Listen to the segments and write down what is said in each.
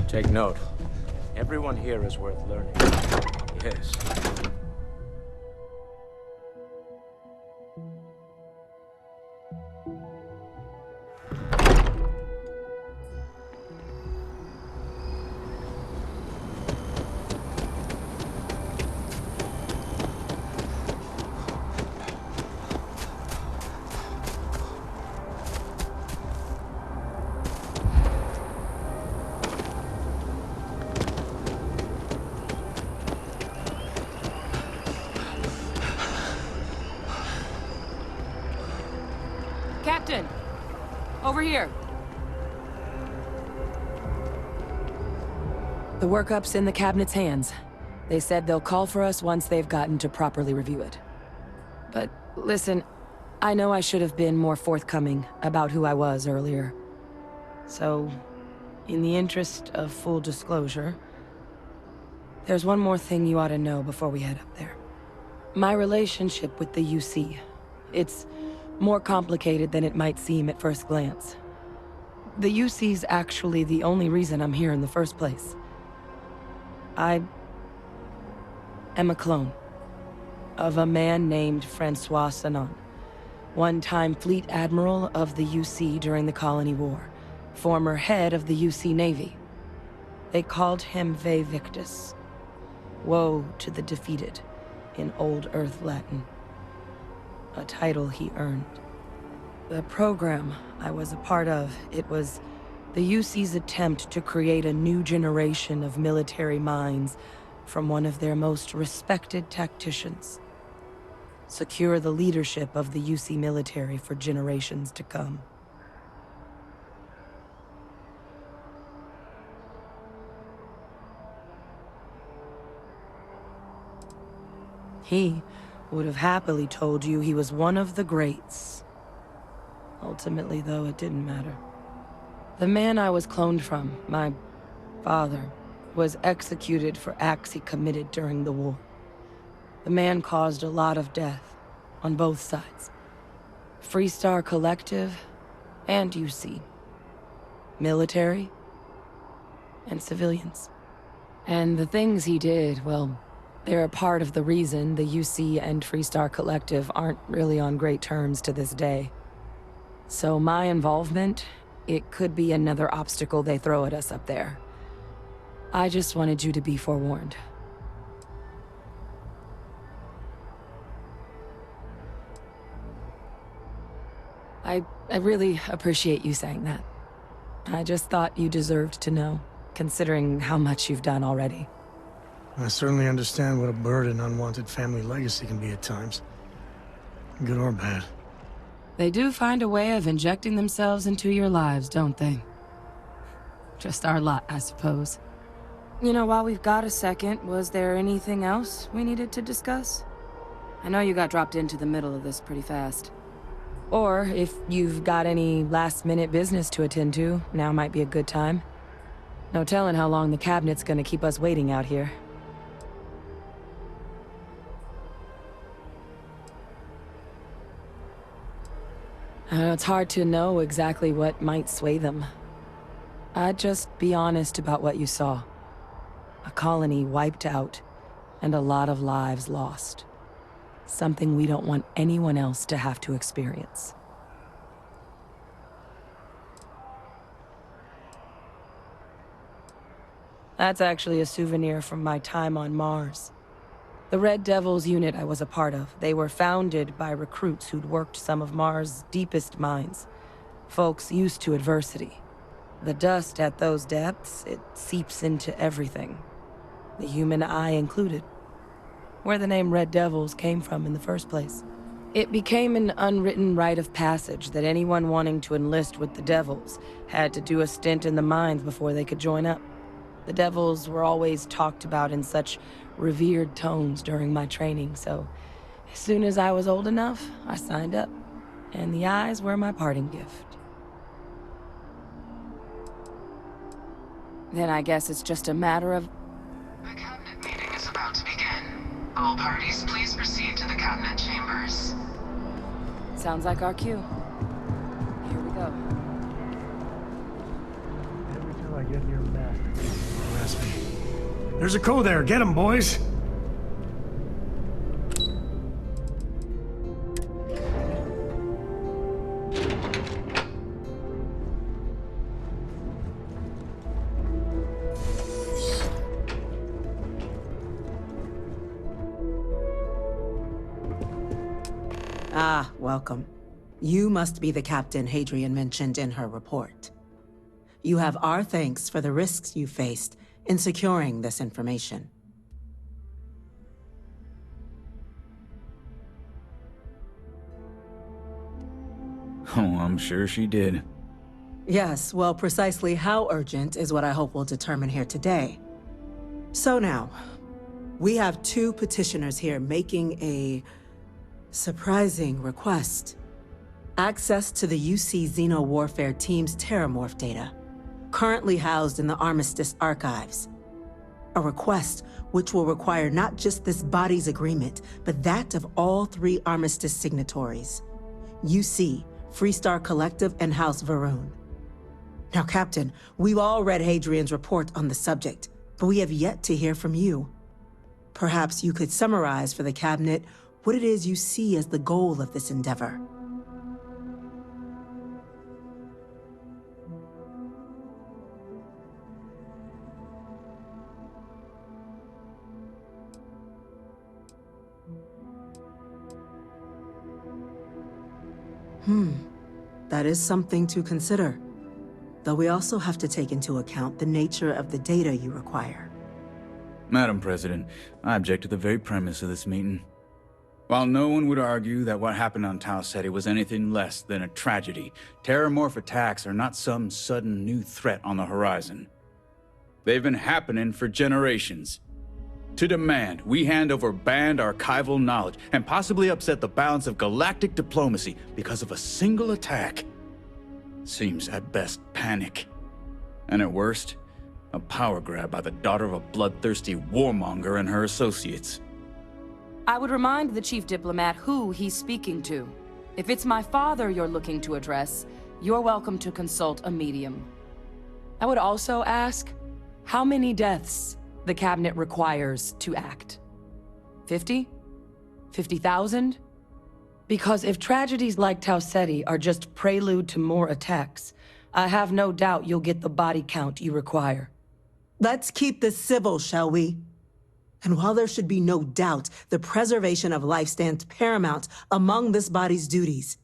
Take note. Everyone here is worth learning. Yes. Captain! Over here! The workup's in the cabinet's hands. They said they'll call for us once they've gotten to properly review it. But listen, I know I should have been more forthcoming about who I was earlier. So, in the interest of full disclosure, there's one more thing you ought to know before we head up there. My relationship with the UC, it's more complicated than it might seem at first glance. The UC's actually the only reason I'm here in the first place. I am a clone of a man named Francois Sanon, one-time fleet admiral of the UC during the Colony War, former head of the UC Navy. They called him Ve Victus, woe to the defeated, in Old Earth Latin. A title he earned. The program I was a part of, it was the UC's attempt to create a new generation of military minds from one of their most respected tacticians. Secure the leadership of the UC military for generations to come. He would have happily told you he was one of the greats. Ultimately, though, it didn't matter. The man I was cloned from, my father, was executed for acts he committed during the war. The man caused a lot of death, on both sides. Freestar Collective and UC. Military and civilians. And the things he did, well, they're a part of the reason the UC and Freestar Collective aren't really on great terms to this day. So my involvement, it could be another obstacle they throw at us up there. I just wanted you to be forewarned. I really appreciate you saying that. I just thought you deserved to know, considering how much you've done already. I certainly understand what a burden unwanted family legacy can be at times. Good or bad. They do find a way of injecting themselves into your lives, don't they? Just our lot, I suppose. You know, while we've got a second, was there anything else we needed to discuss? I know you got dropped into the middle of this pretty fast. Or, if you've got any last-minute business to attend to, now might be a good time. No telling how long the cabinet's gonna keep us waiting out here. It's hard to know exactly what might sway them. I'd just be honest about what you saw. A colony wiped out, and a lot of lives lost. Something we don't want anyone else to have to experience. That's actually a souvenir from my time on Mars. The Red Devils unit I was a part of, they were founded by recruits who'd worked some of Mars' deepest mines. Folks used to adversity. The dust at those depths, it seeps into everything. The human eye included. Where the name Red Devils came from in the first place. It became an unwritten rite of passage that anyone wanting to enlist with the Devils had to do a stint in the mines before they could join up. The Devils were always talked about in such revered tones during my training, so as soon as I was old enough, I signed up. And the eyes were my parting gift. Then I guess it's just a matter of... The cabinet meeting is about to begin. All parties, please proceed to the cabinet chambers. Sounds like our cue. Here we go. Every time I get near Matt. Harass me. There's a code there. Get him, boys. Ah, welcome. You must be the captain Hadrian mentioned in her report. You have our thanks for the risks you faced in securing this information. Oh, I'm sure she did. Yes, well, precisely how urgent is what I hope we'll determine here today. So now, we have two petitioners here making a surprising request. Access to the UC Xeno Warfare Team's Terramorph data, currently housed in the Armistice archives. A request which will require not just this body's agreement, but that of all three Armistice signatories. UC, Freestar Collective, and House Varun. Now, Captain, we've all read Hadrian's report on the subject, but we have yet to hear from you. Perhaps you could summarize for the Cabinet what it is you see as the goal of this endeavor. That is something to consider. Though we also have to take into account the nature of the data you require. Madam President, I object to the very premise of this meeting. While no one would argue that what happened on Tau Ceti was anything less than a tragedy, Terramorph attacks are not some sudden new threat on the horizon. They've been happening for generations. To demand we hand over banned archival knowledge and possibly upset the balance of galactic diplomacy because of a single attack seems at best panic. And at worst, a power grab by the daughter of a bloodthirsty warmonger and her associates. I would remind the chief diplomat who he's speaking to. If it's my father you're looking to address, you're welcome to consult a medium. I would also ask how many deaths the Cabinet requires to act. 50? 50,000? Because if tragedies like Tau Ceti are just prelude to more attacks, I have no doubt you'll get the body count you require. Let's keep this civil, shall we? And while there should be no doubt the preservation of life stands paramount among this body's duties,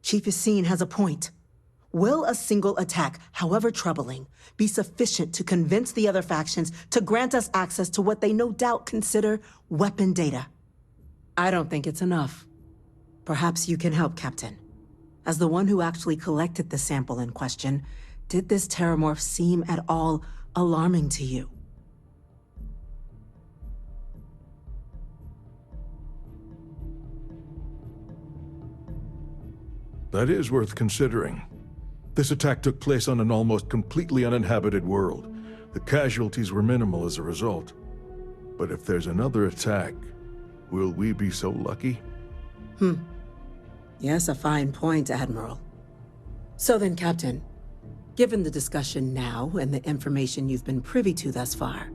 Chief Yassine has a point. Will a single attack, however troubling, be sufficient to convince the other factions to grant us access to what they no doubt consider weapon data? I don't think it's enough. Perhaps you can help, Captain. As the one who actually collected the sample in question, did this Terramorph seem at all alarming to you? That is worth considering. This attack took place on an almost completely uninhabited world. The casualties were minimal as a result. But if there's another attack, will we be so lucky? Yes, a fine point, Admiral. So then, Captain, given the discussion now and the information you've been privy to thus far,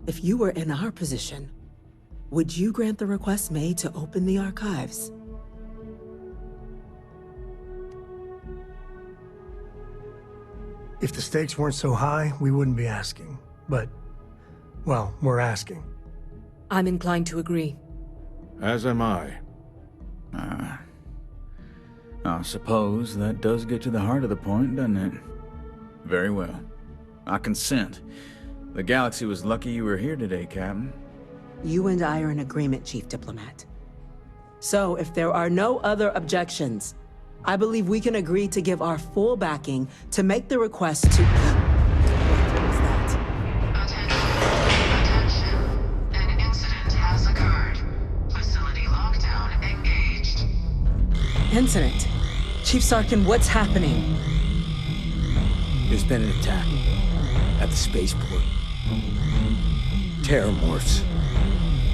if you were in our position, would you grant the request made to open the archives? If the stakes weren't so high, we wouldn't be asking. But, well, we're asking. I'm inclined to agree. As am I. I suppose that does get to the heart of the point, doesn't it? Very well. I consent. The galaxy was lucky you were here today, Captain. You and I are in agreement, Chief Diplomat. So, if there are no other objections, I believe we can agree to give our full backing to make the request to... What was that? Attention. An incident has occurred. Facility lockdown engaged. Incident? Chief Sarkin, what's happening? There's been an attack at the spaceport. Terramorphs.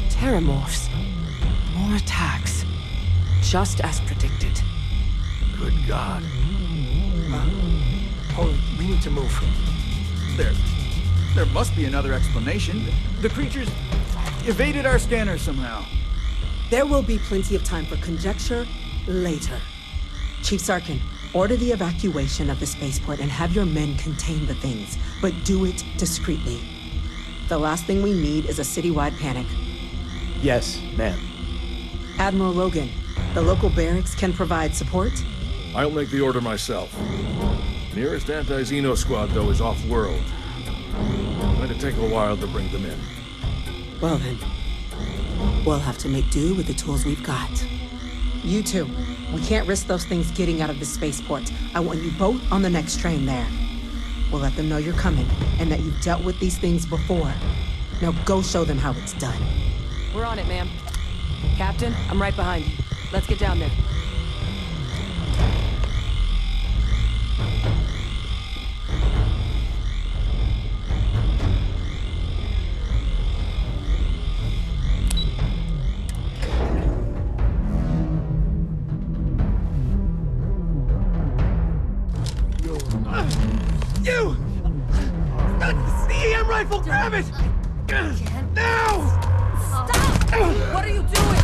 Terramorphs. More attacks. Just as predicted. Good God. Hold on. We need to move. There must be another explanation. The creatures evaded our scanner somehow. There will be plenty of time for conjecture later. Chief Sarkin, order the evacuation of the spaceport and have your men contain the things, but do it discreetly. The last thing we need is a citywide panic. Yes, ma'am. Admiral Logan, the local barracks can provide support? I'll make the order myself. Nearest anti-Xeno squad, though, is off-world. Going to take a while to bring them in. Well then, we'll have to make do with the tools we've got. You two, we can't risk those things getting out of the spaceport. I want you both on the next train there. We'll let them know you're coming, and that you've dealt with these things before. Now go show them how it's done. We're on it, ma'am. Captain, I'm right behind you. Let's get down there. You! That's the EM rifle! Grab it! Now! Stop! What are you doing?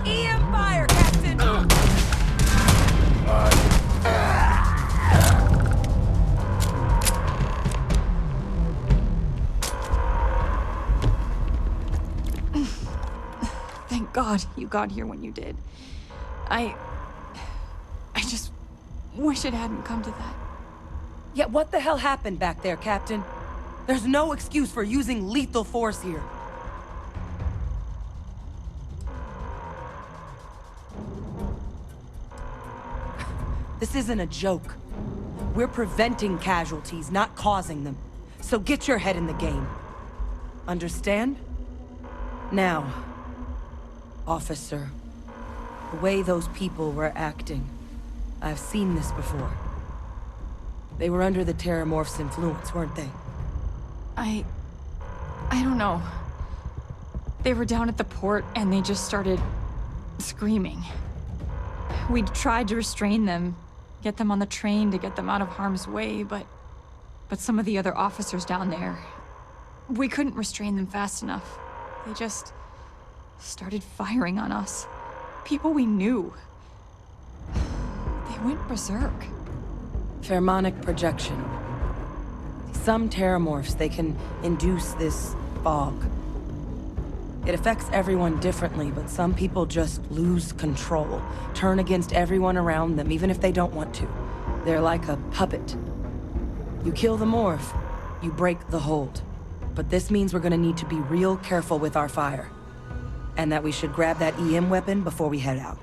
EM fire, Captain! Thank God you got here when you did. I just wish it hadn't come to that. Yeah, what the hell happened back there, Captain? There's no excuse for using lethal force here. This isn't a joke. We're preventing casualties, not causing them. So get your head in the game. Understand? Now, officer, the way those people were acting, I've seen this before. They were under the Terramorph's influence, weren't they? I don't know. They were down at the port and they just started screaming. We tried to restrain them, get them on the train to get them out of harm's way, but some of the other officers down there, we couldn't restrain them fast enough. They just started firing on us. People we knew. They went berserk. Pheromonic projection. Some terramorphs, they can induce this fog. It affects everyone differently, but some people just lose control, turn against everyone around them, even if they don't want to. They're like a puppet. You kill the morph, you break the hold. But this means we're gonna need to be real careful with our fire. And that we should grab that EM weapon before we head out.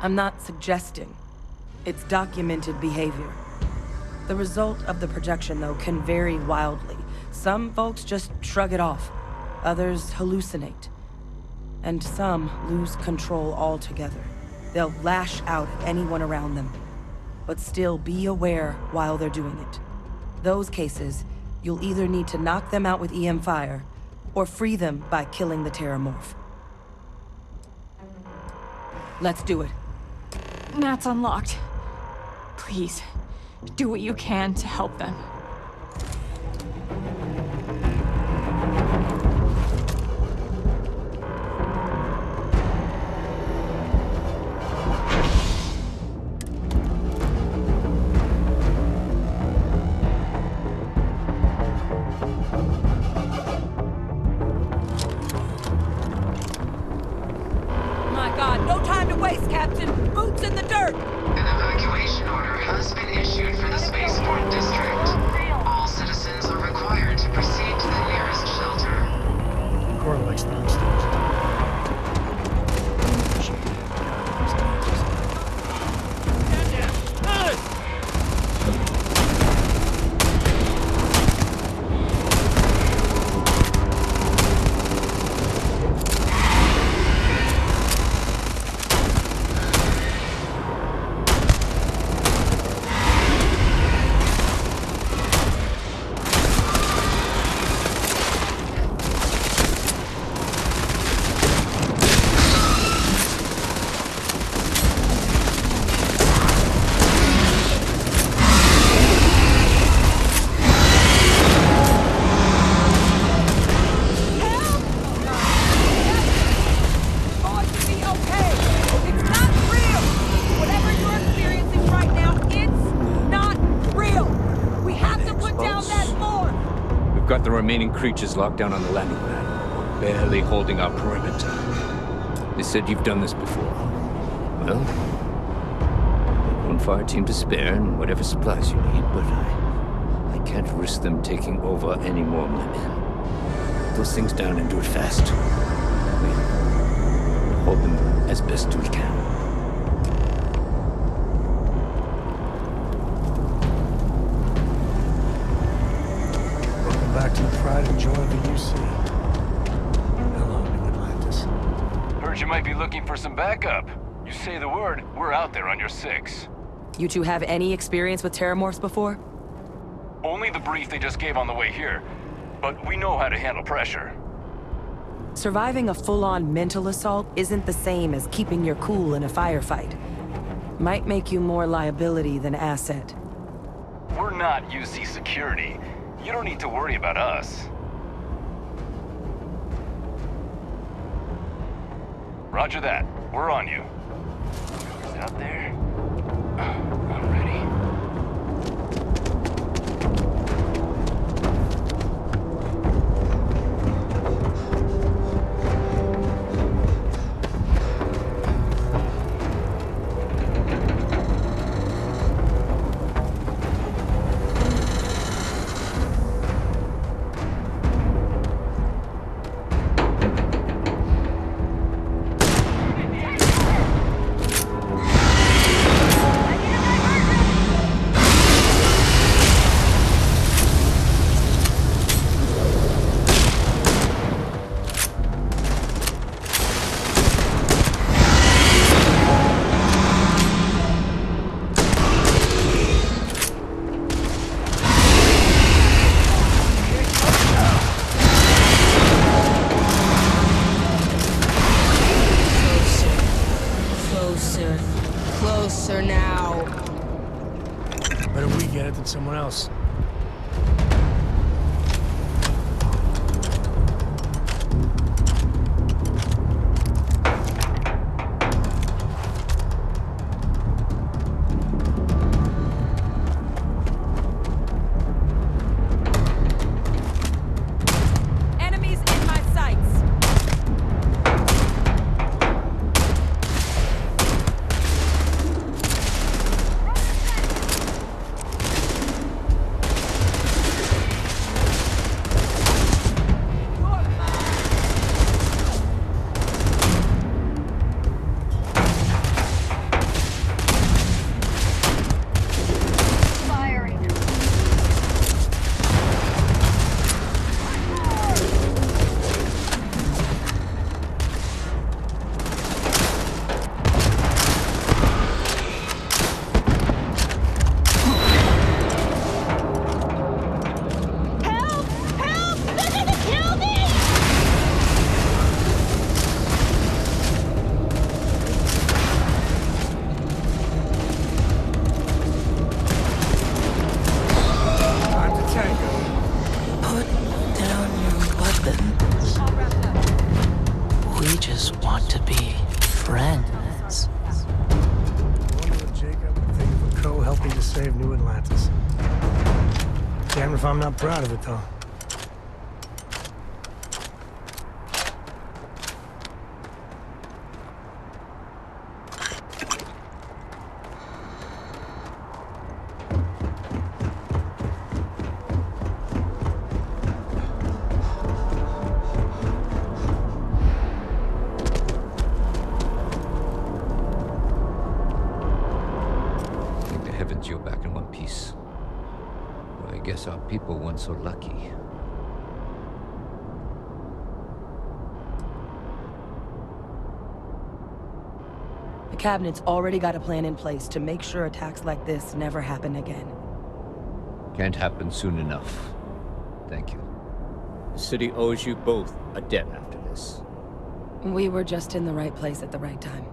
I'm not suggesting. It's documented behavior. The result of the projection, though, can vary wildly. Some folks just shrug it off. Others hallucinate. And some lose control altogether. They'll lash out at anyone around them. But still be aware while they're doing it. Those cases, you'll either need to knock them out with EM fire, or free them by killing the Terramorph. Let's do it. Nat's unlocked. Please, do what you can to help them. My God, no time to waste, Captain! Boots in the dirt! An evacuation order has been issued for the spaceport district. All citizens are required to proceed to the nearest shelter. Cora likes the instinct. remaining creatures locked down on the landing pad, barely holding our perimeter. They said you've done this before. Well, one fire team to spare and whatever supplies you need, but I can't risk them taking over any more of my men. Put those things down and do it fast. We'll hold them as best we can. Welcome back to the pride and joy of the UC. Hello, New Atlantis. Heard you might be looking for some backup. You say the word, we're out there on your 6. You two have any experience with terramorphs before? Only the brief they just gave on the way here. But we know how to handle pressure. Surviving a full-on mental assault isn't the same as keeping your cool in a firefight. Might make you more liability than asset. We're not UC security. You don't need to worry about us. Roger that. We're on you. Out there? I'm ready. Closer now. Better we get it than someone else. Enemies in my sights! New Atlantis. Damn if I'm not proud of it, though. You're back in one piece. Well, I guess our people weren't so lucky. The cabinet's already got a plan in place to make sure attacks like this never happen again. Can't happen soon enough. Thank you. The city owes you both a debt after this. We were just in the right place at the right time.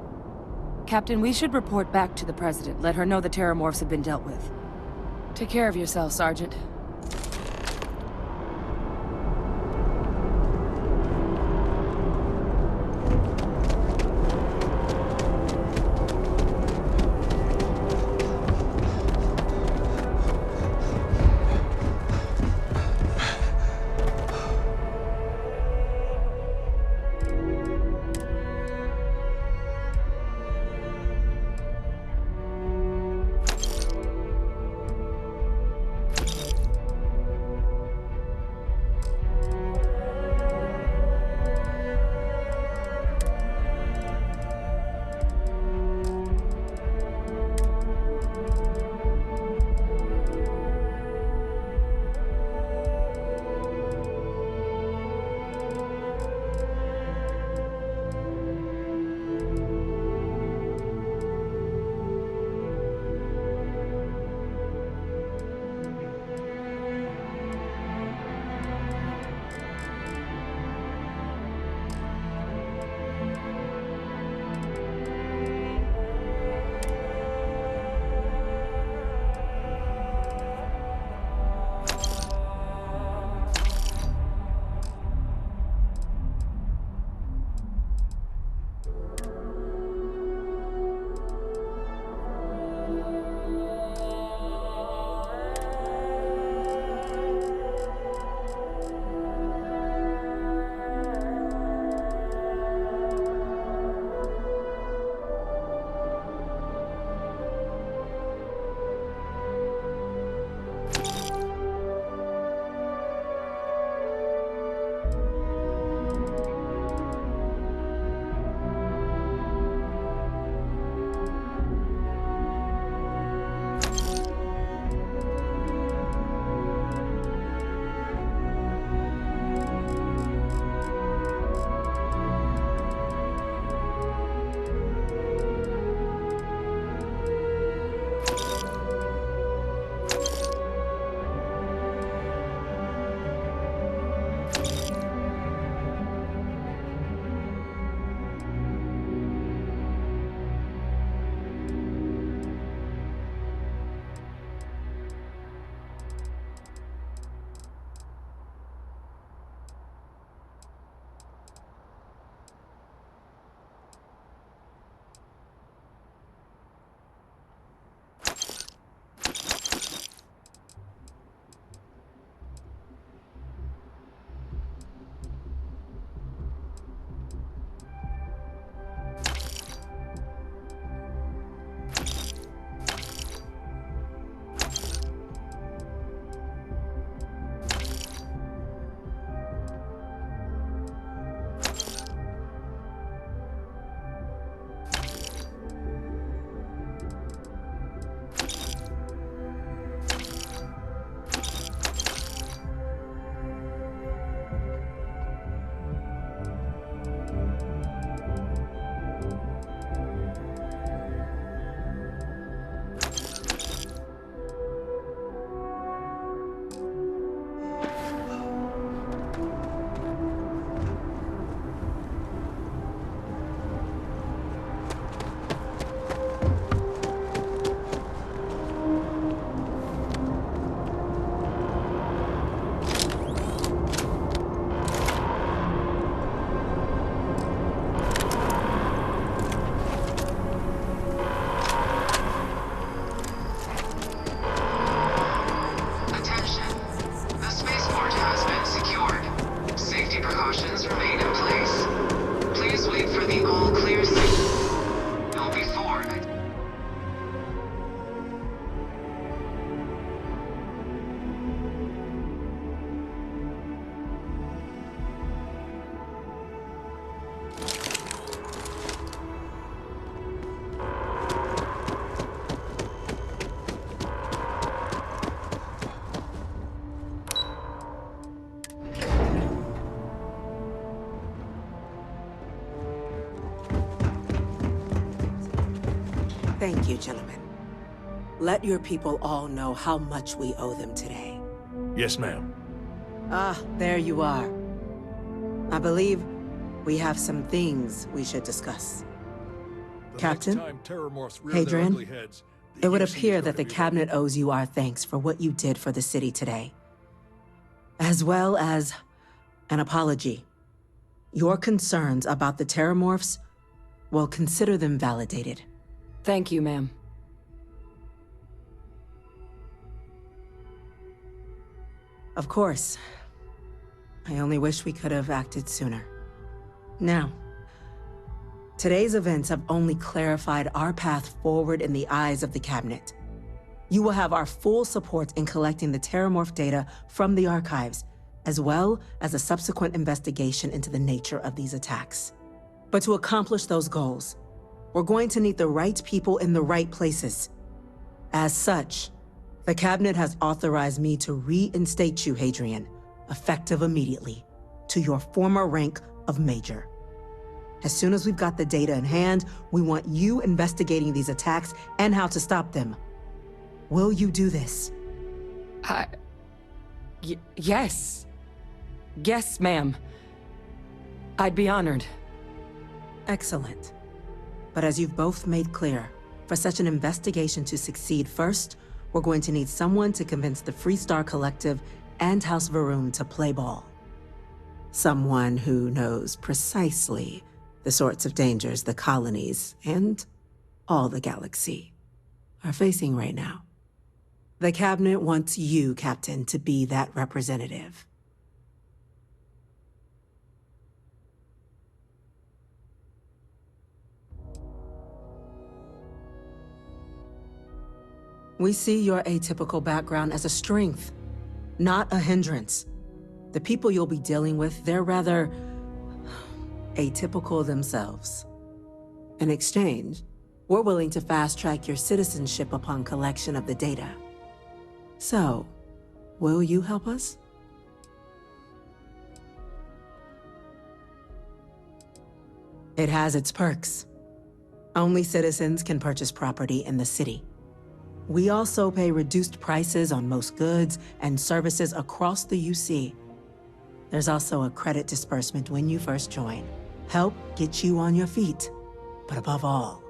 Captain, we should report back to the President. Let her know the terramorphs have been dealt with. Take care of yourself, Sergeant. Thank you, gentlemen. Let your people all know how much we owe them today. Yes, ma'am. Ah, there you are. I believe we have some things we should discuss. Captain, Hadrian, it would appear that the Cabinet owes you our thanks for what you did for the city today, as well as an apology. Your concerns about the Terramorphs, well, consider them validated. Thank you, ma'am. Of course. I only wish we could have acted sooner. Now, today's events have only clarified our path forward in the eyes of the Cabinet. You will have our full support in collecting the Terramorph data from the archives, as well as a subsequent investigation into the nature of these attacks. But to accomplish those goals, we're going to need the right people in the right places. As such, the Cabinet has authorized me to reinstate you, Hadrian, effective immediately, to your former rank of Major. As soon as we've got the data in hand, we want you investigating these attacks and how to stop them. Will you do this? Yes. Yes, ma'am. I'd be honored. Excellent. But as you've both made clear, for such an investigation to succeed, first, we're going to need someone to convince the Freestar Collective and House Varun to play ball. Someone who knows precisely the sorts of dangers the colonies and all the galaxy are facing right now. The Cabinet wants you, Captain, to be that representative. We see your atypical background as a strength, not a hindrance. The people you'll be dealing with, they're rather atypical themselves. In exchange, we're willing to fast-track your citizenship upon collection of the data. So, will you help us? It has its perks. Only citizens can purchase property in the city. We also pay reduced prices on most goods and services across the UC. There's also a credit disbursement when you first join. Help get you on your feet. But above all,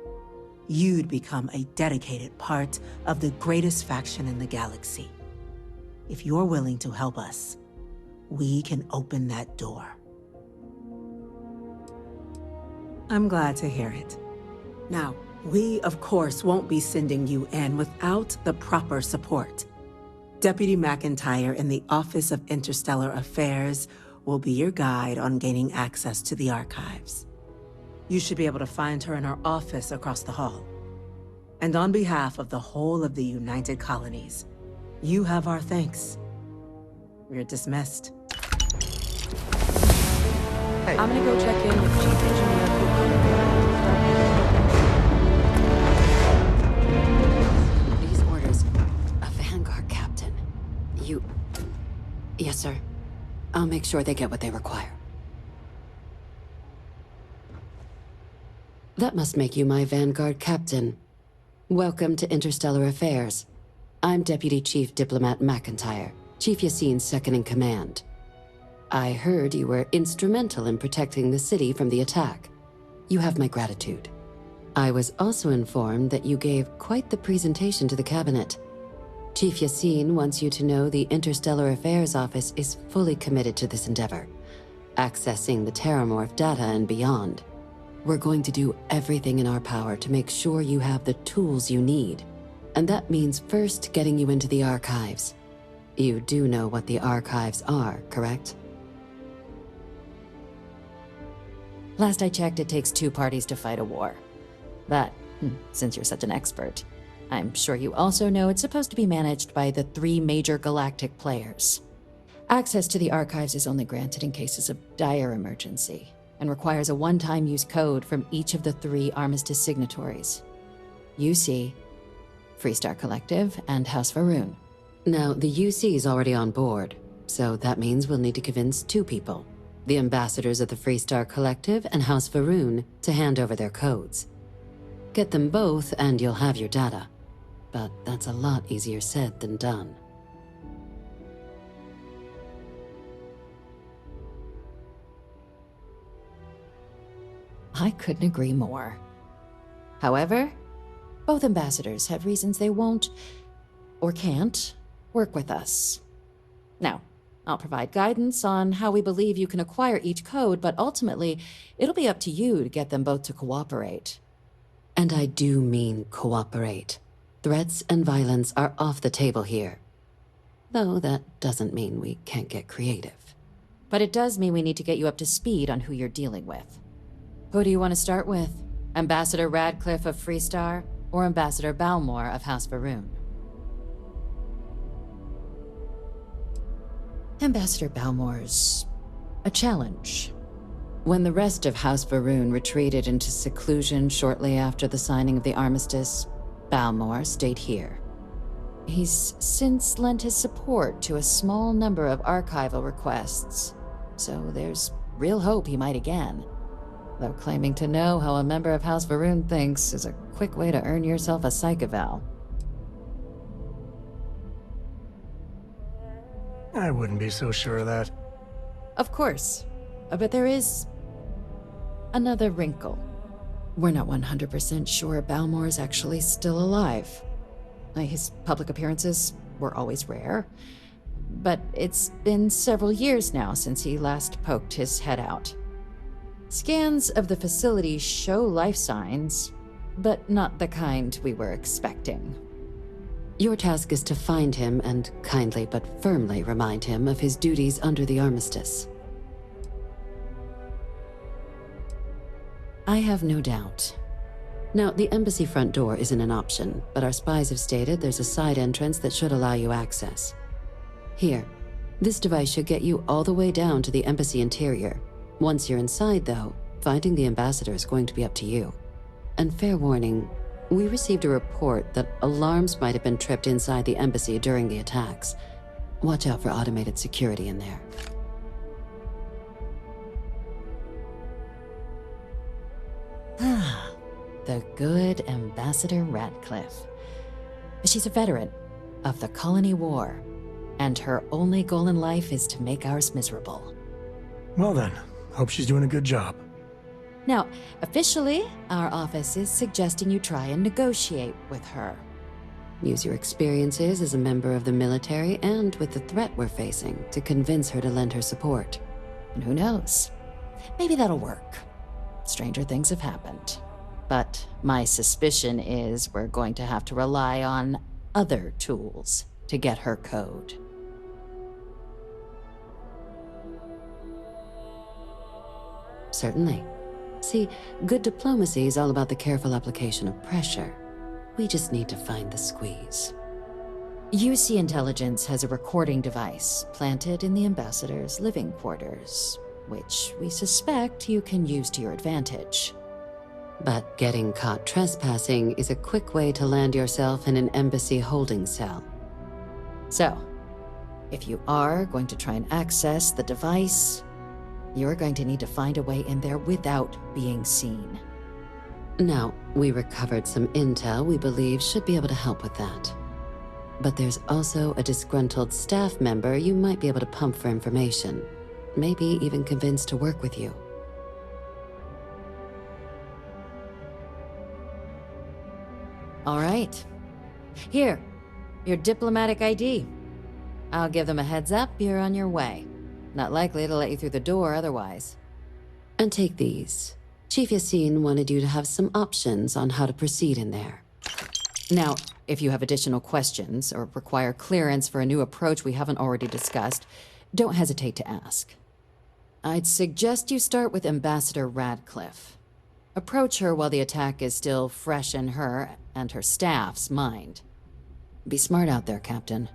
you'd become a dedicated part of the greatest faction in the galaxy. If you're willing to help us, we can open that door. I'm glad to hear it. Now, we, of course, won't be sending you in without the proper support. Deputy McIntyre in the Office of Interstellar Affairs will be your guide on gaining access to the archives. You should be able to find her in her office across the hall. And on behalf of the whole of the United Colonies, you have our thanks. You're dismissed. Hey. I'm gonna go check in with Chief Engineer. These orders, a Vanguard captain. Yes, sir. I'll make sure they get what they require. That must make you my Vanguard captain. Welcome to Interstellar Affairs. I'm Deputy Chief Diplomat McIntyre, Chief Yassine's second-in-command. I heard you were instrumental in protecting the city from the attack. You have my gratitude. I was also informed that you gave quite the presentation to the Cabinet. Chief Yassine wants you to know the Interstellar Affairs Office is fully committed to this endeavor, accessing the Terramorph data and beyond. We're going to do everything in our power to make sure you have the tools you need. And that means first getting you into the archives. You do know what the archives are, correct? Last I checked, it takes 2 parties to fight a war. But, since you're such an expert, I'm sure you also know it's supposed to be managed by the 3 major galactic players. Access to the archives is only granted in cases of dire emergency, and requires a one-time use code from each of the 3 armistice signatories. UC, Freestar Collective, and House Varun. Now, the UC is already on board, so that means we'll need to convince 2 people. The ambassadors of the Freestar Collective and House Varun to hand over their codes. Get them both and you'll have your data. But that's a lot easier said than done. I couldn't agree more. However, both ambassadors have reasons they won't, or can't, work with us. Now, I'll provide guidance on how we believe you can acquire each code, but ultimately, it'll be up to you to get them both to cooperate. And I do mean cooperate. Threats and violence are off the table here. Though that doesn't mean we can't get creative. But it does mean we need to get you up to speed on who you're dealing with. Who do you want to start with? Ambassador Radcliffe of Freestar, or Ambassador Balmore of House Varun? Ambassador Balmore's a challenge. When the rest of House Varun retreated into seclusion shortly after the signing of the armistice, Balmore stayed here. He's since lent his support to a small number of archival requests, so there's real hope he might again. Though claiming to know how a member of House Varun thinks is a quick way to earn yourself a psych eval. I wouldn't be so sure of that. Of course, but there is another wrinkle. We're not 100% sure Balmore's actually still alive. His public appearances were always rare, but it's been several years now since he last poked his head out. Scans of the facility show life signs, but not the kind we were expecting. Your task is to find him and kindly but firmly remind him of his duties under the armistice. I have no doubt. Now, the embassy front door isn't an option, but our spies have stated there's a side entrance that should allow you access. Here, this device should get you all the way down to the embassy interior. Once you're inside, though, finding the ambassador is going to be up to you. And fair warning, we received a report that alarms might have been tripped inside the embassy during the attacks. Watch out for automated security in there. The good Ambassador Radcliffe. She's a veteran of the Colony War, and her only goal in life is to make ours miserable. Well then, hope she's doing a good job. Now, officially, our office is suggesting you try and negotiate with her. Use your experiences as a member of the military and with the threat we're facing to convince her to lend her support. And who knows? Maybe that'll work. Stranger things have happened. But my suspicion is we're going to have to rely on other tools to get her code. Certainly. See, good diplomacy is all about the careful application of pressure. We just need to find the squeeze. UC Intelligence has a recording device planted in the ambassador's living quarters, which we suspect you can use to your advantage. But getting caught trespassing is a quick way to land yourself in an embassy holding cell. So, if you are going to try and access the device, you're going to need to find a way in there without being seen. Now, we recovered some intel we believe should be able to help with that. But there's also a disgruntled staff member you might be able to pump for information. Maybe even convince to work with you. All right. Here, your diplomatic ID. I'll give them a heads up, you're on your way. Not likely to let you through the door otherwise. And take these. Chief Yassine wanted you to have some options on how to proceed in there. Now, if you have additional questions or require clearance for a new approach we haven't already discussed, don't hesitate to ask. I'd suggest you start with Ambassador Radcliffe. Approach her while the attack is still fresh in her and her staff's mind. Be smart out there, Captain.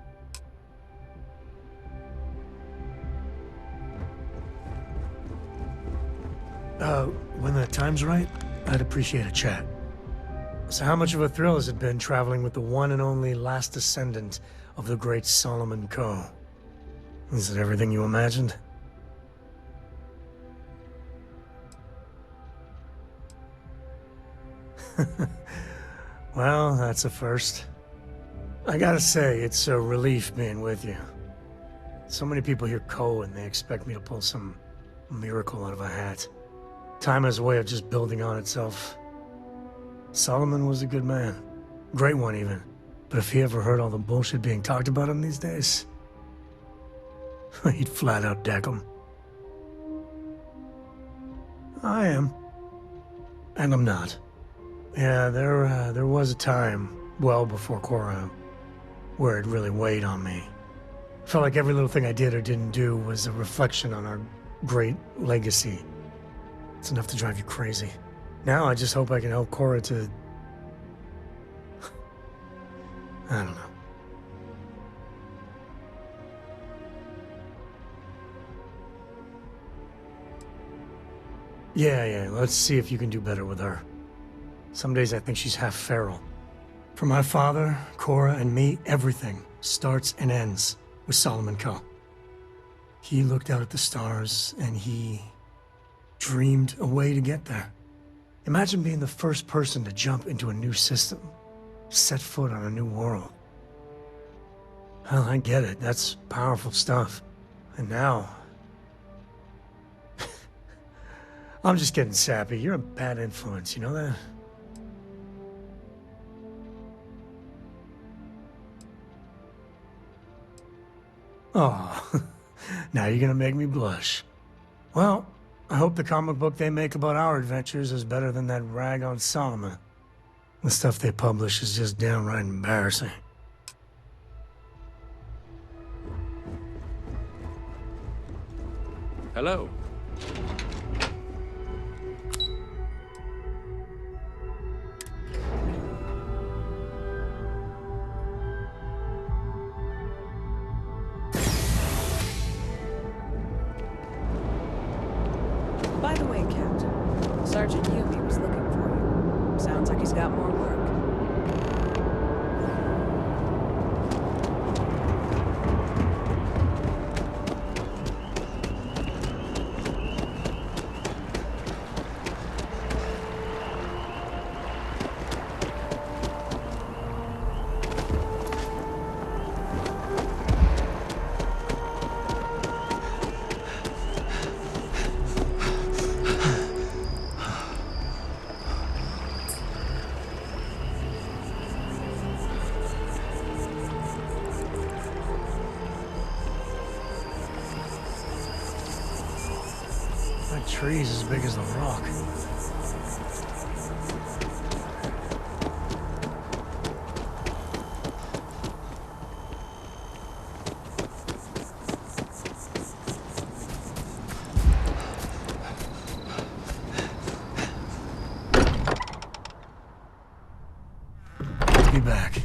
When the time's right, I'd appreciate a chat. So how much of a thrill has it been traveling with the one and only last descendant of the great Solomon Coe? Is it everything you imagined? Well, that's a first. I gotta say, it's a relief being with you. So many people hear Ko and they expect me to pull some miracle out of a hat. Time has a way of just building on itself. Solomon was a good man. Great one, even. But if he ever heard all the bullshit being talked about him these days, he'd flat out deck him. I am. And I'm not. Yeah, there was a time, well before Korra, where it really weighed on me. Felt like every little thing I did or didn't do was a reflection on our great legacy. It's enough to drive you crazy. Now I just hope I can help Korra to... I don't know. Yeah, let's see if you can do better with her. Some days I think she's half feral. For my father, Korra, and me, everything starts and ends with Solomon Ko. He looked out at the stars, and he dreamed a way to get there. Imagine being the first person to jump into a new system, set foot on a new world. Well, I get it. That's powerful stuff. And now... I'm just getting sappy. You're a bad influence, you know that? Oh, now you're gonna make me blush. Well, I hope the comic book they make about our adventures is better than that rag on Solomon. The stuff they publish is just downright embarrassing. Hello. By the way, Captain, Sergeant Yumi was looking for you. Sounds like he's got more work. That tree's as big as the rock. Be back.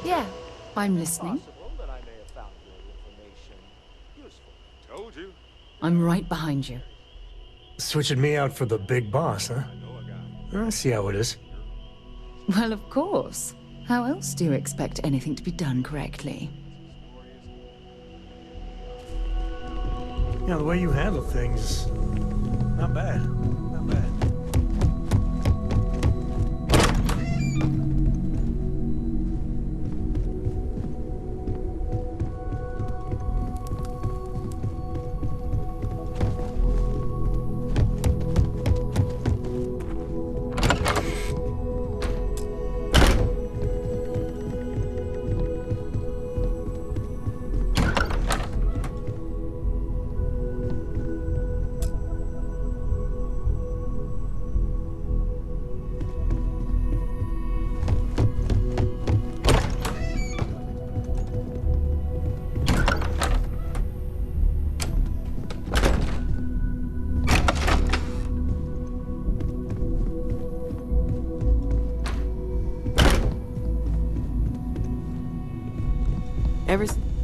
Yeah, I'm listening. Told you. I'm right behind you. Switching me out for the big boss, huh? I see how it is. Well, of course. How else do you expect anything to be done correctly? Yeah, the way you handle things, not bad. Not bad.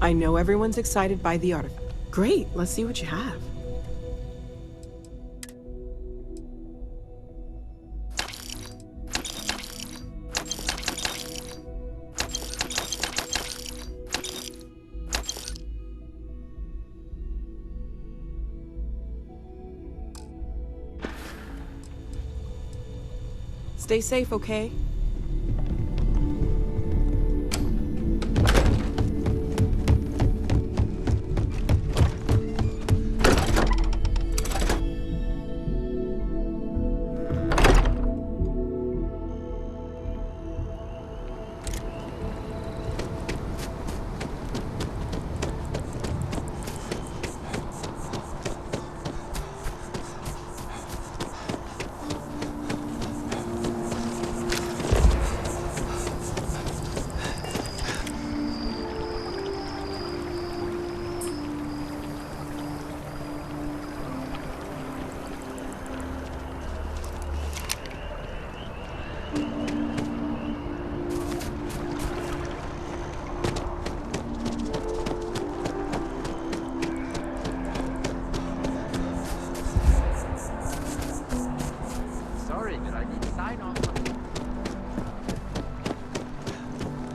I know everyone's excited by the artifact. Great, let's see what you have. Stay safe, okay?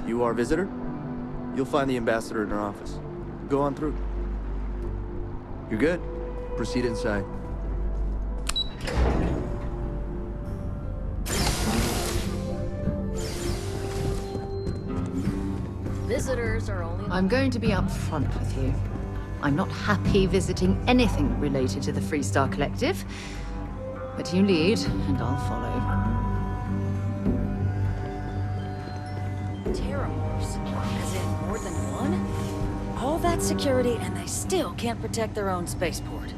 You are a visitor? You'll find the ambassador in her office. Go on through. You're good. Proceed inside. Visitors are only... I'm going to be upfront with you. I'm not happy visiting anything related to the Freestar Collective. But you lead, and I'll follow. As in more than one? All that security and they still can't protect their own spaceport.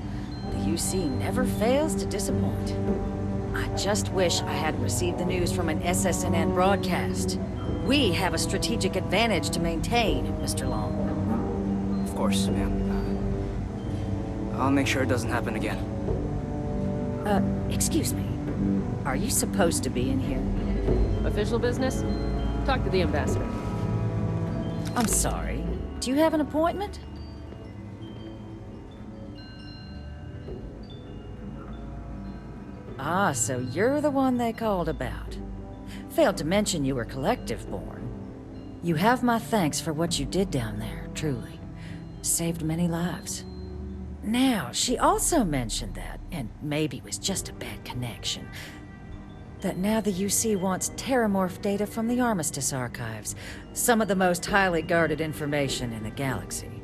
The UC never fails to disappoint. I just wish I hadn't received the news from an SSNN broadcast. We have a strategic advantage to maintain, Mr. Long. Of course, ma'am. I'll make sure it doesn't happen again. Excuse me. Are you supposed to be in here? Official business? Talk to the ambassador. I'm sorry. Do you have an appointment? Ah, so you're the one they called about. Failed to mention you were collective-born. You have my thanks for what you did down there, truly. Saved many lives. Now, she also mentioned that, and maybe it was just a bad connection, that now the UC wants terramorph data from the Armistice archives, some of the most highly guarded information in the galaxy,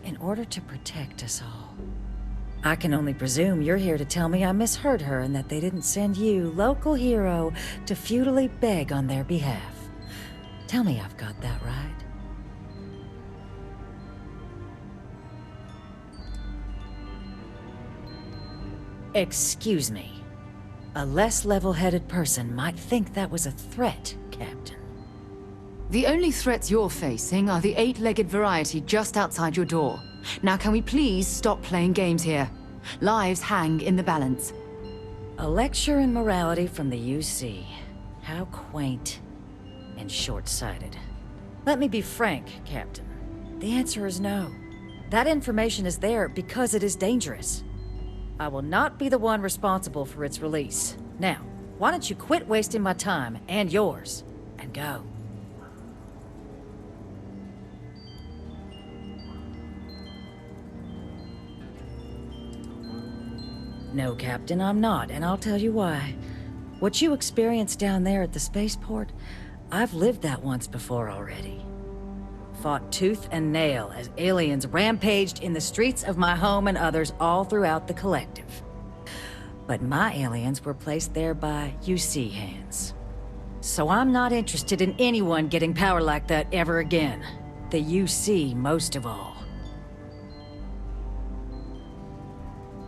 in order to protect us all. I can only presume you're here to tell me I misheard her and that they didn't send you, local hero, to futilely beg on their behalf. Tell me I've got that right. Excuse me. A less level-headed person might think that was a threat, Captain. The only threats you're facing are the 8-legged variety just outside your door. Now can we please stop playing games here? Lives hang in the balance. A lecture in morality from the UC. How quaint and short-sighted. Let me be frank, Captain. The answer is no. That information is there because it is dangerous. I will not be the one responsible for its release. Now, why don't you quit wasting my time and yours, and go? No, Captain, I'm not, and I'll tell you why. What you experienced down there at the spaceport, I've lived that once before already. Fought tooth and nail as aliens rampaged in the streets of my home and others all throughout the collective. But my aliens were placed there by UC hands. So I'm not interested in anyone getting power like that ever again. The UC most of all.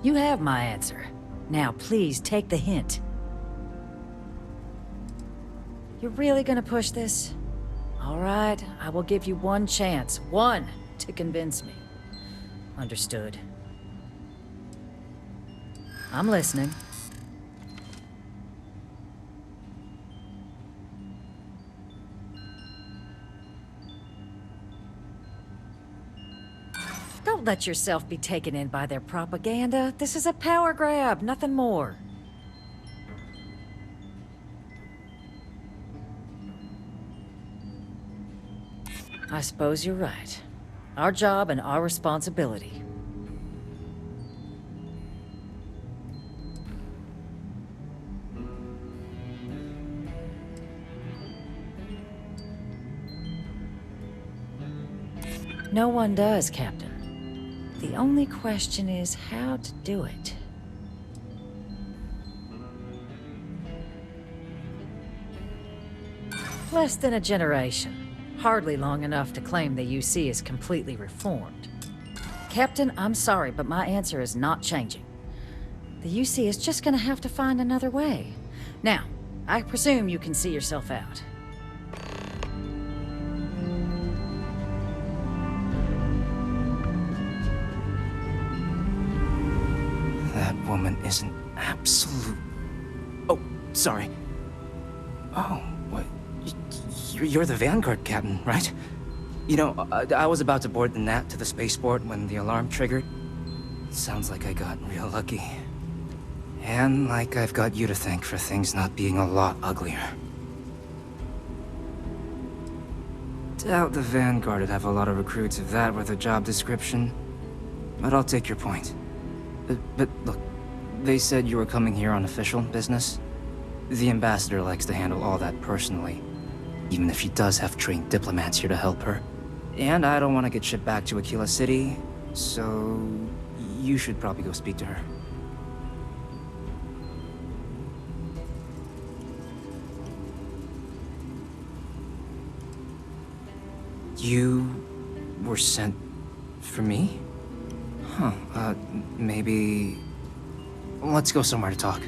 You have my answer. Now please take the hint. You're really gonna push this? All right, I will give you one chance. One to convince me. Understood. I'm listening. Don't let yourself be taken in by their propaganda. This is a power grab, nothing more. I suppose you're right. Our job and our responsibility. No one does, Captain. The only question is how to do it. Less than a generation. Hardly long enough to claim the UC is completely reformed. Captain, I'm sorry, but my answer is not changing. The UC is just gonna have to find another way. Now, I presume you can see yourself out. That woman is an absolute... Oh, sorry. Oh, what? You're the Vanguard captain, right? You know, I was about to board the Nat to the spaceport when the alarm triggered. Sounds like I got real lucky. And like I've got you to thank for things not being a lot uglier. Doubt the Vanguard would have a lot of recruits if that were the job description. But I'll take your point. But look, they said you were coming here on official business. The ambassador likes to handle all that personally, even if she does have trained diplomats here to help her. And I don't want to get shipped back to Aquila City, so you should probably go speak to her. You were sent for me? Huh, maybe... Let's go somewhere to talk.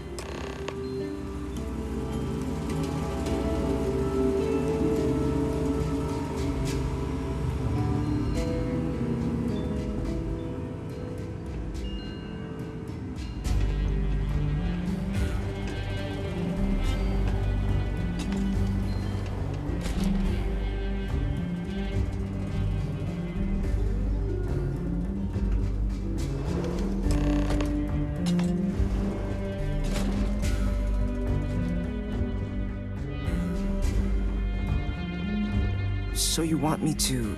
So you want me to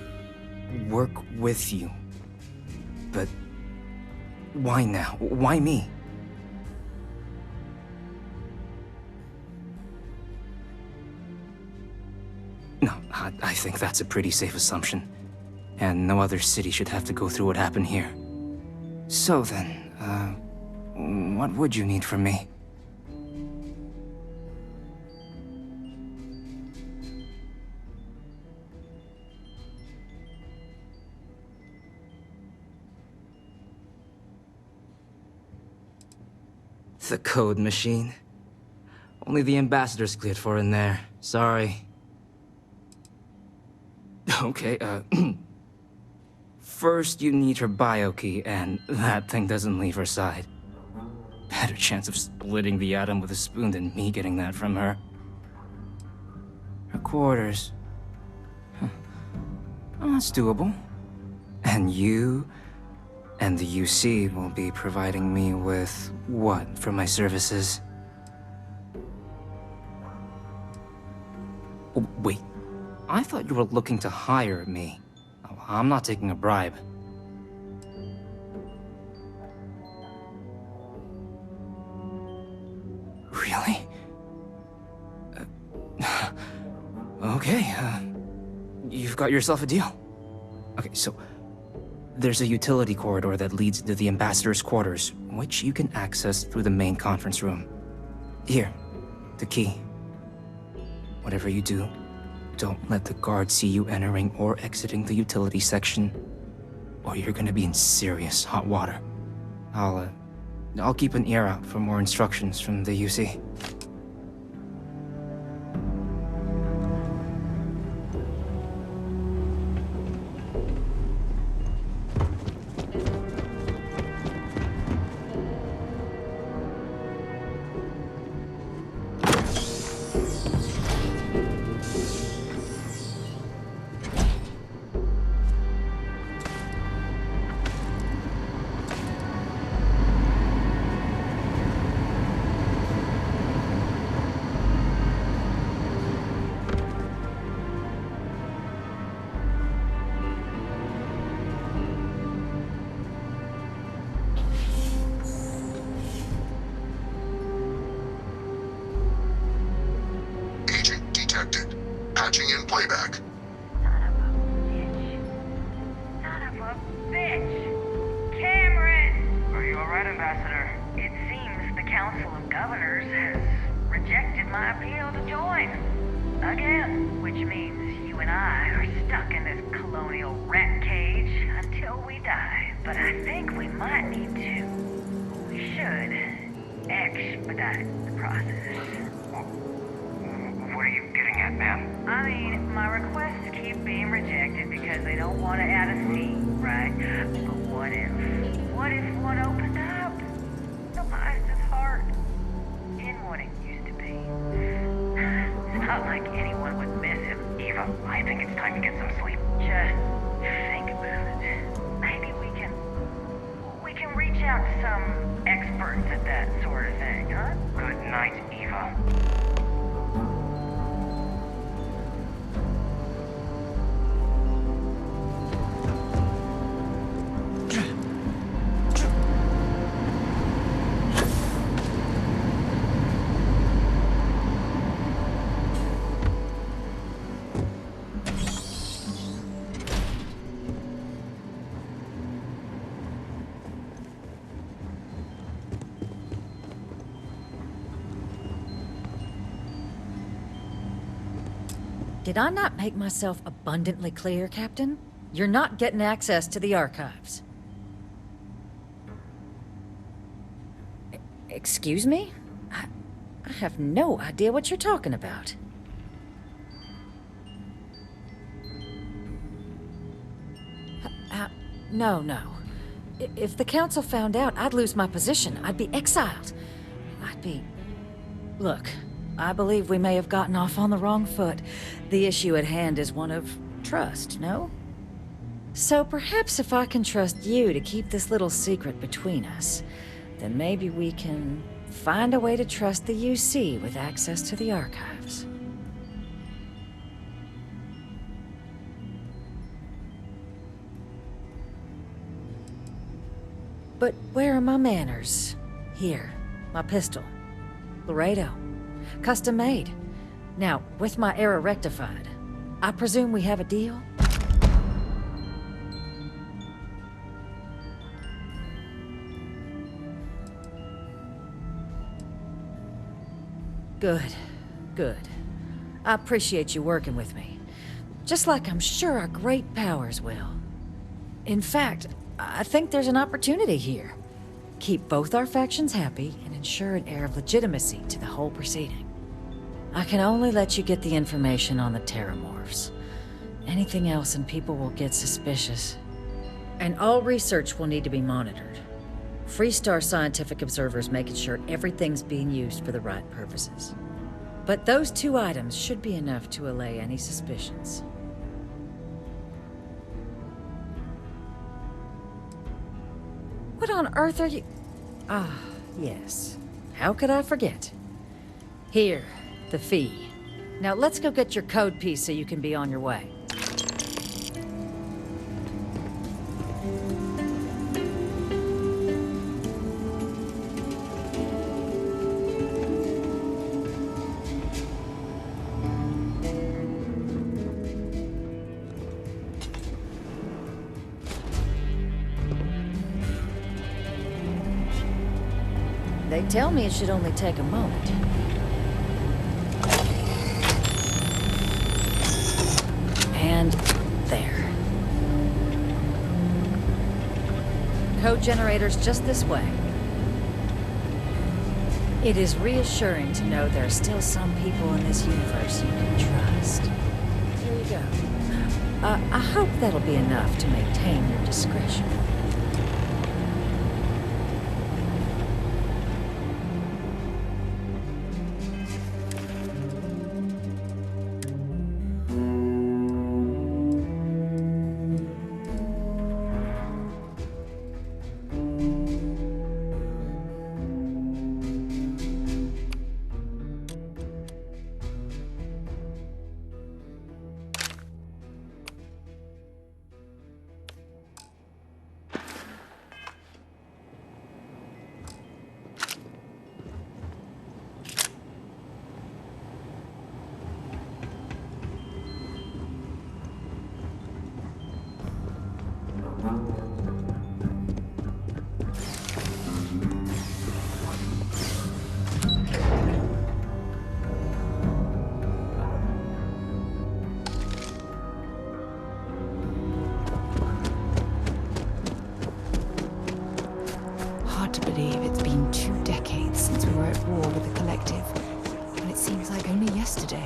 work with you? But why now? Why me? No, I think that's a pretty safe assumption. And no other city should have to go through what happened here. So then, what would you need from me? The code machine. Only the ambassador's cleared for in there. Sorry. Okay, first you need her bio key, and that thing doesn't leave her side. Better chance of splitting the atom with a spoon than me getting that from her. Her quarters. Huh. Oh, that's doable. And you and the UC will be providing me with what for my services? Oh, wait. I thought you were looking to hire me. Oh, I'm not taking a bribe. Really? Okay, you've got yourself a deal. Okay, so there's a utility corridor that leads into the ambassador's quarters, which you can access through the main conference room. Here, the key. Whatever you do, don't let the guards see you entering or exiting the utility section, or you're gonna be in serious hot water. I'll keep an ear out for more instructions from the UC. Patching in playback. my appeal to join. Again, which means you and I are stuck in this colonial rat cage until we die. But I think we might need to. We should expedite the process. What are you getting at, ma'am? I mean, my requests keep being rejected because they don't want to add a seat, right? But what if one opened up? Elias's heart in what it used to be. It's not like anyone would miss him. Eva, I think it's time to get some sleep. Just think about it. Maybe we can reach out to some experts at that sort of thing, huh? Good night, Eva. Did I not make myself abundantly clear, Captain? You're not getting access to the archives. Excuse me? I have no idea what you're talking about. No. If the Council found out, I'd lose my position. I'd be exiled. Look, I believe we may have gotten off on the wrong foot. The issue at hand is one of trust, no? So perhaps if I can trust you to keep this little secret between us, then maybe we can find a way to trust the UC with access to the archives. But where are my manners? Here, my pistol. Laredo. Custom made. Now, with my error rectified, I presume we have a deal? Good. I appreciate you working with me. Just like I'm sure our great powers will. In fact, I think there's an opportunity here. Keep both our factions happy and ensure an air of legitimacy to the whole proceeding. I can only let you get the information on the Terramorphs. Anything else and people will get suspicious. And all research will need to be monitored. Freestar scientific observers making sure everything's being used for the right purposes. But those 2 items should be enough to allay any suspicions. What on earth are you... Ah, yes. How could I forget? Here, the fee. Now let's go get your code piece so you can be on your way. They tell me it should only take a moment. And there. Code generator's just this way. It is reassuring to know there are still some people in this universe you can trust. Here you go. I hope that'll be enough to maintain your discretion. believe it's been 2 decades since we were at war with the Collective, and it seems like only yesterday.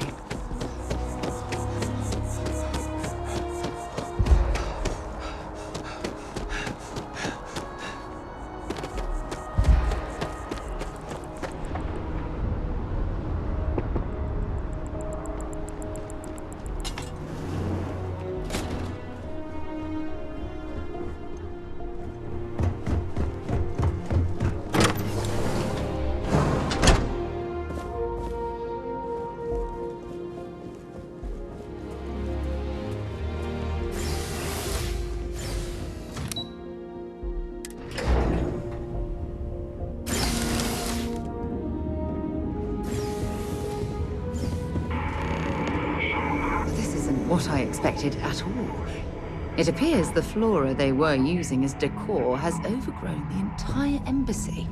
What I expected at all. It appears the flora they were using as decor has overgrown the entire embassy.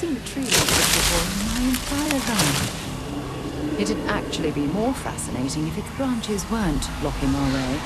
seen a tree like this before in my entire life. It'd actually be more fascinating if its branches weren't blocking our way.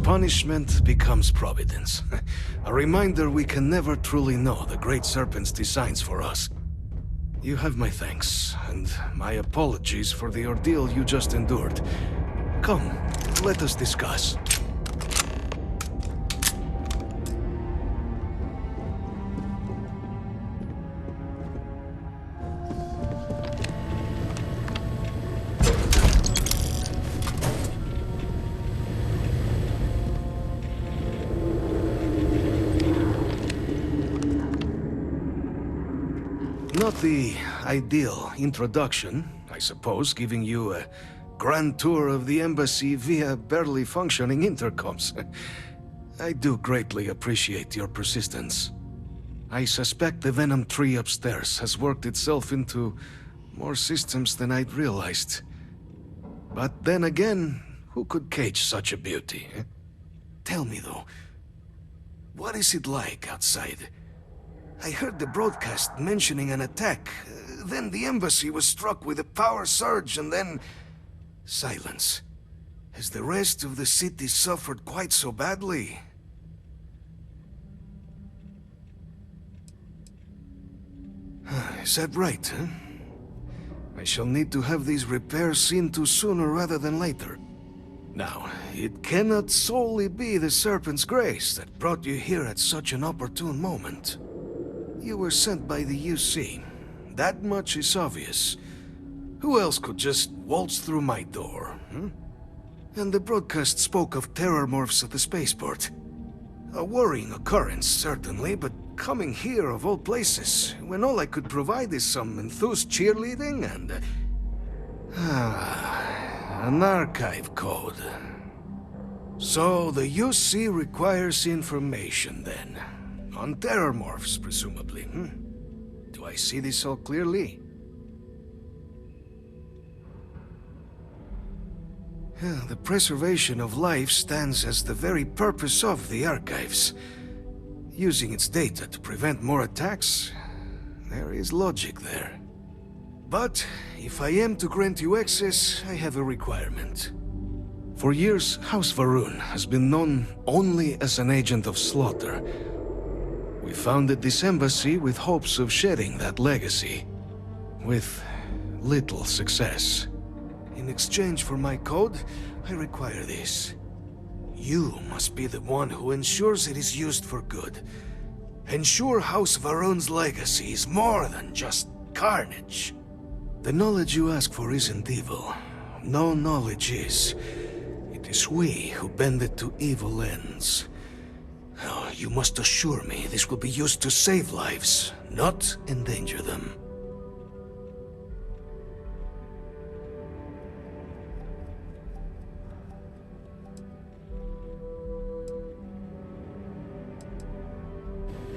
punishment becomes providence. A reminder we can never truly know the Great Serpent's designs for us. You have my thanks, and my apologies for the ordeal you just endured. Come, let us discuss. Not the ideal introduction, I suppose, giving you a grand tour of the embassy via barely functioning intercoms. I do greatly appreciate your persistence. I suspect the Venom tree upstairs has worked itself into more systems than I'd realized. But then again, who could cage such a beauty? Tell me though, what is it like outside? I heard the broadcast mentioning an attack. Then the embassy was struck with a power surge, and then... silence. Has the rest of the city suffered quite so badly? Is that right, huh? I shall need to have these repairs seen to sooner rather than later. Now, it cannot solely be the Serpent's grace that brought you here at such an opportune moment. You were sent by the UC. That much is obvious. Who else could just waltz through my door, hmm? And the broadcast spoke of terror morphs at the spaceport. A worrying occurrence, certainly, but coming here of all places, when all I could provide is some enthused cheerleading and... an archive code. So the UC requires information, then. On terror morphs, presumably, hmm? Do I see this all clearly? The preservation of life stands as the very purpose of the archives. Using its data to prevent more attacks, there is logic there. But if I am to grant you access, I have a requirement. For years, House Varun has been known only as an agent of slaughter. We founded this embassy with hopes of shedding that legacy, with little success. In exchange for my code, I require this. You must be the one who ensures it is used for good. Ensure House Varun's legacy is more than just carnage. The knowledge you ask for isn't evil. No knowledge is. It is we who bend it to evil ends. Oh, you must assure me this will be used to save lives, not endanger them.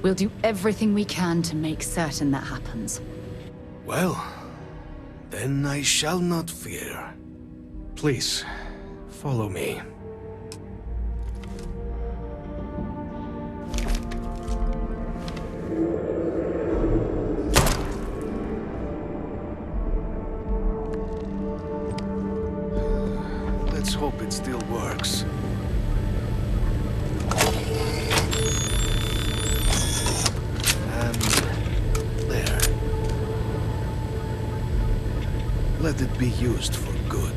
We'll do everything we can to make certain that happens. Well, then I shall not fear. Please, follow me. Let's hope it still works. And there. Let it be used for good.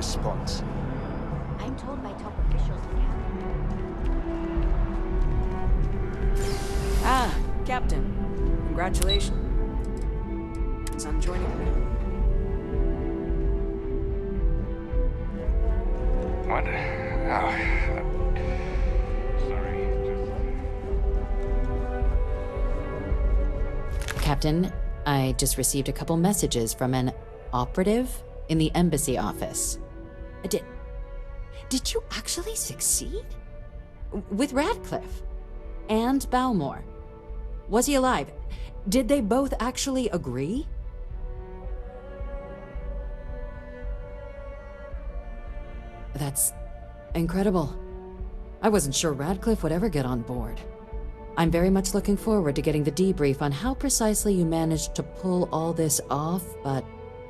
response. I'm told by top officials it happened. Ah, Captain. Congratulations on joining me. What? Oh, sorry. Captain, I just received a couple messages from an operative in the embassy office. Did you actually succeed? With Radcliffe? And Balmore? Was he alive? Did they both actually agree? That's incredible. I wasn't sure Radcliffe would ever get on board. I'm very much looking forward to getting the debrief on how precisely you managed to pull all this off, but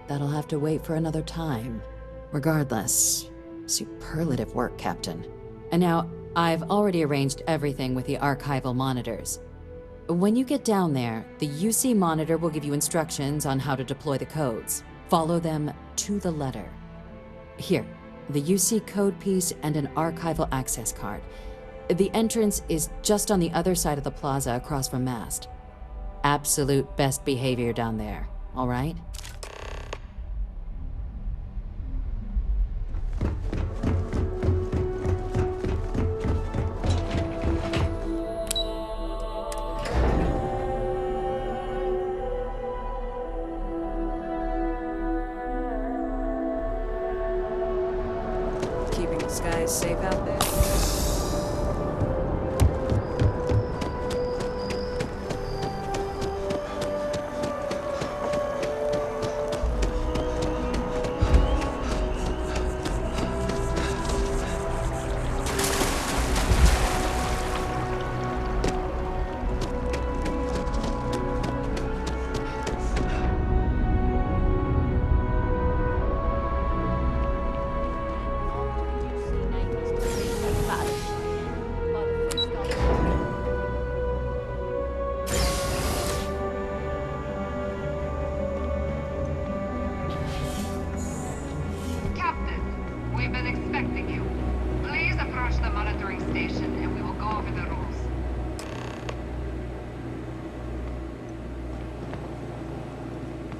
that'll have to wait for another time. Regardless, superlative work, Captain. And now, I've already arranged everything with the archival monitors. When you get down there, the UC monitor will give you instructions on how to deploy the codes. Follow them to the letter. Here, the UC code piece and an archival access card. The entrance is just on the other side of the plaza across from Mast. Absolute best behavior down there, all right? Keeping the skies safe out there. We've been expecting you. Please approach the monitoring station and we will go over the rules.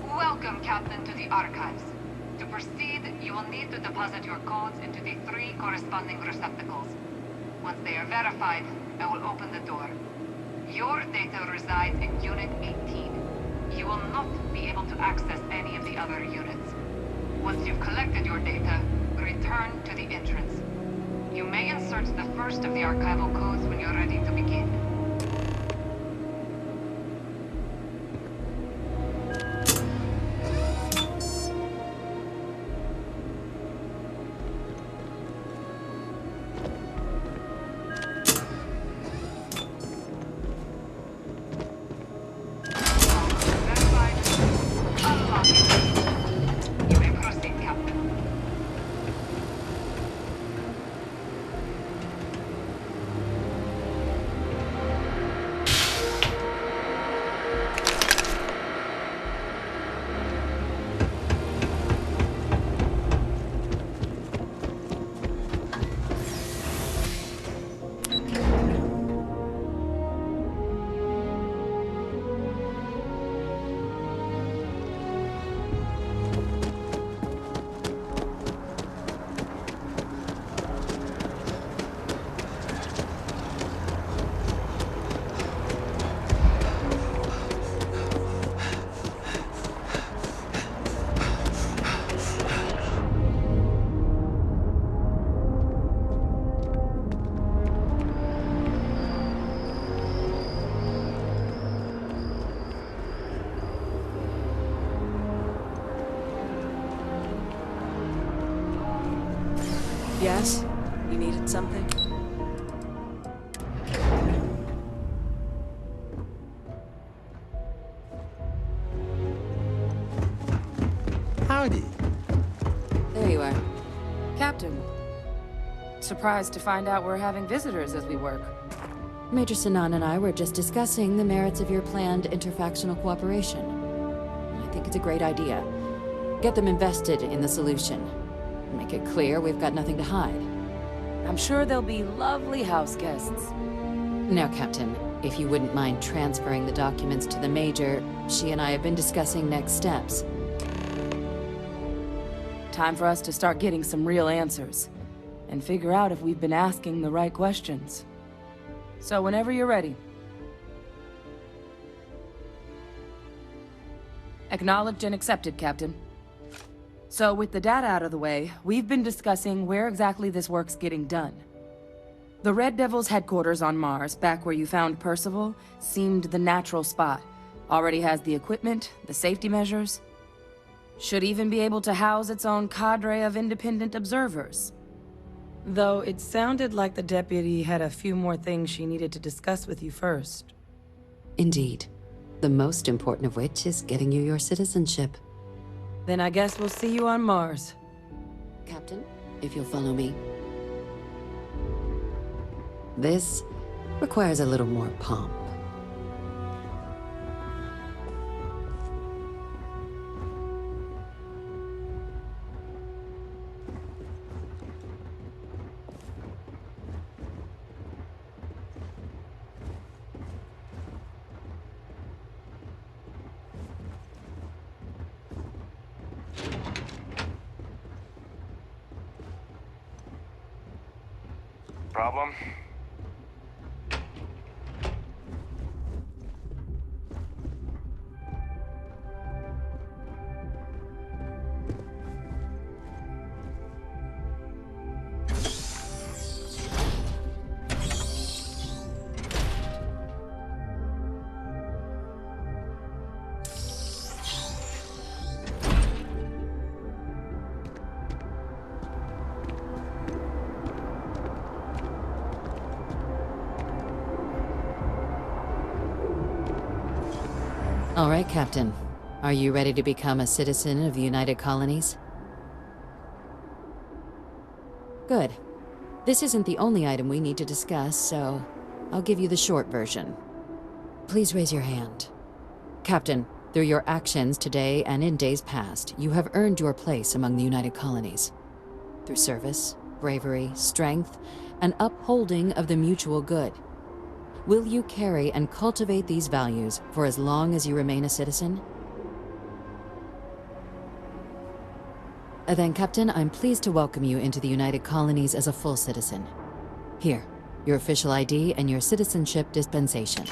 Welcome, Captain, to the archives. To proceed, you will need to deposit your codes into the 3 corresponding receptacles. Once they are verified, I will open the door. Your data resides in Unit 18. You will not be able to access any of the other units. Once you've collected your data, return to the entrance. You may insert the first of the archival codes when you're ready to begin. Yes? You needed something? Howdy. There you are. Captain. Surprised to find out we're having visitors as we work. Major Sinan and I were just discussing the merits of your planned interfactional cooperation. I think it's a great idea. Get them invested in the solution. Make it clear we've got nothing to hide. I'm sure they'll be lovely house guests. Now, Captain, if you wouldn't mind transferring the documents to the Major, she and I have been discussing next steps. Time for us to start getting some real answers, and figure out if we've been asking the right questions. So whenever you're ready. Acknowledged and accepted, Captain. So with the data out of the way, we've been discussing where exactly this work's getting done. The Red Devil's headquarters on Mars, back where you found Percival, seemed the natural spot. Already has the equipment, the safety measures. Should even be able to house its own cadre of independent observers. Though it sounded like the deputy had a few more things she needed to discuss with you first. Indeed. The most important of which is getting you your citizenship. Then I guess we'll see you on Mars. Captain, if you'll follow me. This requires a little more pomp. Problem? All right, Captain. Are you ready to become a citizen of the United Colonies? Good. This isn't the only item we need to discuss, so I'll give you the short version. Please raise your hand. Captain, through your actions today and in days past, you have earned your place among the United Colonies. Through service, bravery, strength, and upholding of the mutual good. Will you carry and cultivate these values for as long as you remain a citizen? Then, Captain, I'm pleased to welcome you into the United Colonies as a full citizen. Here, your official ID and your citizenship dispensation.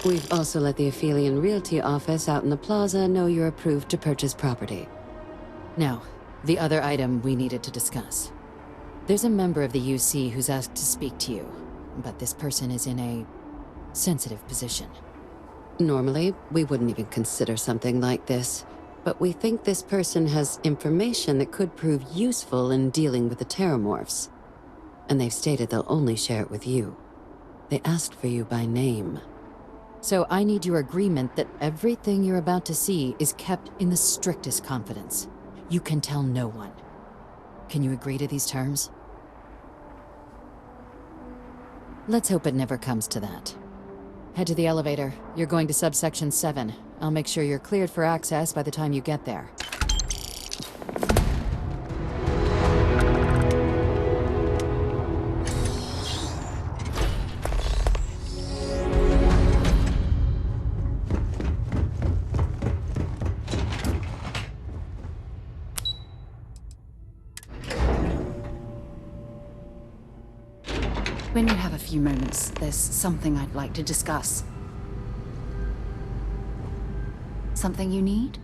We've also let the Aphelion Realty office out in the plaza know you're approved to purchase property. Now, the other item we needed to discuss. There's a member of the UC who's asked to speak to you, but this person is in a sensitive position. Normally, we wouldn't even consider something like this, but we think this person has information that could prove useful in dealing with the Terramorphs. And they've stated they'll only share it with you. They asked for you by name. So I need your agreement that everything you're about to see is kept in the strictest confidence. You can tell no one. Can you agree to these terms? Let's hope it never comes to that. Head to the elevator. You're going to subsection 7. I'll make sure you're cleared for access by the time you get there. When you have a few moments, there's something I'd like to discuss. Something you need?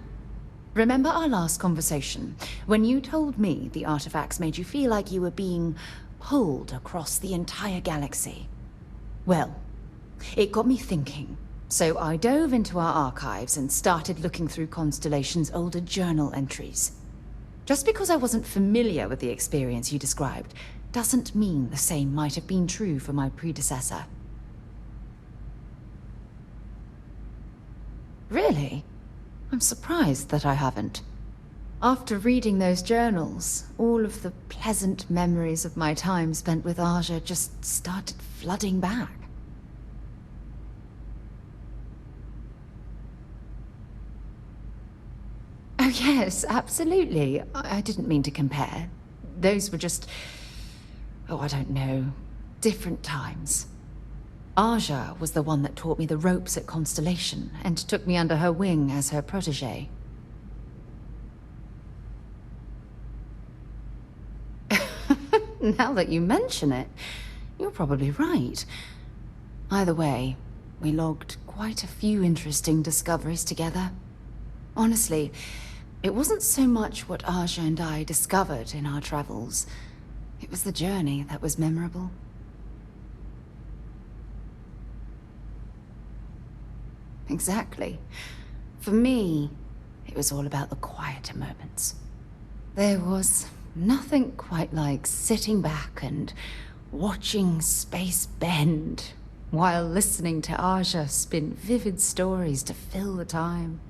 Remember our last conversation, when you told me the artifacts made you feel like you were being pulled across the entire galaxy? Well, it got me thinking. So I dove into our archives and started looking through Constellation's older journal entries. Just because I wasn't familiar with the experience you described, doesn't mean the same might have been true for my predecessor. Really? I'm surprised that I haven't. After reading those journals, all of the pleasant memories of my time spent with Aja just started flooding back. Oh yes, absolutely. I didn't mean to compare. those were just, oh, I don't know, different times. Aja was the one that taught me the ropes at Constellation and took me under her wing as her protege. Now that you mention it, you're probably right. Either way, we logged quite a few interesting discoveries together. Honestly, it wasn't so much what Aja and I discovered in our travels. It was the journey that was memorable. Exactly. For me, it was all about the quieter moments. There was nothing quite like sitting back and watching space bend while listening to Aja spin vivid stories to fill the time.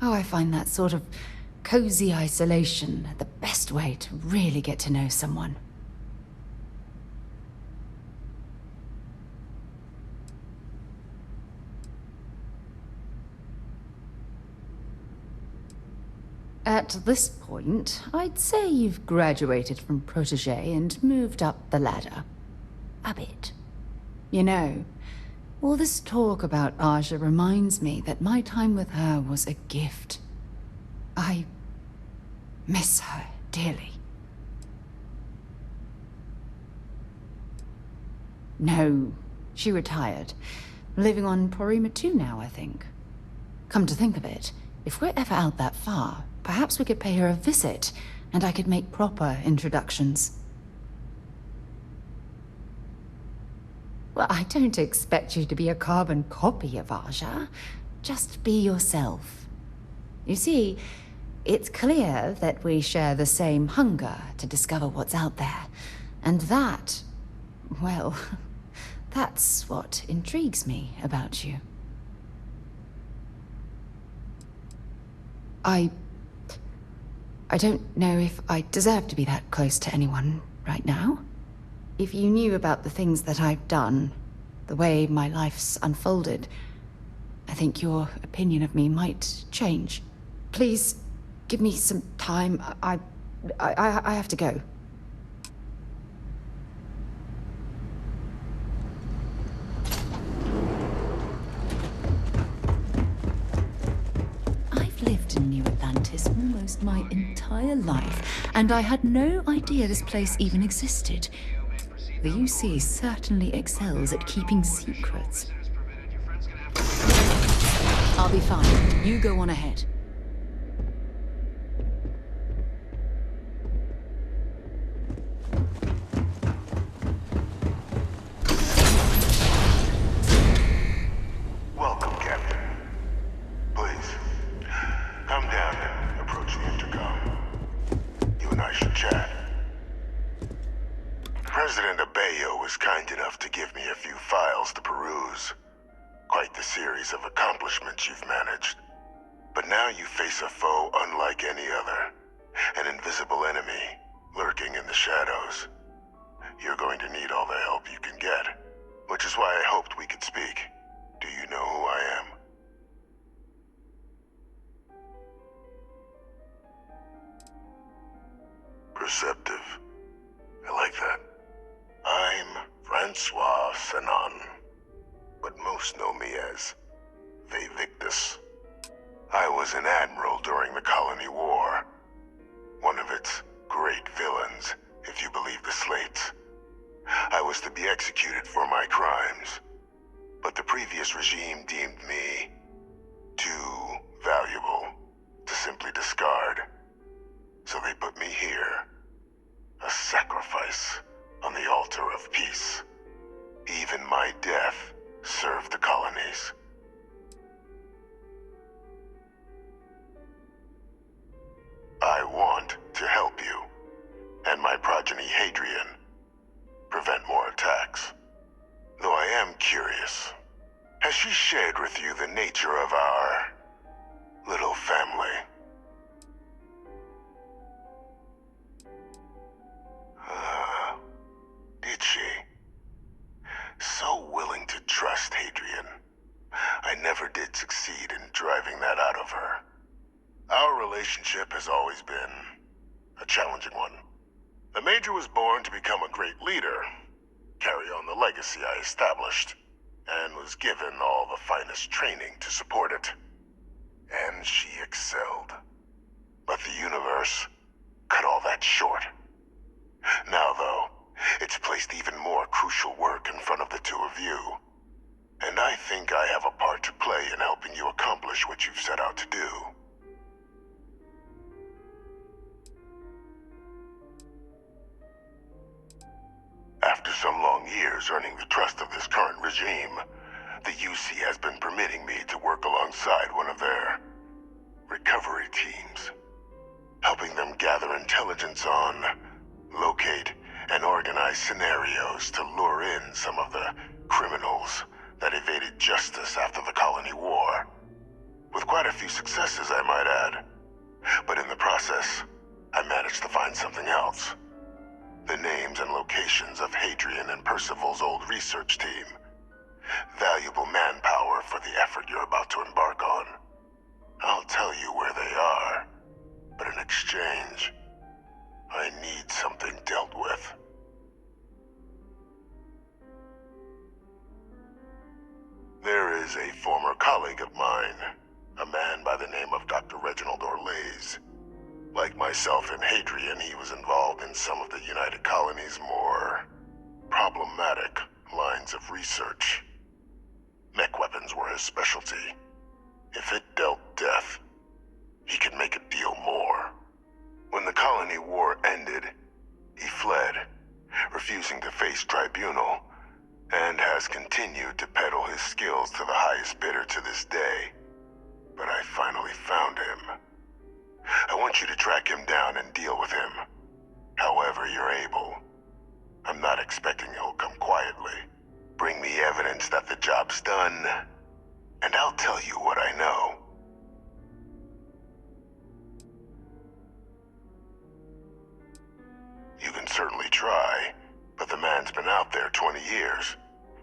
Oh, I find that sort of cozy isolation the best way to really get to know someone. At this point, I'd say you've graduated from protege and moved up the ladder. A bit. You know, all this talk about Aja reminds me that my time with her was a gift. I miss her dearly. No, she retired. Living on Porima 2 now, I think. Come to think of it, if we're ever out that far, perhaps we could pay her a visit, and I could make proper introductions. Well, I don't expect you to be a carbon copy of Aja. Just be yourself. You see, it's clear that we share the same hunger to discover what's out there. And that, well, that's what intrigues me about you. I don't know if I deserve to be that close to anyone right now. If you knew about the things that I've done, the way my life's unfolded, I think your opinion of me might change. Please, give me some time. I have to go. I've lived in New Atlantis almost my entire life, and I had no idea this place even existed. The UC certainly excels at keeping secrets. I'll be fine. You go on ahead. Welcome, Captain. Please, come down and approach the intercom. You and I should chat. President Abeyo was kind enough to give me a few files to peruse. Quite the series of accomplishments you've managed. But now you face a foe unlike any other. An invisible enemy, lurking in the shadows. You're going to need all the help you can get. Which is why I hoped we could speak. Do you know who I am? Perceptive. I like that. I'm Francois Sanon, but most know me as Victus. I was an admiral during the Colony War. One of its great villains, if you believe the slates. I was to be executed for my crimes, but the previous regime deemed me too valuable to simply discard. So they put me here, a sacrifice on the altar of peace. Even my death served the colonies. I want to help you, and my progeny Hadrian, prevent more attacks. Though I am curious, has she shared with you the nature of our little family? Did she? So willing to trust Hadrian. I never did succeed in driving that out of her. Our relationship has always been a challenging one. The Major was born to become a great leader, carry on the legacy I established, and was given all the finest training to support it. And she excelled. But the universe cut all that short. Now, though, it's placed even more crucial work in front of the two of you. And I think I have a part to play in helping you accomplish what you've set out to do. After some long years earning the trust of this current regime, the UC has been permitting me to work alongside one of their recovery teams, helping them gather intelligence on, locate, and organize scenarios to lure in some of the criminals that evaded justice after the colony war. With quite a few successes, I might add. But in the process, I managed to find something else. The names and locations of Hadrian and Percival's old research team. Valuable manpower for the effort you're about to embark on. I'll tell you where they are, but in exchange, I need something dealt with. There is a former colleague of mine, a man by the name of Dr. Reginald Orlaise. Like myself and Hadrian, he was involved in some of the United Colony's more problematic lines of research. Mech weapons were his specialty. If it dealt death, he could make a deal more. When the colony war ended, he fled, refusing to face tribunal, and has continued to peddle his skills to the highest bidder to this day. But I finally found him. I want you to track him down and deal with him, however you're able. I'm not expecting he'll come quietly. Bring me evidence that the job's done, and I'll tell you what I know. You can certainly try, but the man's been out there 20 years.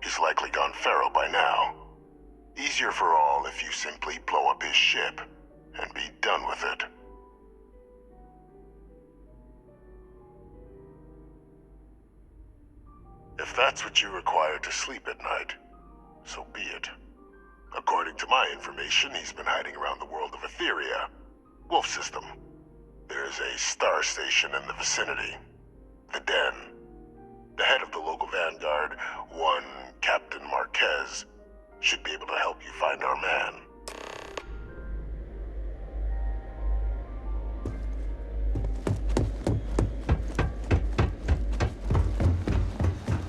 He's likely gone feral by now. Easier for all if you simply blow up his ship and be done with it. If that's what you require to sleep at night, so be it. According to my information, he's been hiding around the world of Etheria, Wolf System. There's a star station in the vicinity, the Den. The head of the local vanguard, one Captain Marquez, should be able to help you find our man.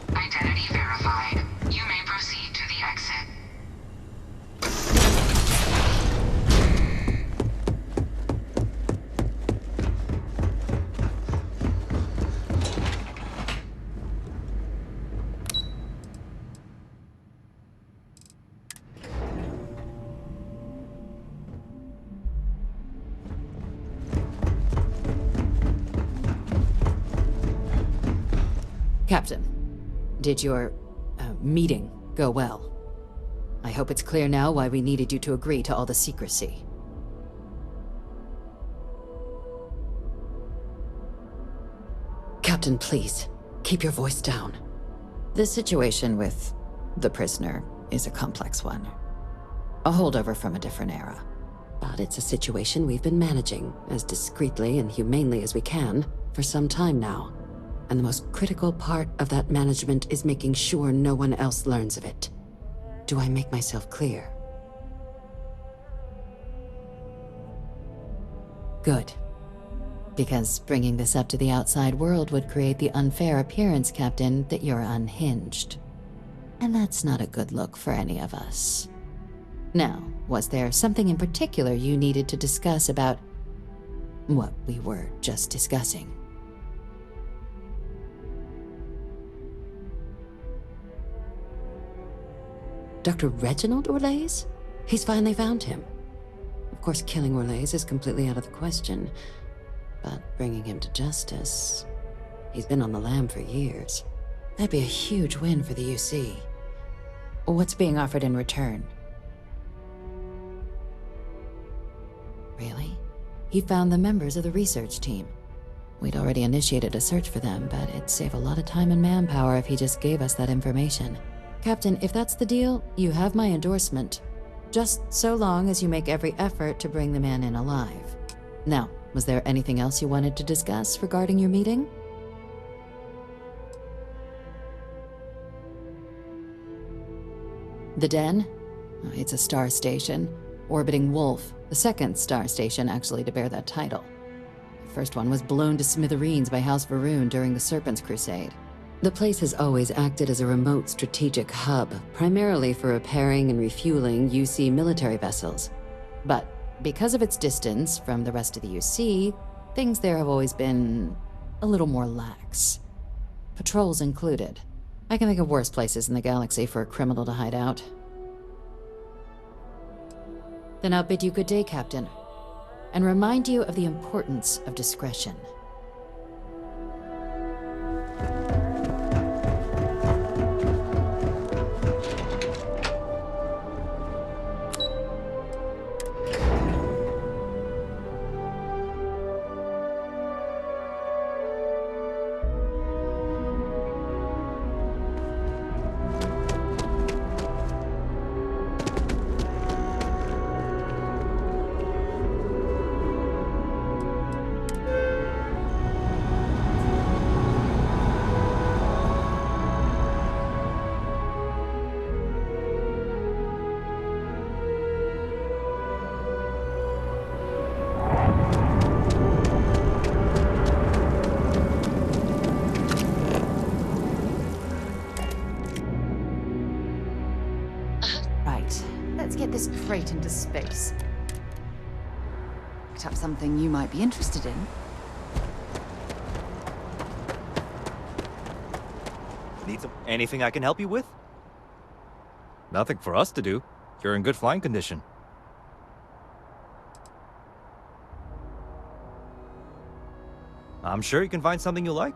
Identity verified. You may proceed to the exit. Captain, did your meeting go well? I hope it's clear now why we needed you to agree to all the secrecy. Captain, please, keep your voice down. The situation with the prisoner is a complex one. A holdover from a different era. But it's a situation we've been managing as discreetly and humanely as we can for some time now. And the most critical part of that management is making sure no one else learns of it. Do I make myself clear? Good. Because bringing this up to the outside world would create the unfair appearance, Captain, that you're unhinged. And that's not a good look for any of us. Now, was there something in particular you needed to discuss about what we were just discussing? Dr. Reginald Orlaise? He's finally found him. Of course, killing Orlaise is completely out of the question. But bringing him to justice... He's been on the lam for years. That'd be a huge win for the UC. What's being offered in return? Really? He found the members of the research team. We'd already initiated a search for them, but it'd save a lot of time and manpower if he just gave us that information. Captain, if that's the deal, you have my endorsement. Just so long as you make every effort to bring the man in alive. Now, was there anything else you wanted to discuss regarding your meeting? The Den? It's a star station. Orbiting Wolf, the second star station actually to bear that title. The first one was blown to smithereens by House Varun during the Serpent's Crusade. The place has always acted as a remote strategic hub, primarily for repairing and refueling UC military vessels. But because of its distance from the rest of the UC, things there have always been a little more lax. Patrols included. I can think of worse places in the galaxy for a criminal to hide out. Then I'll bid you good day, Captain, and remind you of the importance of discretion. This crate into space. Picked up something you might be interested in. Need anything I can help you with? Nothing for us to do. You're in good flying condition. I'm sure you can find something you like.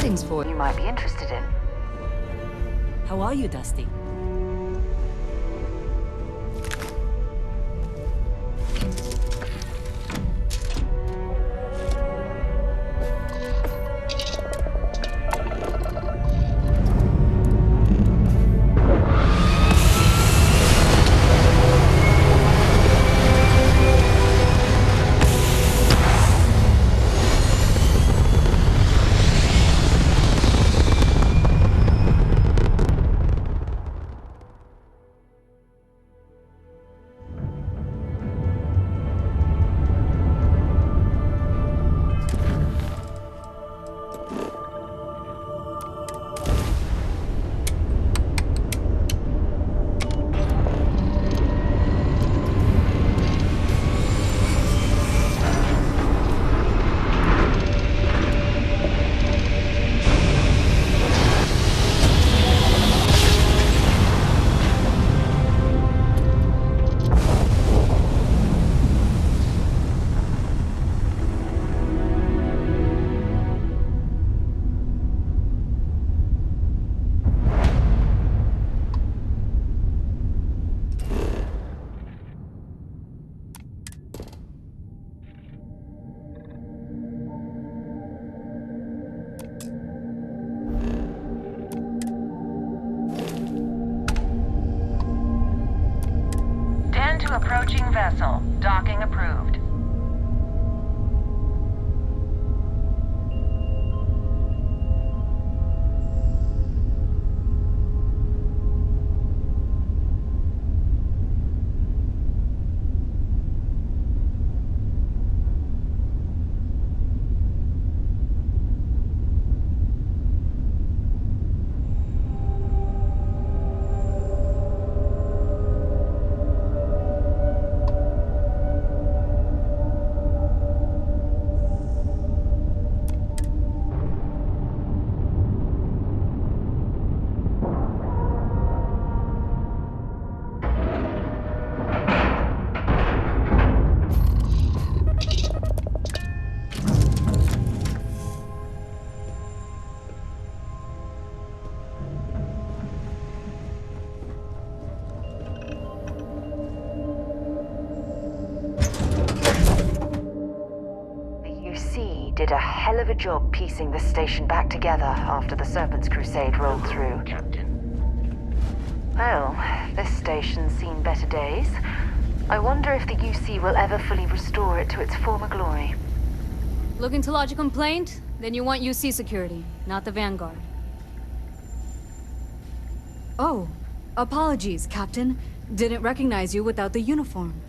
Things for you might be interested in. How are you, Dusty? to approaching vessel. Docking approved. Did a hell of a job piecing this station back together after the Serpent's Crusade rolled through. Well, this station's seen better days. I wonder if the UC will ever fully restore it to its former glory. Looking to lodge a complaint? Then you want UC security, not the Vanguard. Oh, apologies, Captain. Didn't recognize you without the uniform.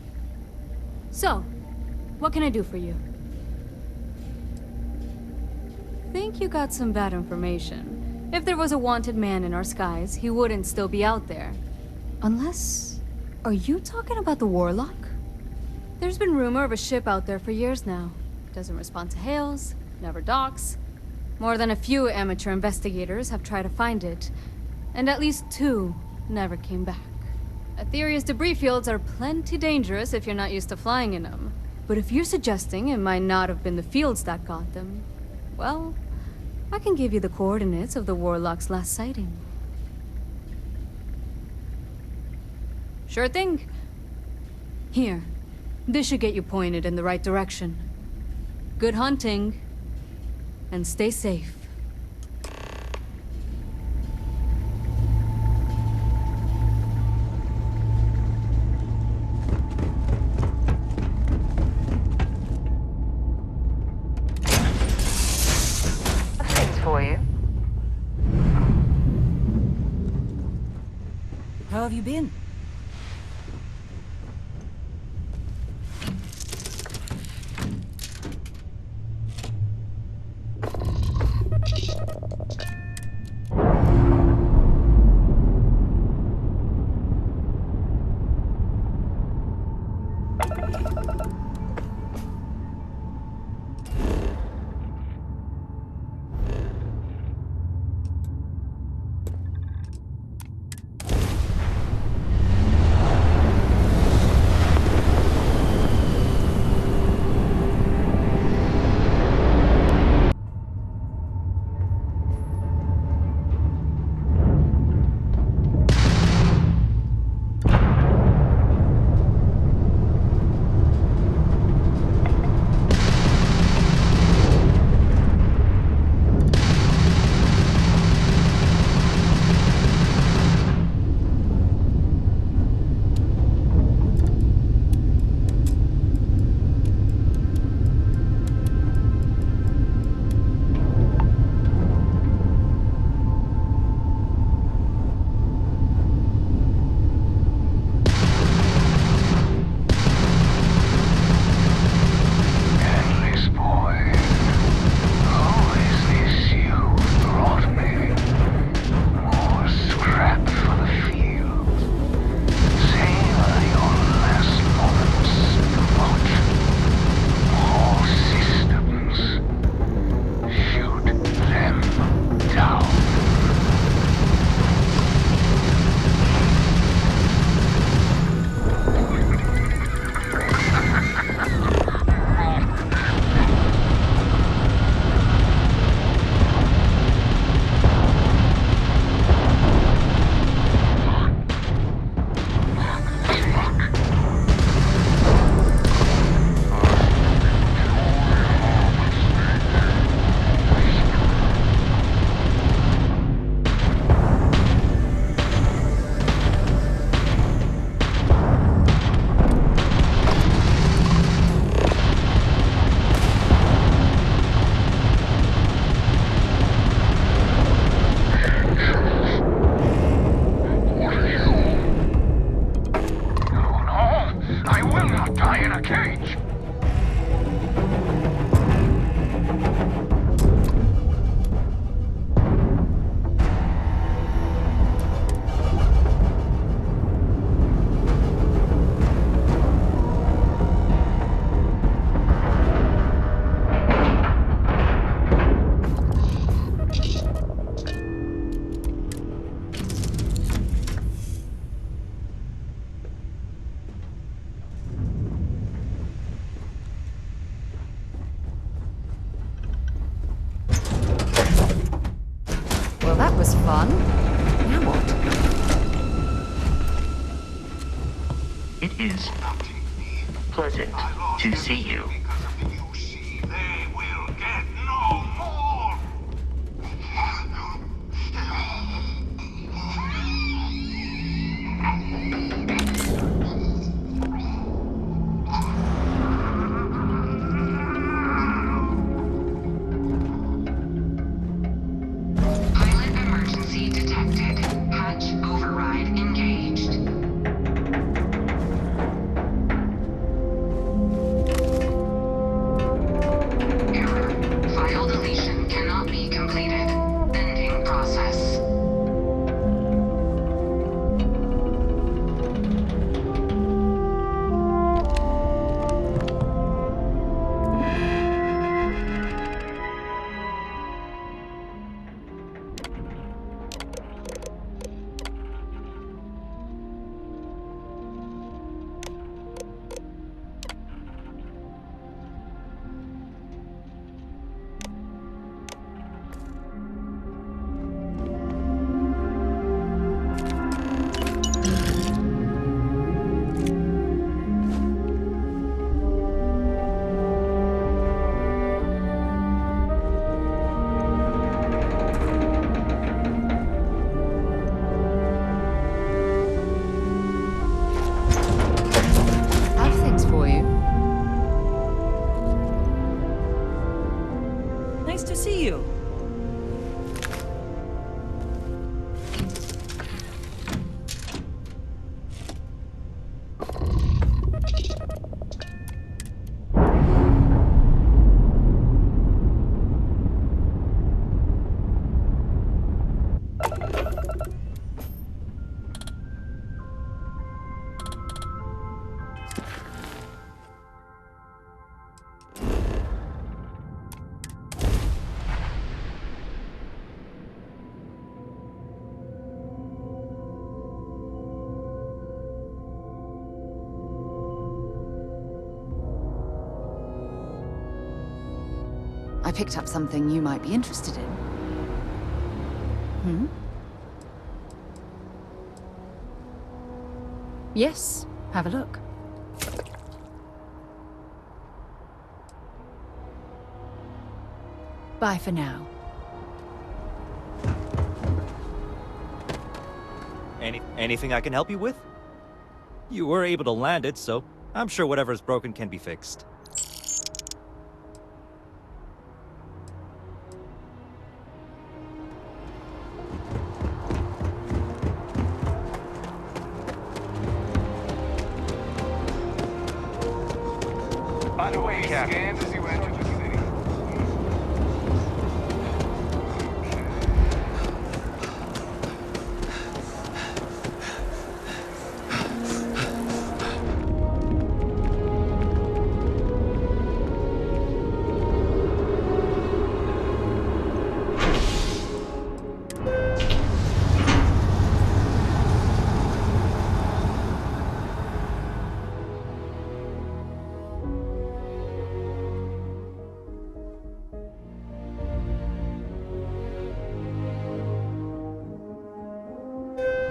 So, what can I do for you? Think you got some bad information. If there was a wanted man in our skies, he wouldn't still be out there. Unless... Are you talking about the Warlock? There's been rumor of a ship out there for years now. Doesn't respond to hails, never docks. More than a few amateur investigators have tried to find it, and at least 2 never came back. Aetherius debris fields are plenty dangerous if you're not used to flying in them. But if you're suggesting it might not have been the fields that got them, well, I can give you the coordinates of the Warlock's last sighting. Sure thing. Here, this should get you pointed in the right direction. Good hunting, and stay safe. How have you been? It is pleasant to see you. They will get no more! Pilot emergency detected. Hatch override engaged. Error. File deletion cannot be completed. Ending process. Have things for you. Nice to see you. I picked up something you might be interested in. Hmm? Yes, have a look. Bye for now. Anything I can help you with? You were able to land it, so I'm sure whatever's broken can be fixed. By the way, Captain. As you enter the city.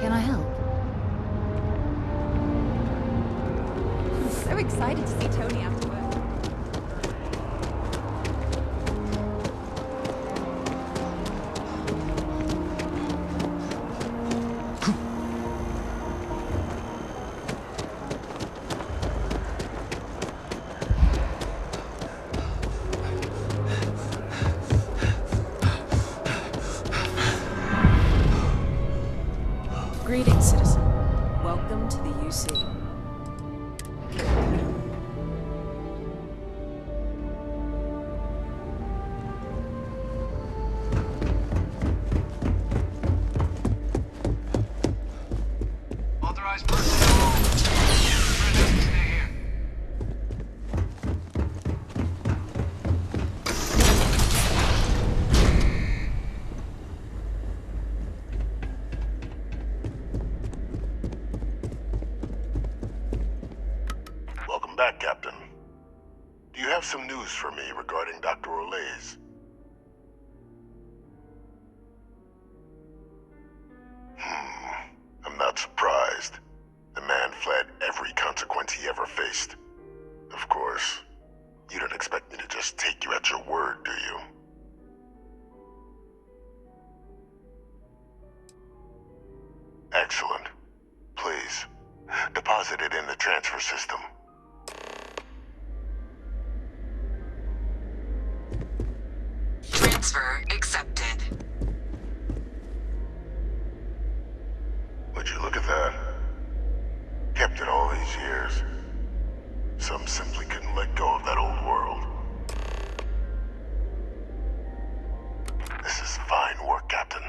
Can I help? I'm so excited to see Tony after work. Greetings, citizen. Welcome to the UC. Authorized personnel. Ready to stay here. Welcome back, Captain. Do you have some news for me regarding Dr. Olays? I'm not surprised. The man fled every consequence Please, deposit it in the transfer system. Transfer accepted. Would you look at that? Kept it all these years. Some simply couldn't let go of that old world. This is fine work, Captain.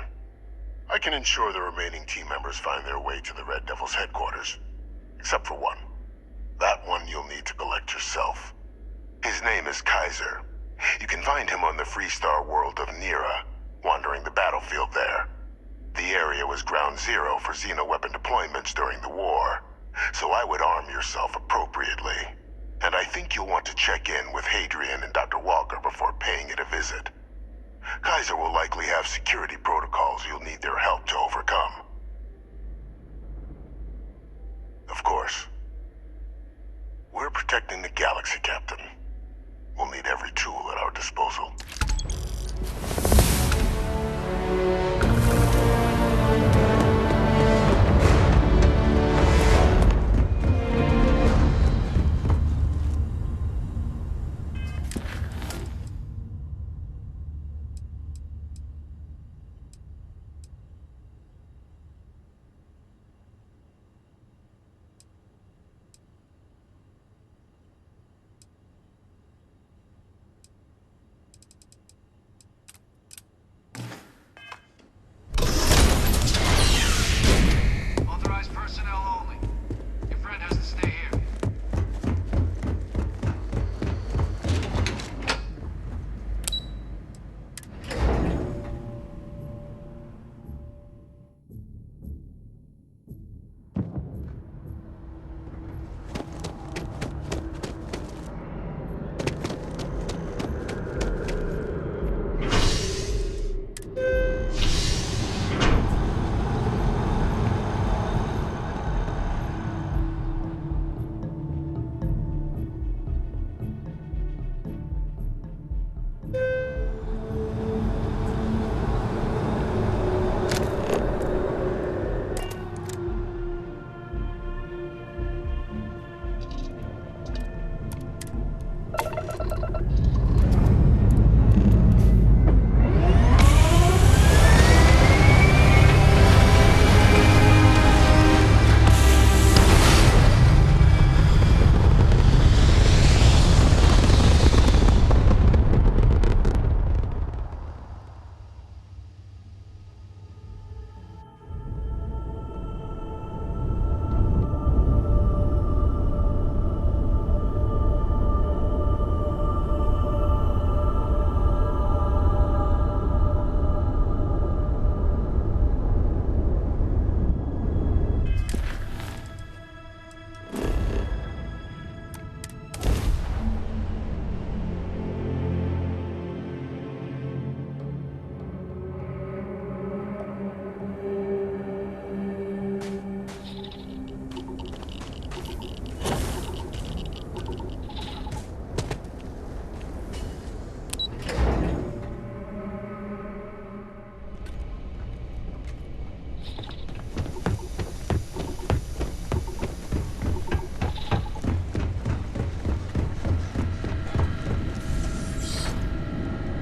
I can ensure the remaining team members find their way to the Red Devil's headquarters. Except for one. That one you'll need to collect yourself. His name is Kaiser. You can find him on the Freestar world of Nira, wandering the battlefield there. The area was ground zero for xeno-weapon deployments during the war, so I would arm yourself appropriately. And I think you'll want to check in with Hadrian and Dr. Walker before paying it a visit. Kaiser will likely have security protocols you'll need their help to overcome. Of course, we're protecting the galaxy, Captain. We'll need every tool at our disposal.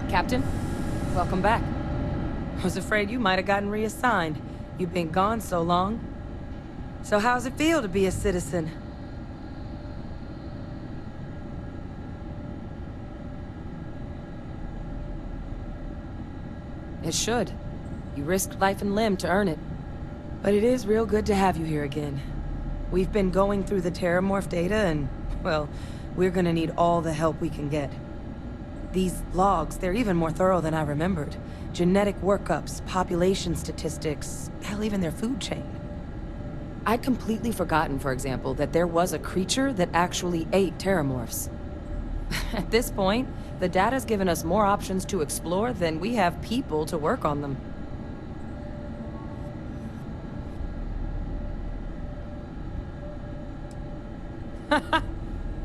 Captain, welcome back. I was afraid you might have gotten reassigned. You've been gone so long. So how's it feel to be a citizen? It should. You risked life and limb to earn it. But it is real good to have you here again. We've been going through the Terramorph data and, well, we're gonna need all the help we can get. These logs, they're even more thorough than I remembered. Genetic workups, population statistics, hell, even their food chain. I'd completely forgotten, for example, that there was a creature that actually ate Terramorphs. At this point, the data's given us more options to explore than we have people to work on them.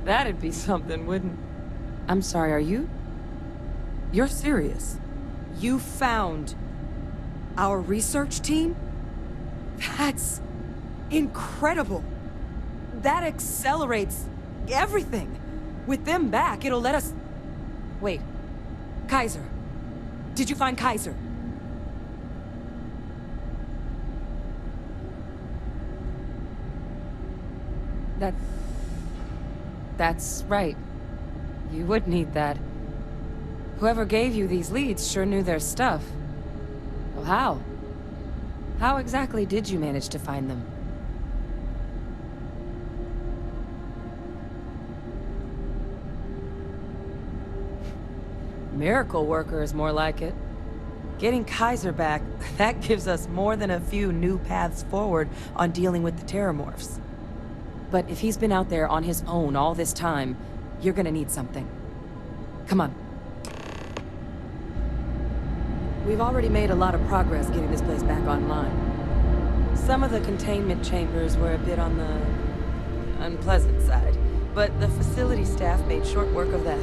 That'd be something, wouldn't... I'm sorry, are you? You're serious? You found our research team? That's incredible. That accelerates everything. With them back, it'll let us... Wait. Kaiser. Did you find Kaiser? That's right. You would need that. Whoever gave you these leads sure knew their stuff. Well, how? How exactly did you manage to find them? Miracle worker is more like it. Getting Kaiser back, that gives us more than a few new paths forward on dealing with the Terramorphs. But if he's been out there on his own all this time, you're gonna need something. Come on. We've already made a lot of progress getting this place back online. Some of the containment chambers were a bit on the unpleasant side, but the facility staff made short work of that.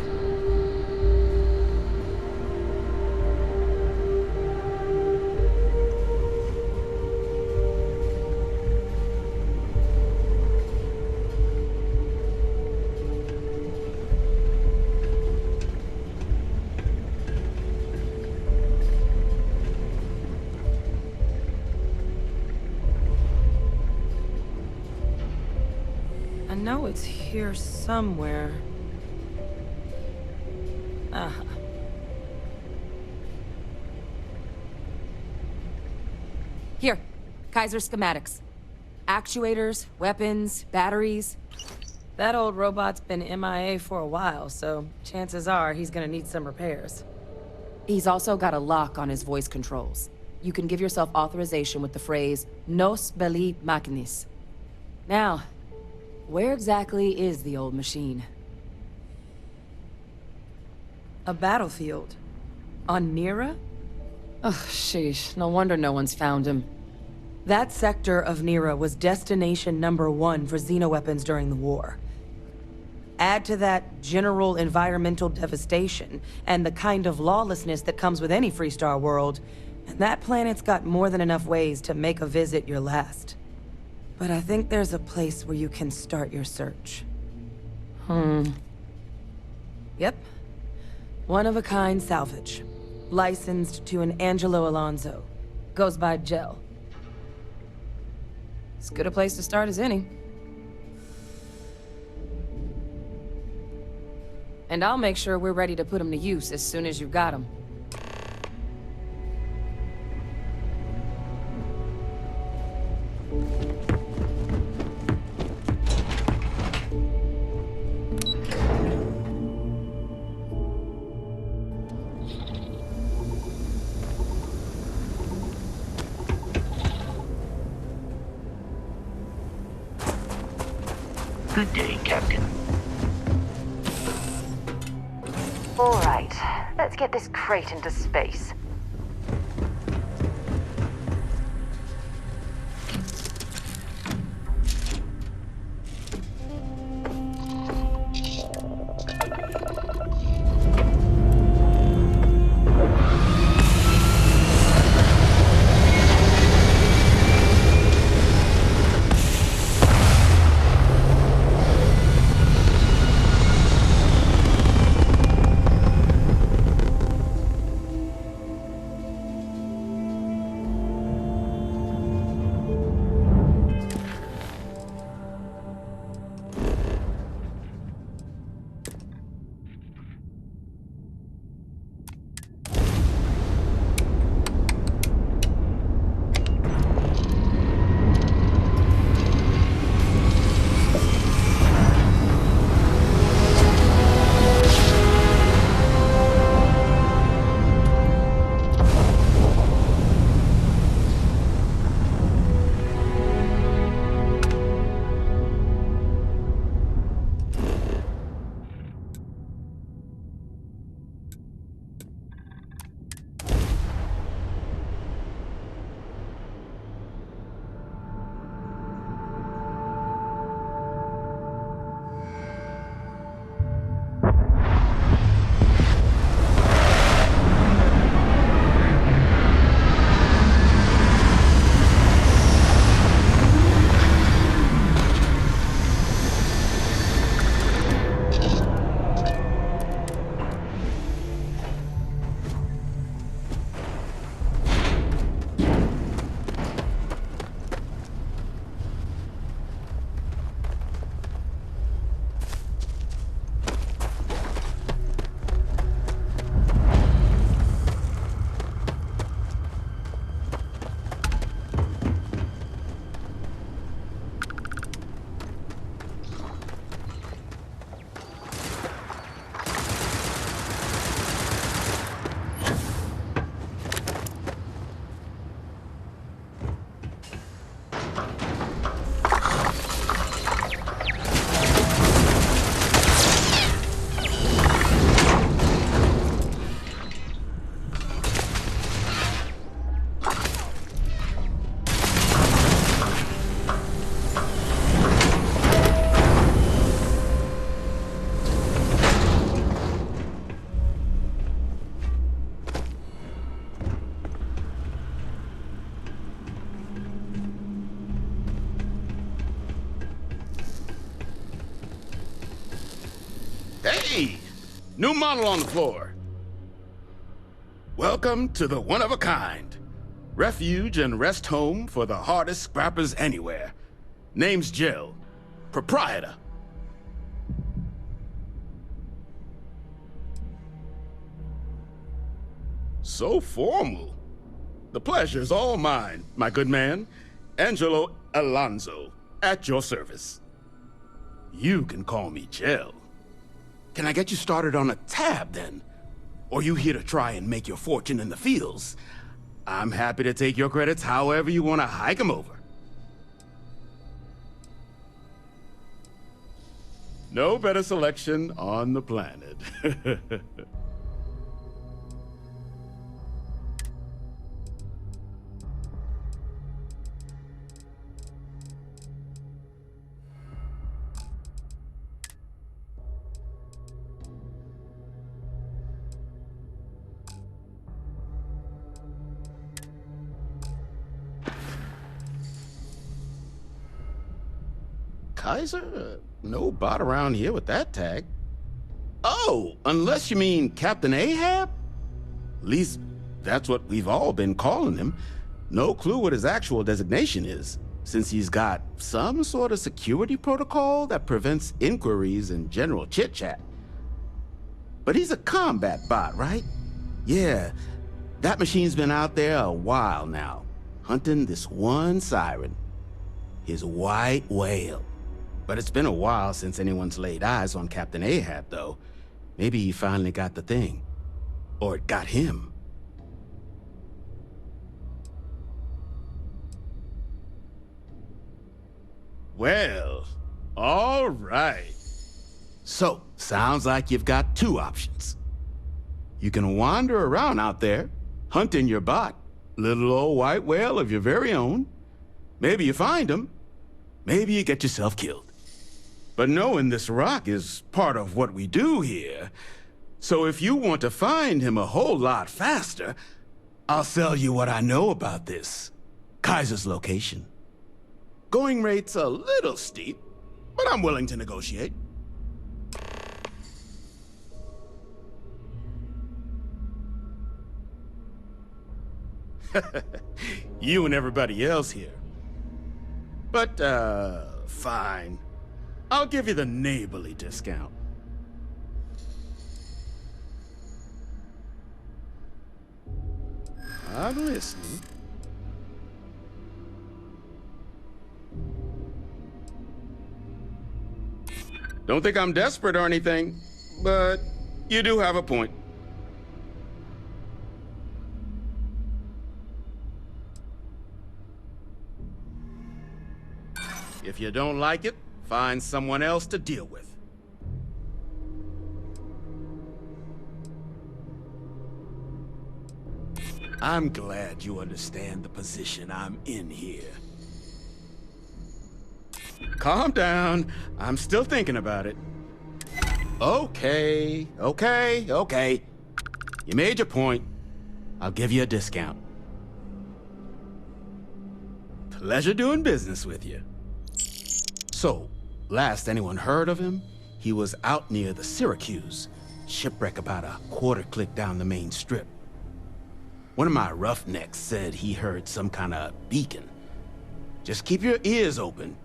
I know it's here somewhere. Uh-huh. Here, Kaiser schematics. Actuators, weapons, batteries. That old robot's been MIA for a while, so chances are he's gonna need some repairs. He's also got a lock on his voice controls. You can give yourself authorization with the phrase, Nos belli machinis. Now, where exactly is the old machine? A battlefield. On Nira? Ugh, sheesh. No wonder no one's found him. That sector of Nira was destination #1 for xenoweapons during the war. Add to that general environmental devastation, and the kind of lawlessness that comes with any Freestar world, and that planet's got more than enough ways to make a visit your last. But I think there's a place where you can start your search. Yep. One-of-a-kind salvage. Licensed to an Angelo Alonso. Goes by Gel. As good a place to start as any. And I'll make sure we're ready to put them to use as soon as you've got them. Good day, Captain. All right, let's get this crate into space. Hey! New model on the floor. Welcome to the one-of-a-kind. Refuge and rest home for the hardest scrappers anywhere. Name's Jill. Proprietor. So formal. The pleasure's all mine, my good man. Angelo Alonso, at your service. You can call me Jill. Can I get you started on a tab, then? Or you here to try and make your fortune in the fields? I'm happy to take your credits however you want to hike them over. No better selection on the planet. Kaiser? No bot around here with that tag. Oh, unless you mean Captain Ahab? At least that's what we've all been calling him. No clue what his actual designation is, since he's got some sort of security protocol that prevents inquiries and general chit-chat. But he's a combat bot, right? Yeah, that machine's been out there a while now, hunting this one siren, his white whale. But it's been a while since anyone's laid eyes on Captain Ahab, though. Maybe he finally got the thing. Or it got him. Well, all right. So, sounds like you've got two options. You can wander around out there, hunting your bot, little old white whale of your very own. Maybe you find him. Maybe you get yourself killed. But knowing this rock is part of what we do here. So if you want to find him a whole lot faster, I'll sell you what I know about this. Kaiser's location. Going rate's a little steep, but I'm willing to negotiate. You and everybody else here. But, fine. I'll give you the neighborly discount. I'm listening. Don't think I'm desperate or anything, but you do have a point. If you don't like it, find someone else to deal with. I'm glad you understand the position I'm in here. Calm down. I'm still thinking about it. Okay. You made your point. I'll give you a discount. Pleasure doing business with you. So, last anyone heard of him, he was out near the Syracuse, shipwreck about a quarter click down the main strip. One of my roughnecks said he heard some kind of beacon. Just keep your ears open.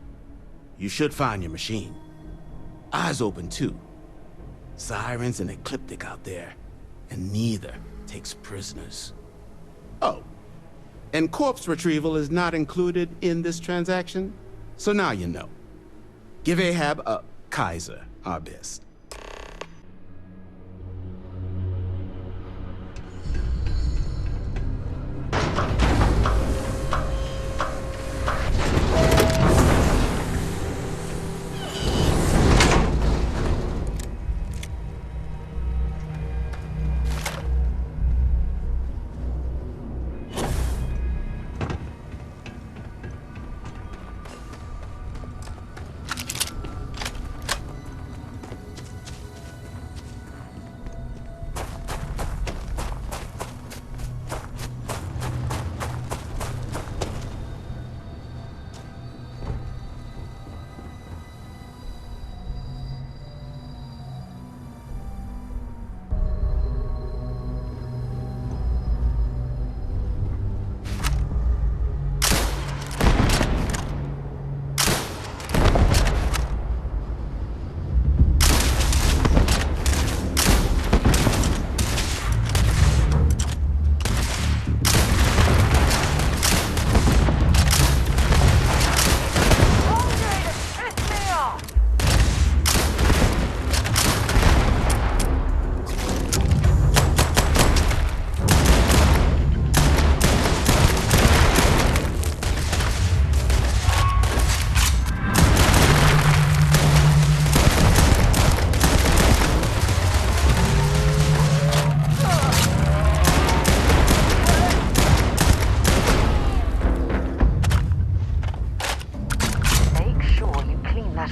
You should find your machine. Eyes open too. Sirens and ecliptic out there, and neither takes prisoners. Oh, and corpse retrieval is not included in this transaction, so now you know. Give Ahab a Kaiser our best.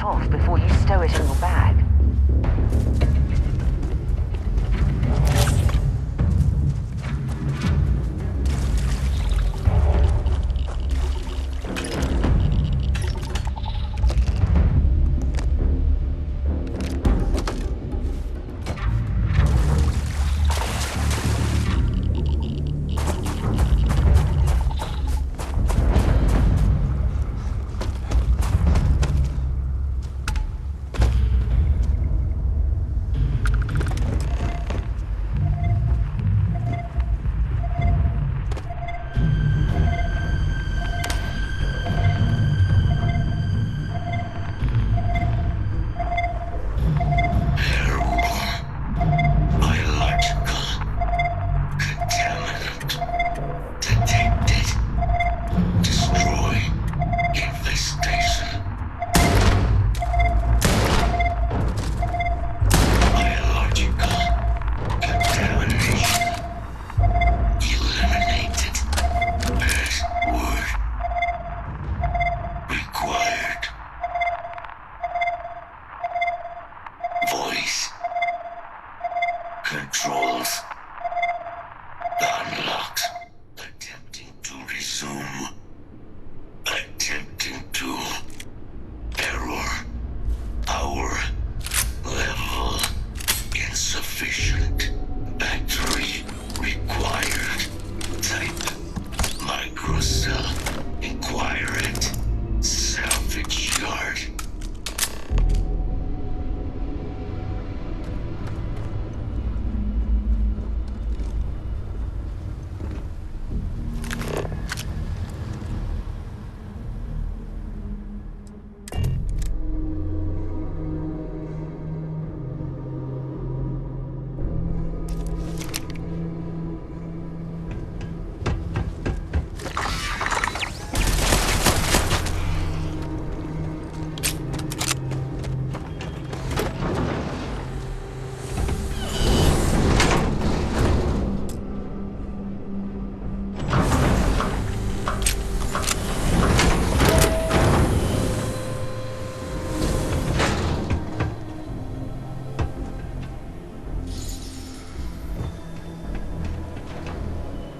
that off before you stow it in your bag.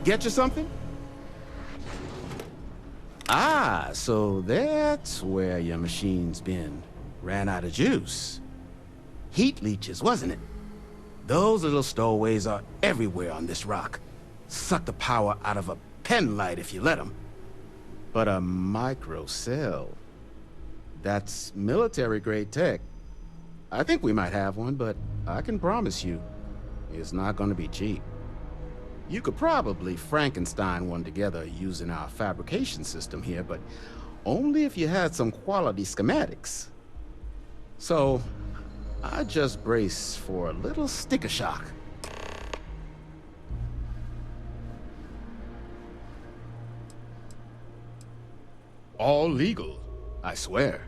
Get you something? Ah, so that's where your machine's been. Ran out of juice. Heat leeches, wasn't it? Those little stowaways are everywhere on this rock. Suck the power out of a pen light if you let them. But a micro cell, that's military-grade tech. I think we might have one, but I can promise you, it's not going to be cheap. You could probably Frankenstein one together using our fabrication system here, but only if you had some quality schematics. So, I just brace for a little sticker shock. All legal, I swear.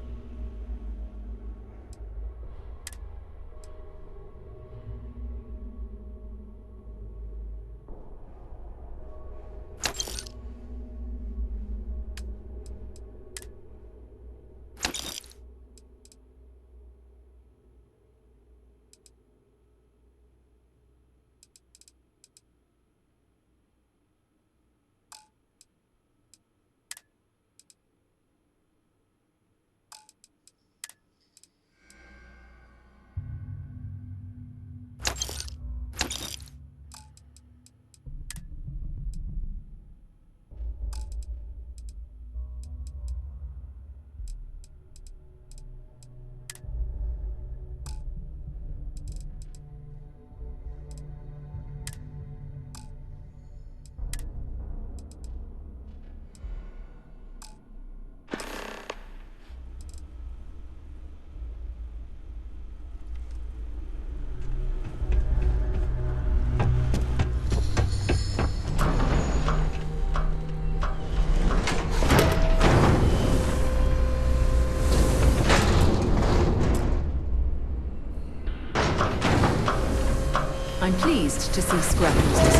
I'm pleased to see scrap useless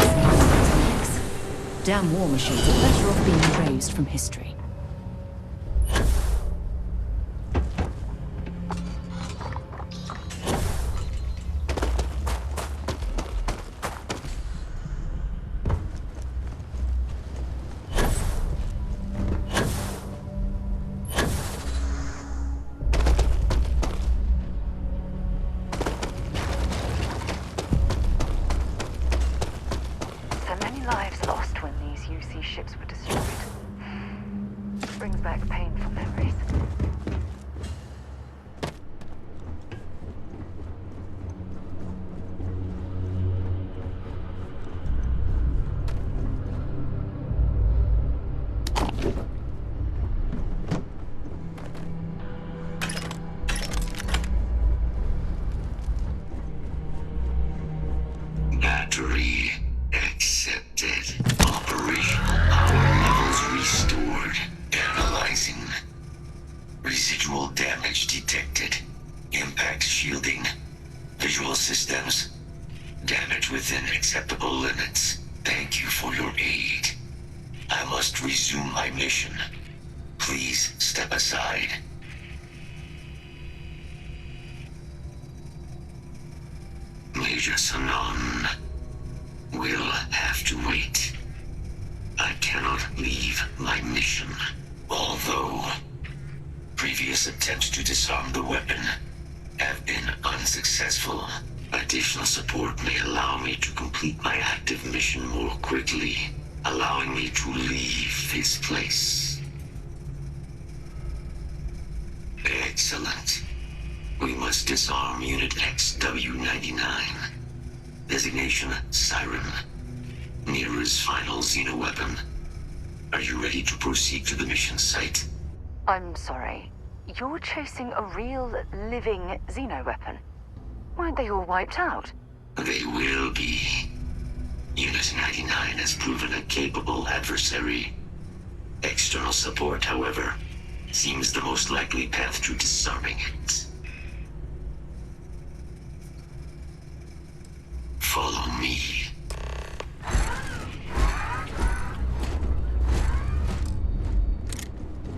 mechs. Damn war machines are better off being erased from history. Residual damage detected. Impact shielding. Visual systems. Damage within acceptable limits. Thank you for your aid. I must resume my mission. Please step aside. Major Sanon will have to wait. I cannot leave my mission. Although previous attempts to disarm the weapon have been unsuccessful, additional support may allow me to complete my active mission more quickly, allowing me to leave this place. Excellent. We must disarm Unit XW-99. Designation Siren. Mirror's final xeno-weapon. Are you ready to proceed to the mission site? I'm sorry. You're chasing a real, living xeno-weapon? Weren't they all wiped out? They will be. Unit 99 has proven a capable adversary. External support, however, seems the most likely path to disarming it. Follow me.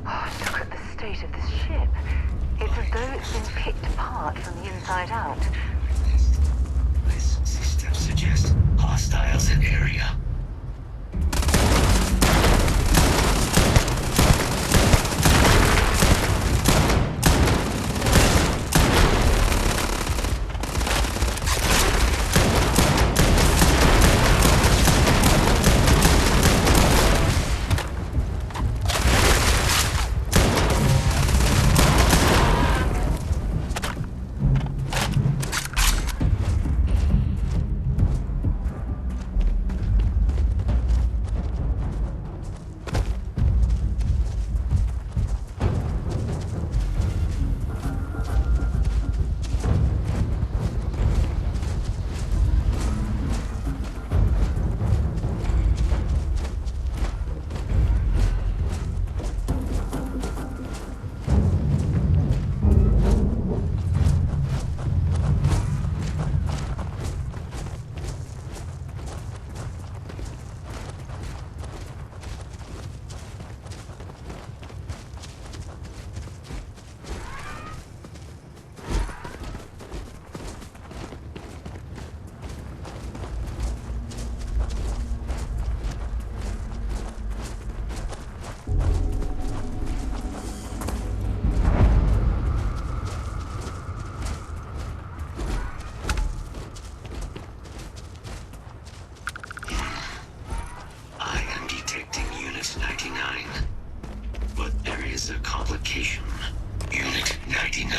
Oh, look at the state of this ship. It's as though it's been picked apart from the inside out. This system suggests hostiles in area. Unit 99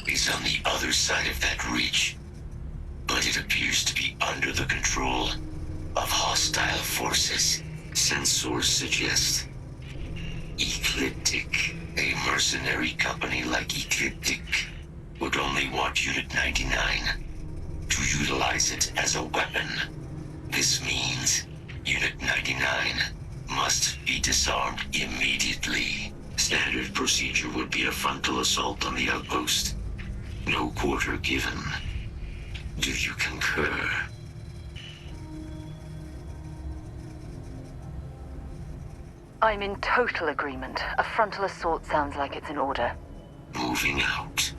is on the other side of that reach, but it appears to be under the control of hostile forces. Sensors suggest Ecliptic, a mercenary company like Ecliptic, would only want Unit 99 to utilize it as a weapon. This means Unit 99 must be disarmed immediately. Standard procedure would be a frontal assault on the outpost. No quarter given. Do you concur? I'm in total agreement. A frontal assault sounds like it's in order. Moving out.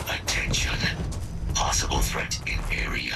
Attention. Possible threat in area.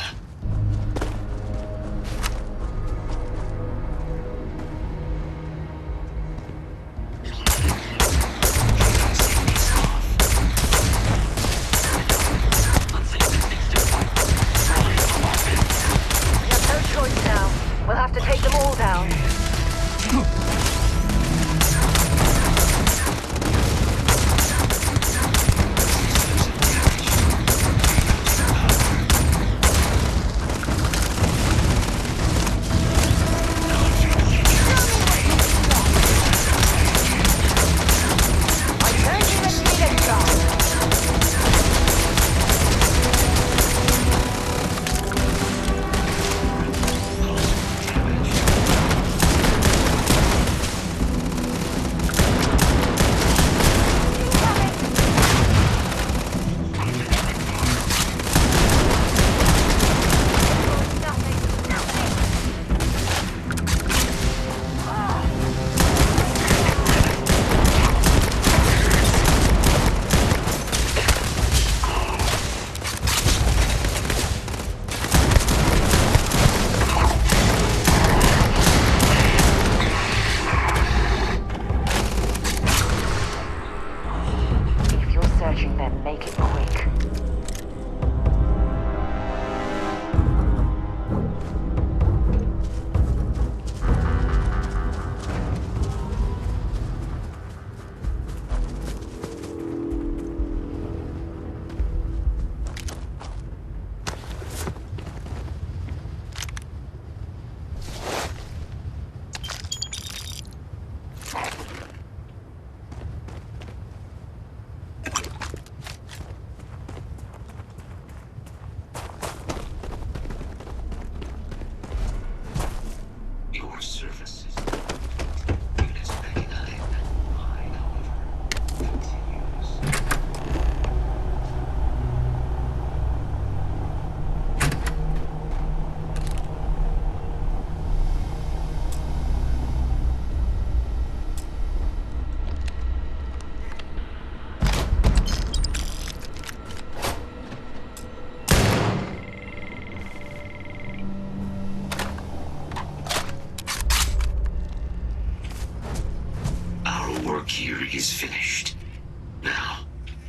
work here is finished. Now,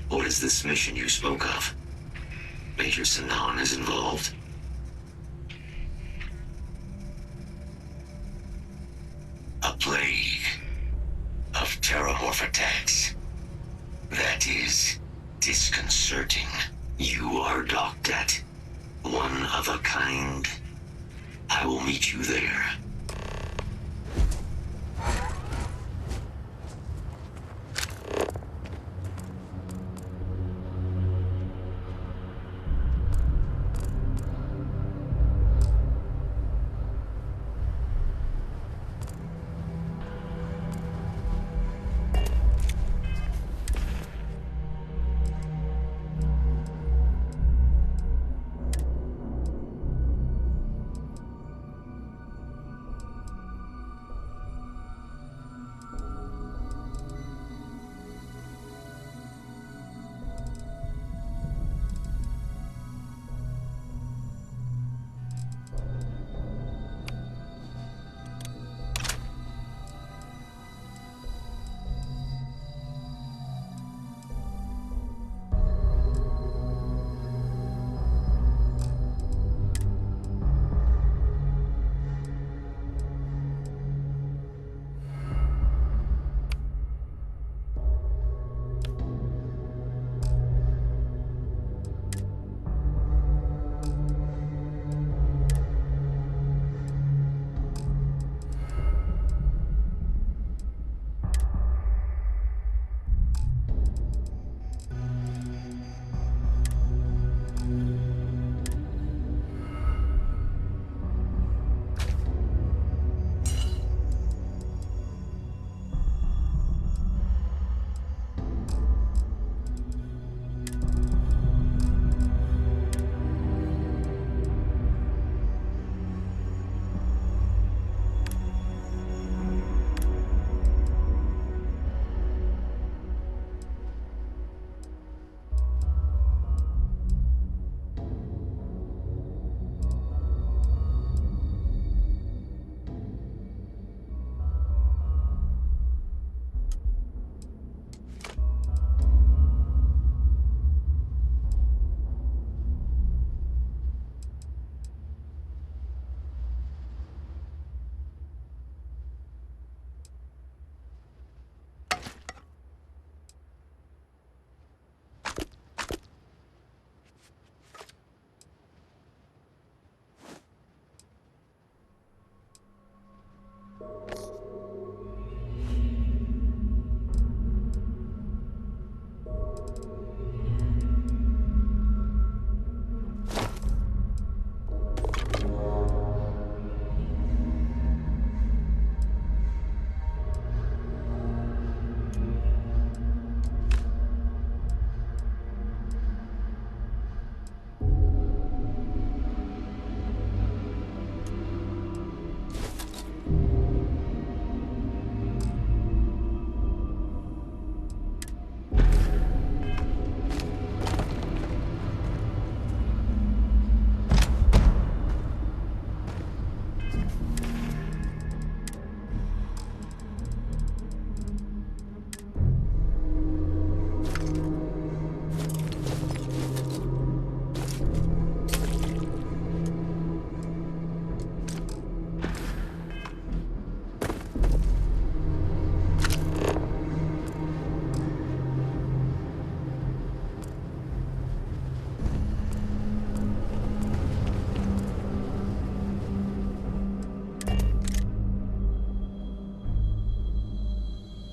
what is this mission you spoke of? Major Sinan is involved? A plague of terramorph attacks. That is disconcerting. You are docked at one of a kind. I will meet you there.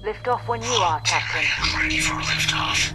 Lift off when you are, Captain. I am ready for liftoff.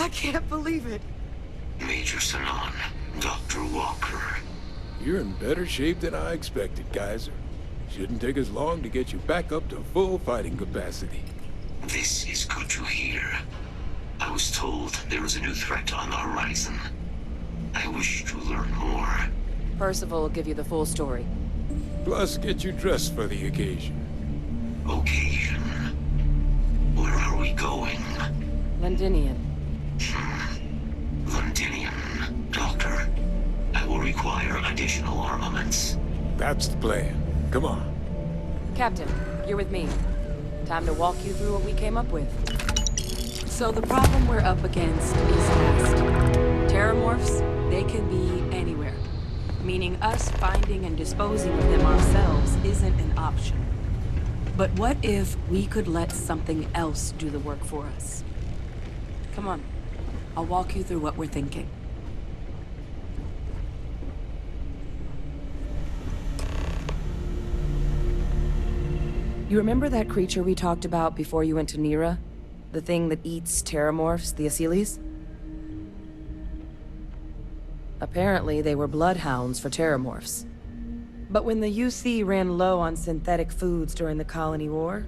I can't believe it. Major Sanon, Dr. Walker. You're in better shape than I expected, Kaiser. Shouldn't take us long to get you back up to full fighting capacity. This is good to hear. I was told there was a new threat on the horizon. I wish to learn more. Percival will give you the full story. Plus, get you dressed for the occasion. Occasion? Where are we going? Londinian. Londinian, Doctor. I will require additional armaments. That's the plan. Come on. Captain, you're with me. Time to walk you through what we came up with. So the problem we're up against is vast. Terramorphs, they can be anywhere. Meaning us finding and disposing of them ourselves isn't an option. But what if we could let something else do the work for us? Come on, I'll walk you through what we're thinking. You remember that creature we talked about before you went to Nira? The thing that eats terramorphs, the Asylees? Apparently, they were bloodhounds for terramorphs. But when the UC ran low on synthetic foods during the Colony War,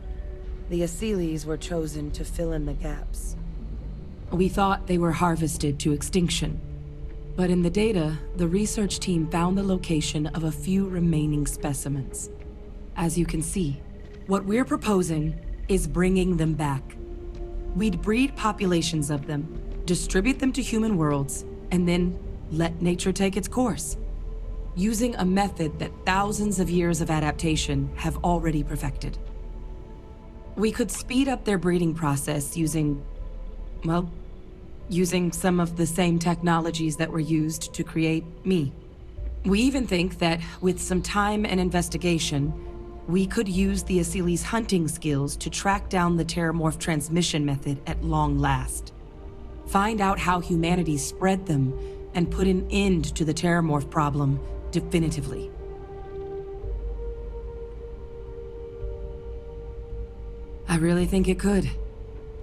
the Asylees were chosen to fill in the gaps. We thought they were harvested to extinction. But in the data, the research team found the location of a few remaining specimens. As you can see, what we're proposing is bringing them back. We'd breed populations of them, distribute them to human worlds, and then let nature take its course. Using a method that thousands of years of adaptation have already perfected. We could speed up their breeding process using some of the same technologies that were used to create me. We even think that with some time and investigation, we could use the Asylees' hunting skills to track down the terramorph transmission method at long last. Find out how humanity spread them and put an end to the terramorph problem definitively. I really think it could.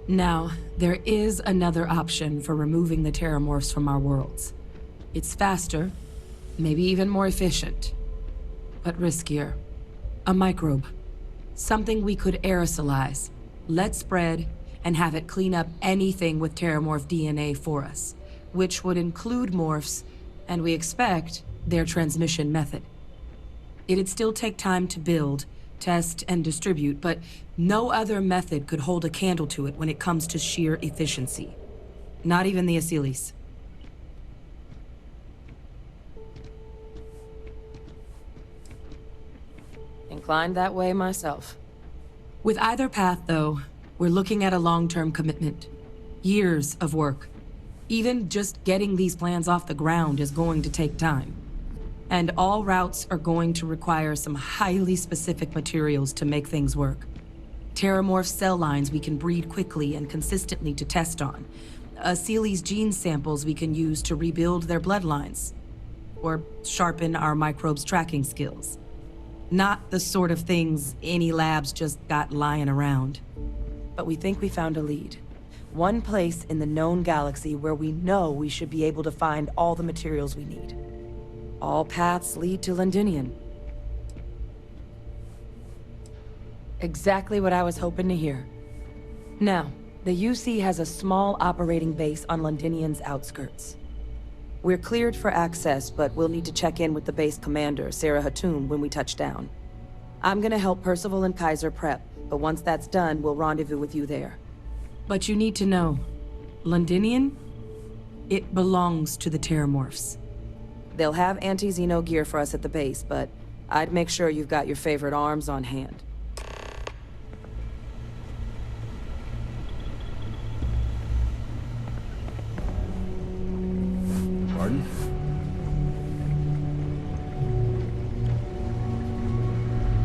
Now, there is another option for removing the terramorphs from our worlds. It's faster, maybe even more efficient, but riskier. A microbe. Something we could aerosolize, let spread, and have it clean up anything with terramorph DNA for us, which would include morphs, and we expect their transmission method. It'd still take time to build, test, and distribute, but no other method could hold a candle to it when it comes to sheer efficiency. Not even the Asylees. Inclined that way myself. With either path, though, we're looking at a long-term commitment. Years of work. Even just getting these plans off the ground is going to take time. And all routes are going to require some highly specific materials to make things work. Terramorph cell lines we can breed quickly and consistently to test on. Asylees' gene samples we can use to rebuild their bloodlines. Or sharpen our microbes' tracking skills. Not the sort of things any labs just got lying around. But we think we found a lead. One place in the known galaxy where we know we should be able to find all the materials we need. All paths lead to Londinian. Exactly what I was hoping to hear. Now, the UC has a small operating base on Londinian's outskirts. We're cleared for access, but we'll need to check in with the base commander, Sarah Hatoum, when we touch down. I'm gonna help Percival and Kaiser prep, but once that's done, we'll rendezvous with you there. But you need to know, Londinian, it belongs to the Terramorphs. They'll have anti-Xeno gear for us at the base, but I'd make sure you've got your favorite arms on hand. Pardon?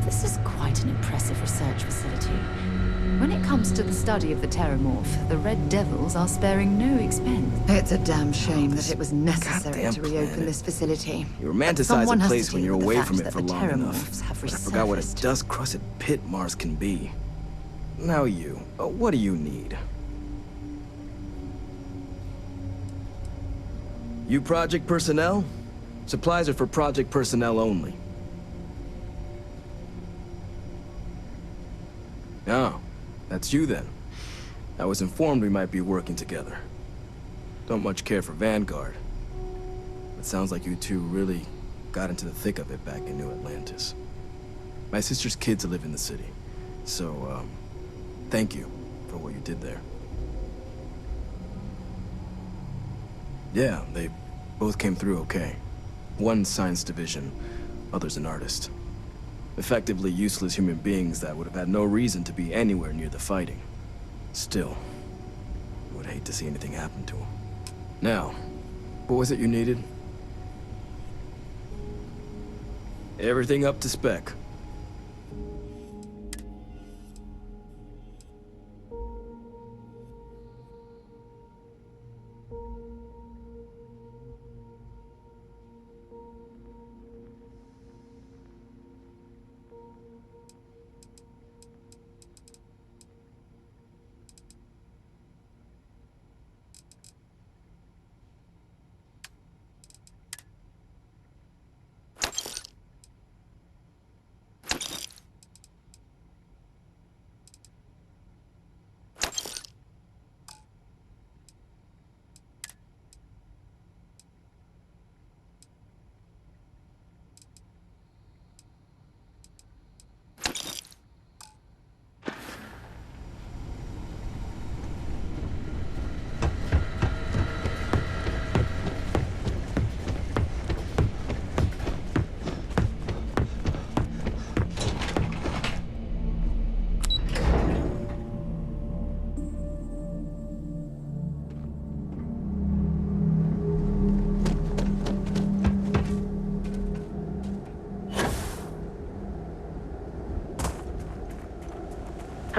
This is quite an impressive research facility. When it comes to the study of the Terramorph, the Red Devils are sparing no expense. It's a damn shame that it was necessary to reopen this facility. You romanticize a place when you're away from it for long enough. But I forgot what a dust-crusted pit Mars can be. Now you, what do you need? You project personnel? Supplies are for project personnel only. Oh, that's you then. I was informed we might be working together. Don't much care for Vanguard. It sounds like you two really got into the thick of it back in New Atlantis. My sister's kids live in the city, so, thank you for what you did there. Yeah, they both came through okay. One science division, other's an artist. Effectively useless human beings that would have had no reason to be anywhere near the fighting. Still, I would hate to see anything happen to them. Now, what was it you needed? Everything up to spec.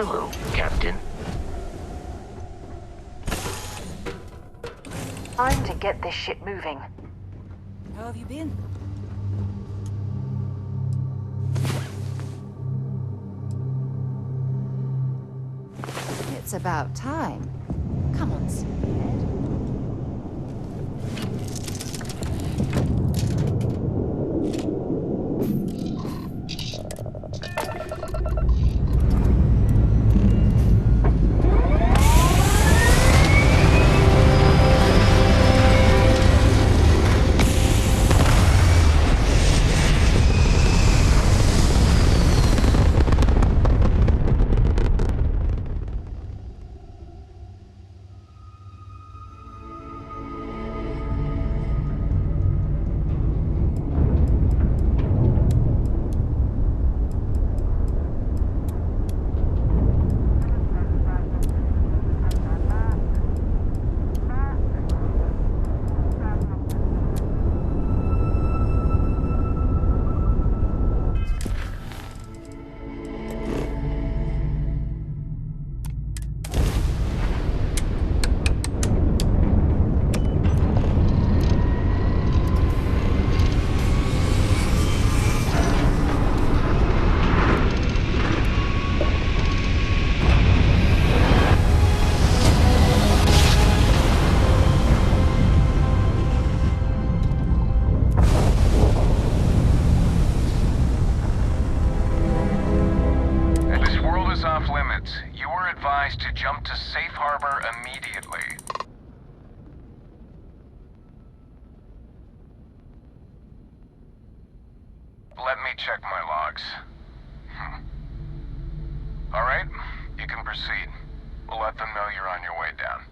Hello, Captain. Time to get this ship moving. How have you been? It's about time. Come on, Sleepyhead. To jump to safe harbor immediately. Let me check my logs. All right, you can proceed. We'll let them know you're on your way down.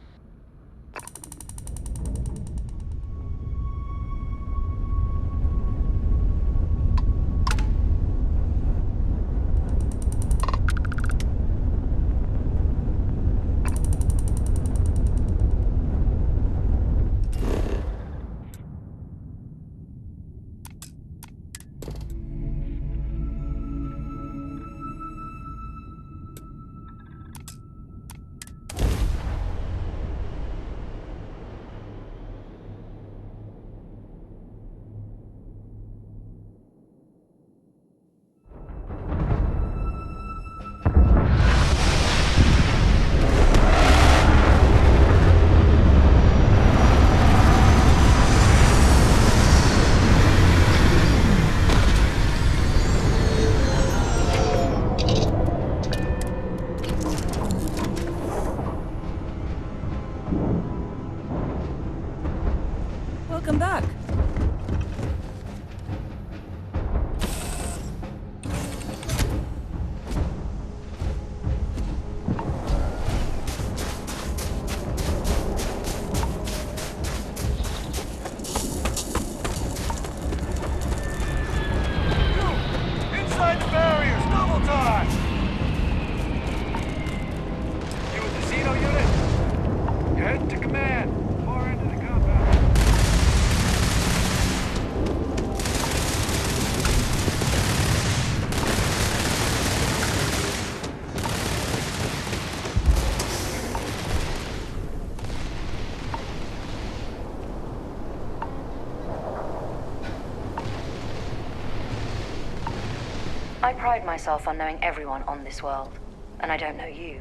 I pride myself on knowing everyone on this world, and I don't know you.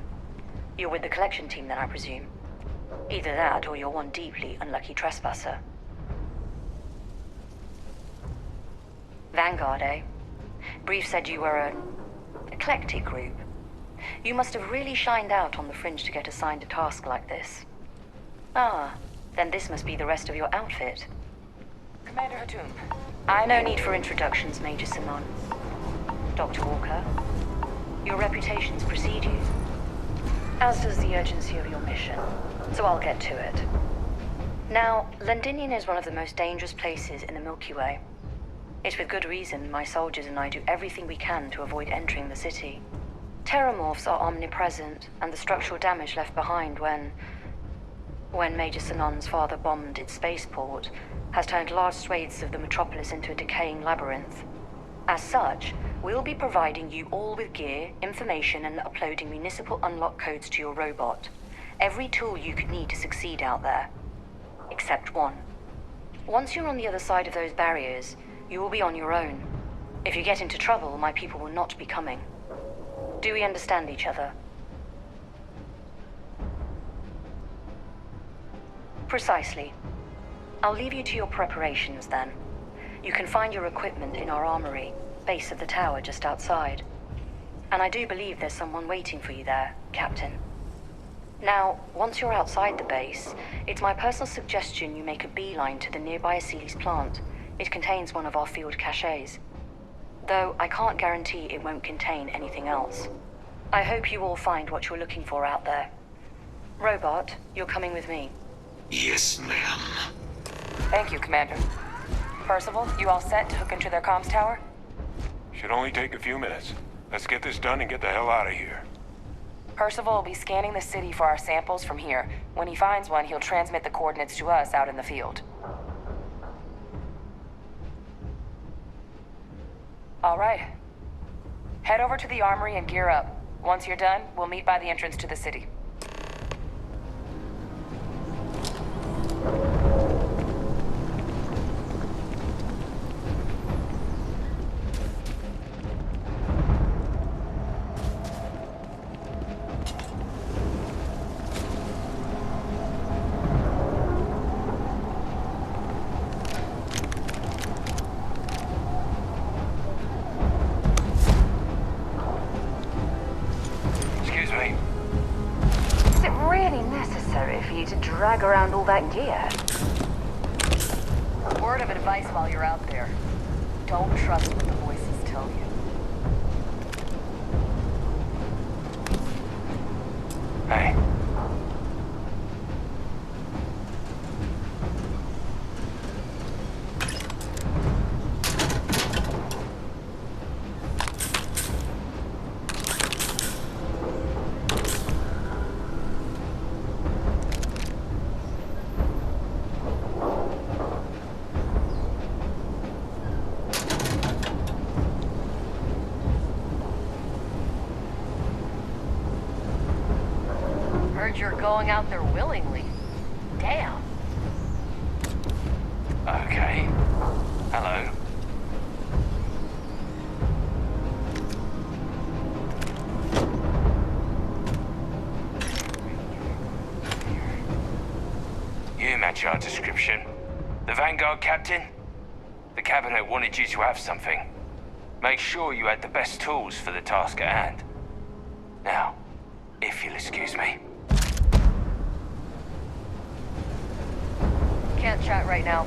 You're with the collection team then, I presume. Either that, or you're one deeply unlucky trespasser. Vanguard, eh? Brief said you were an eclectic group. You must have really shined out on the fringe to get assigned a task like this. Ah, then this must be the rest of your outfit. Commander Hatum. No need for introductions, Major Simon. Dr. Walker, your reputations precede you, as does the urgency of your mission, so I'll get to it. Now, Londinian is one of the most dangerous places in the Milky Way. It's with good reason my soldiers and I do everything we can to avoid entering the city. Terramorphs are omnipresent, and the structural damage left behind when Major Sinon's father bombed its spaceport has turned large swathes of the metropolis into a decaying labyrinth. As such, we'll be providing you all with gear, information, and uploading municipal unlock codes to your robot. Every tool you could need to succeed out there. Except one. Once you're on the other side of those barriers, you will be on your own. If you get into trouble, my people will not be coming. Do we understand each other? Precisely. I'll leave you to your preparations then. You can find your equipment in our armory, base of the tower just outside. And I do believe there's someone waiting for you there, Captain. Now, once you're outside the base, it's my personal suggestion you make a beeline to the nearby Aceles plant. It contains one of our field caches. Though I can't guarantee it won't contain anything else. I hope you all find what you're looking for out there. Robot, you're coming with me. Yes, ma'am. Thank you, Commander. Percival, you all set to hook into their comms tower? Should only take a few minutes. Let's get this done and get the hell out of here. Percival will be scanning the city for our samples from here. When he finds one, he'll transmit the coordinates to us out in the field. All right. Head over to the armory and gear up. Once you're done, we'll meet by the entrance to the city. Drag around all that gear. Word of advice while you're out there. Don't trust what the voices tell you. Hey. You're going out there willingly. Damn. Okay. Hello. You match our description. The Vanguard captain? The cabinet wanted you to have something. Make sure you had the best tools for the task at hand. Now, if you'll excuse me. Can't chat right now.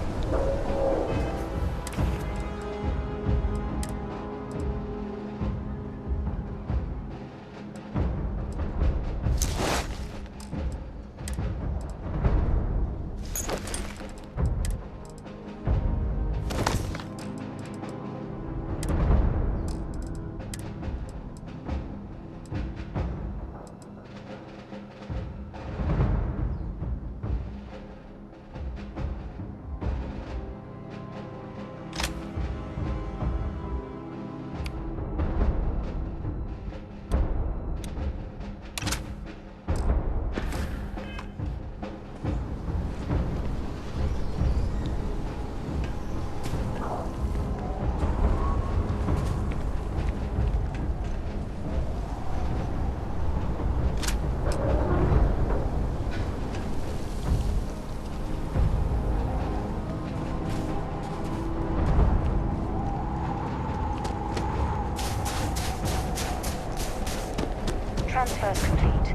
transfers complete.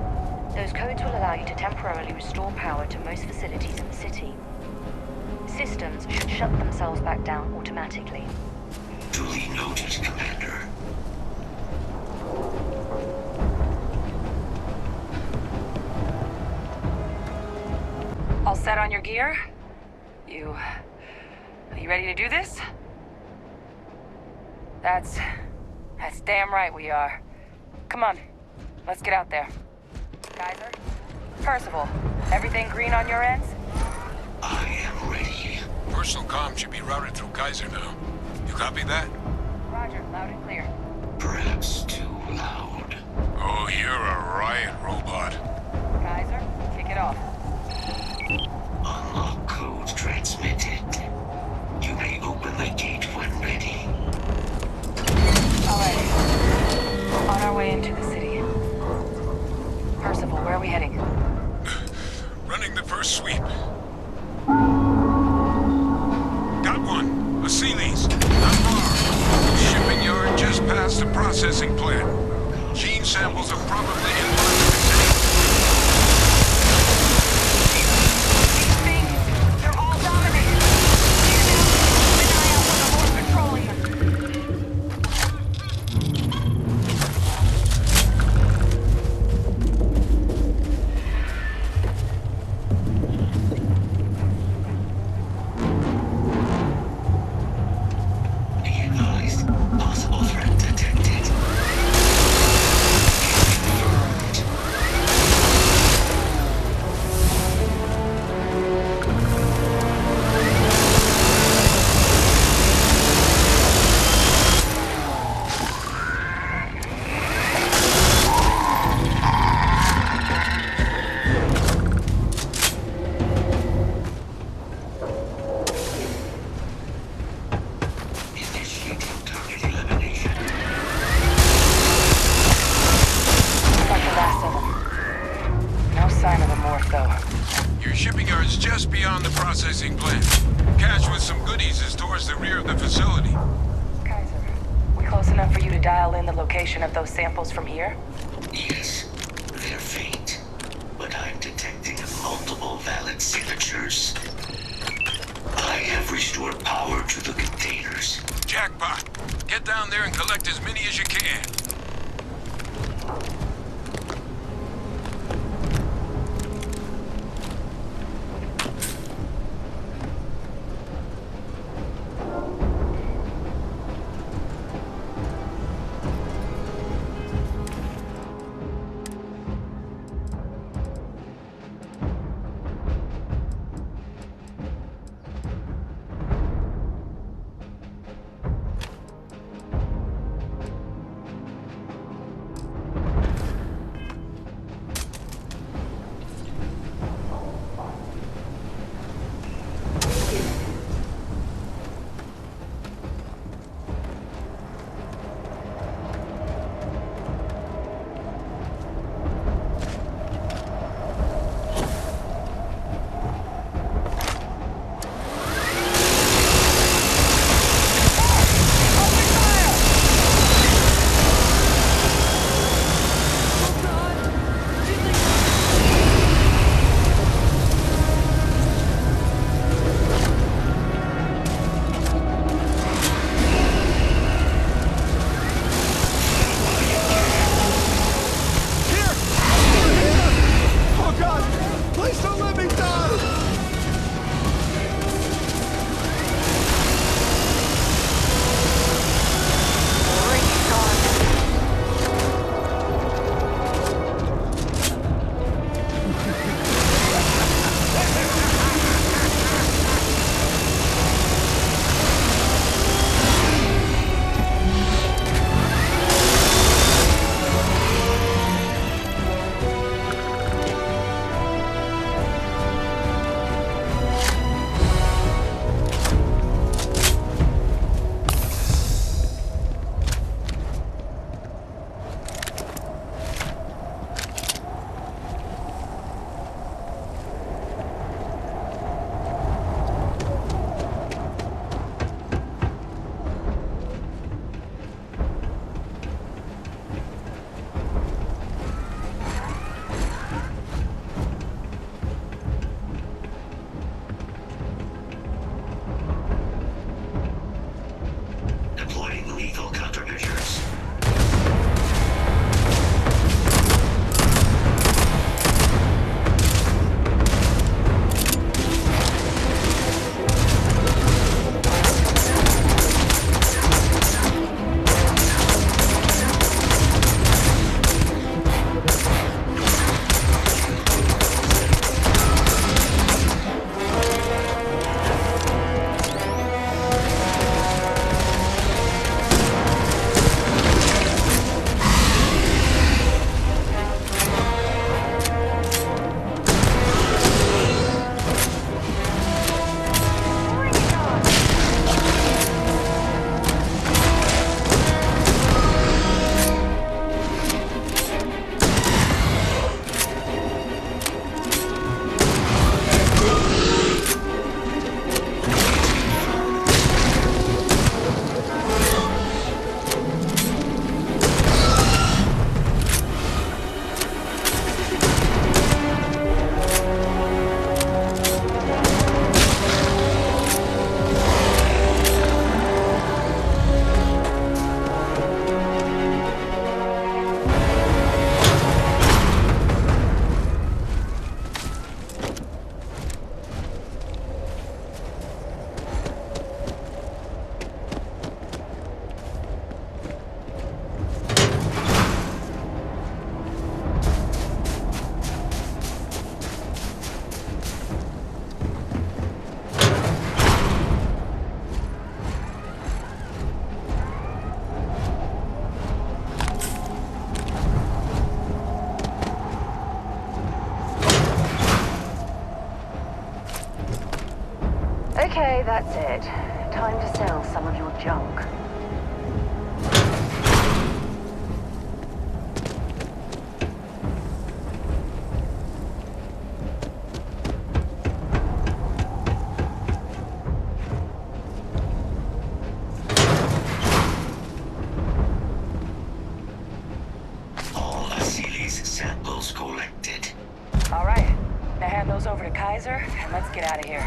Those codes will allow you to temporarily restore power to most facilities in the city. Systems should shut themselves back down automatically. Duly noted, Commander. All set on your gear? You ready to do this? That's damn right we are. Come on, let's get out there. Kaiser? Percival, everything green on your ends? I am ready. Personal comm should be routed through Kaiser now. You copy that? Roger, loud and clear. Perhaps too loud. Oh, you're a riot robot. Kaiser, kick it off. Unlock code transmitted. You may open the gate when ready. Alright. On our way into the city. Percival, where are we heading? Running the first sweep. Got one. A Sealy's. Not far. Shipping yard just past the processing plant. Gene samples are probably in line. Processing plant. Cache with some goodies is towards the rear of the facility. Kaiser, we close enough for you to dial in the location of those samples from here? Yes, they're faint, but I'm detecting multiple valid signatures. I have restored power to the containers. Jackpot! Get down there and collect as many as you can. Okay, that's it. Time to sell some of your junk. All Asili's samples collected. All right. Now hand those over to Kaiser, and let's get out of here.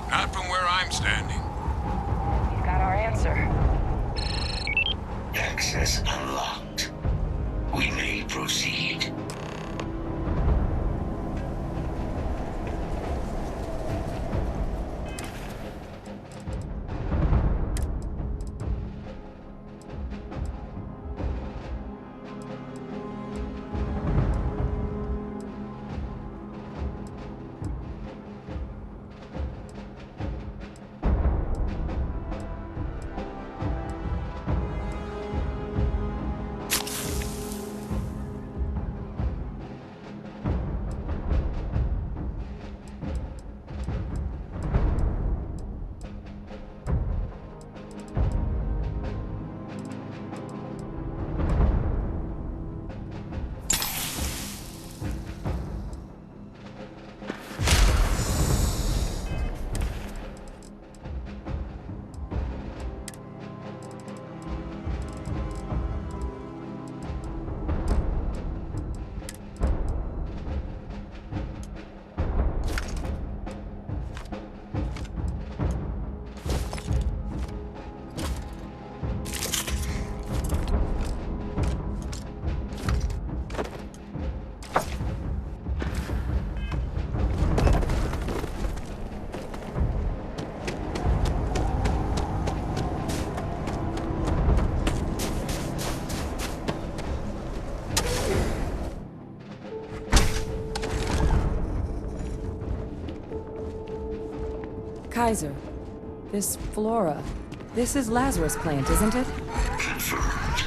Not from where I'm standing. You've got our answer. Access unlocked. We may proceed. Kaiser, this flora, this is Lazarus plant, isn't it? Confirmed.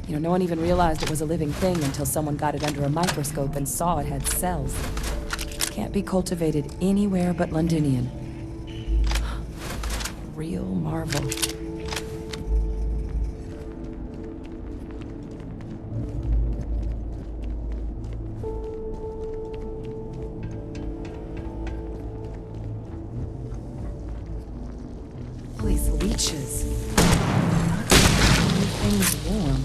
You know, no one even realized it was a living thing until someone got it under a microscope and saw it had cells. Can't be cultivated anywhere but Londinian. Real marvel. All these leeches. Everything's warm.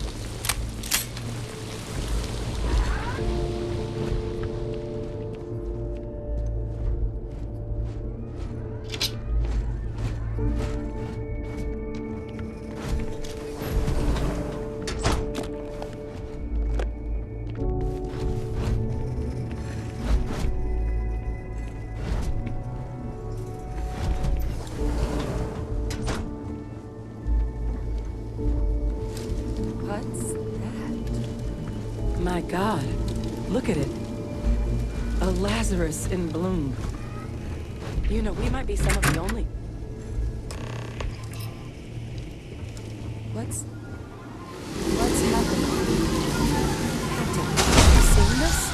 What's that? My God, look at it. A Lazarus in bloom. You know, we might be some of the only... What's happening? Captain, have you seen this?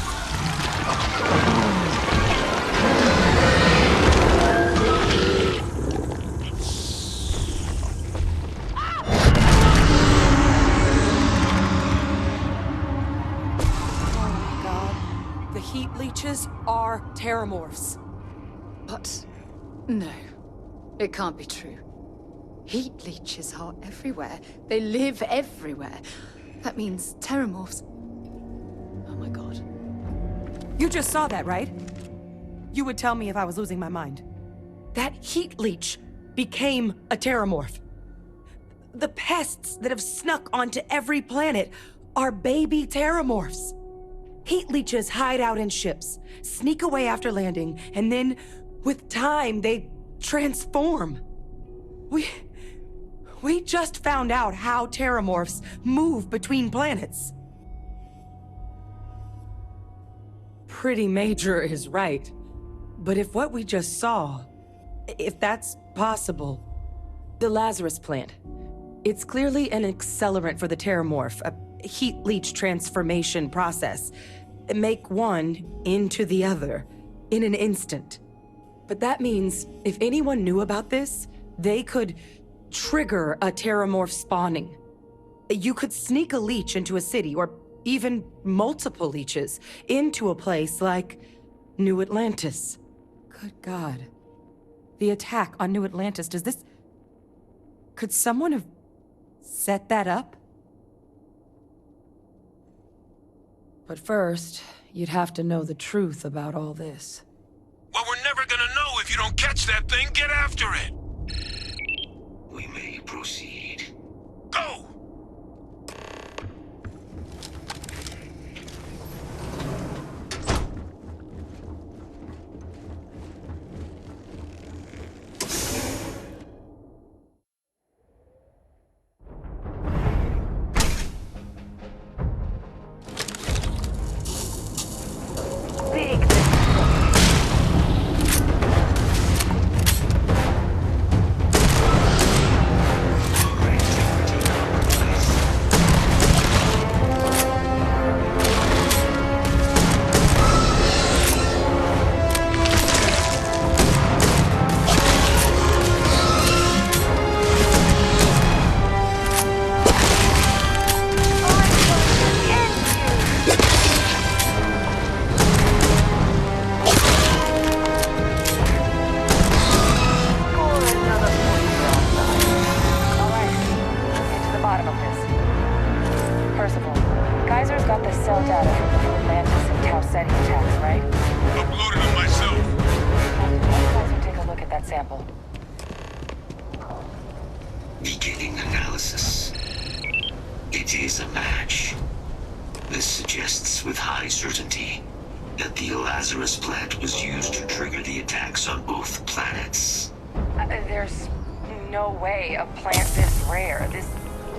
Heat leeches are terramorphs. But no, it can't be true. Heat leeches are everywhere. They live everywhere. That means terramorphs. Oh my God. You just saw that, right? You would tell me if I was losing my mind. That heat leech became a terramorph. The pests that have snuck onto every planet are baby terramorphs. Heat leeches hide out in ships, sneak away after landing, and then, with time, they transform. We just found out how terramorphs move between planets. Pretty Major is right. But if what we just saw, if that's possible, the Lazarus plant, it's clearly an accelerant for the terramorph, a heat leech transformation process. Make one into the other in an instant. But that means if anyone knew about this, they could trigger a terramorph spawning. You could sneak a leech into a city, or even multiple leeches, into a place like New Atlantis. Good God. The attack on New Atlantis, could someone have set that up? But first, you'd have to know the truth about all this. Well, we're never gonna know if you don't catch that thing. Get after it! We may proceed. Go! Beginning analysis. It is a match. This suggests with high certainty that the Lazarus plant was used to trigger the attacks on both planets. There's no way a plant this rare, this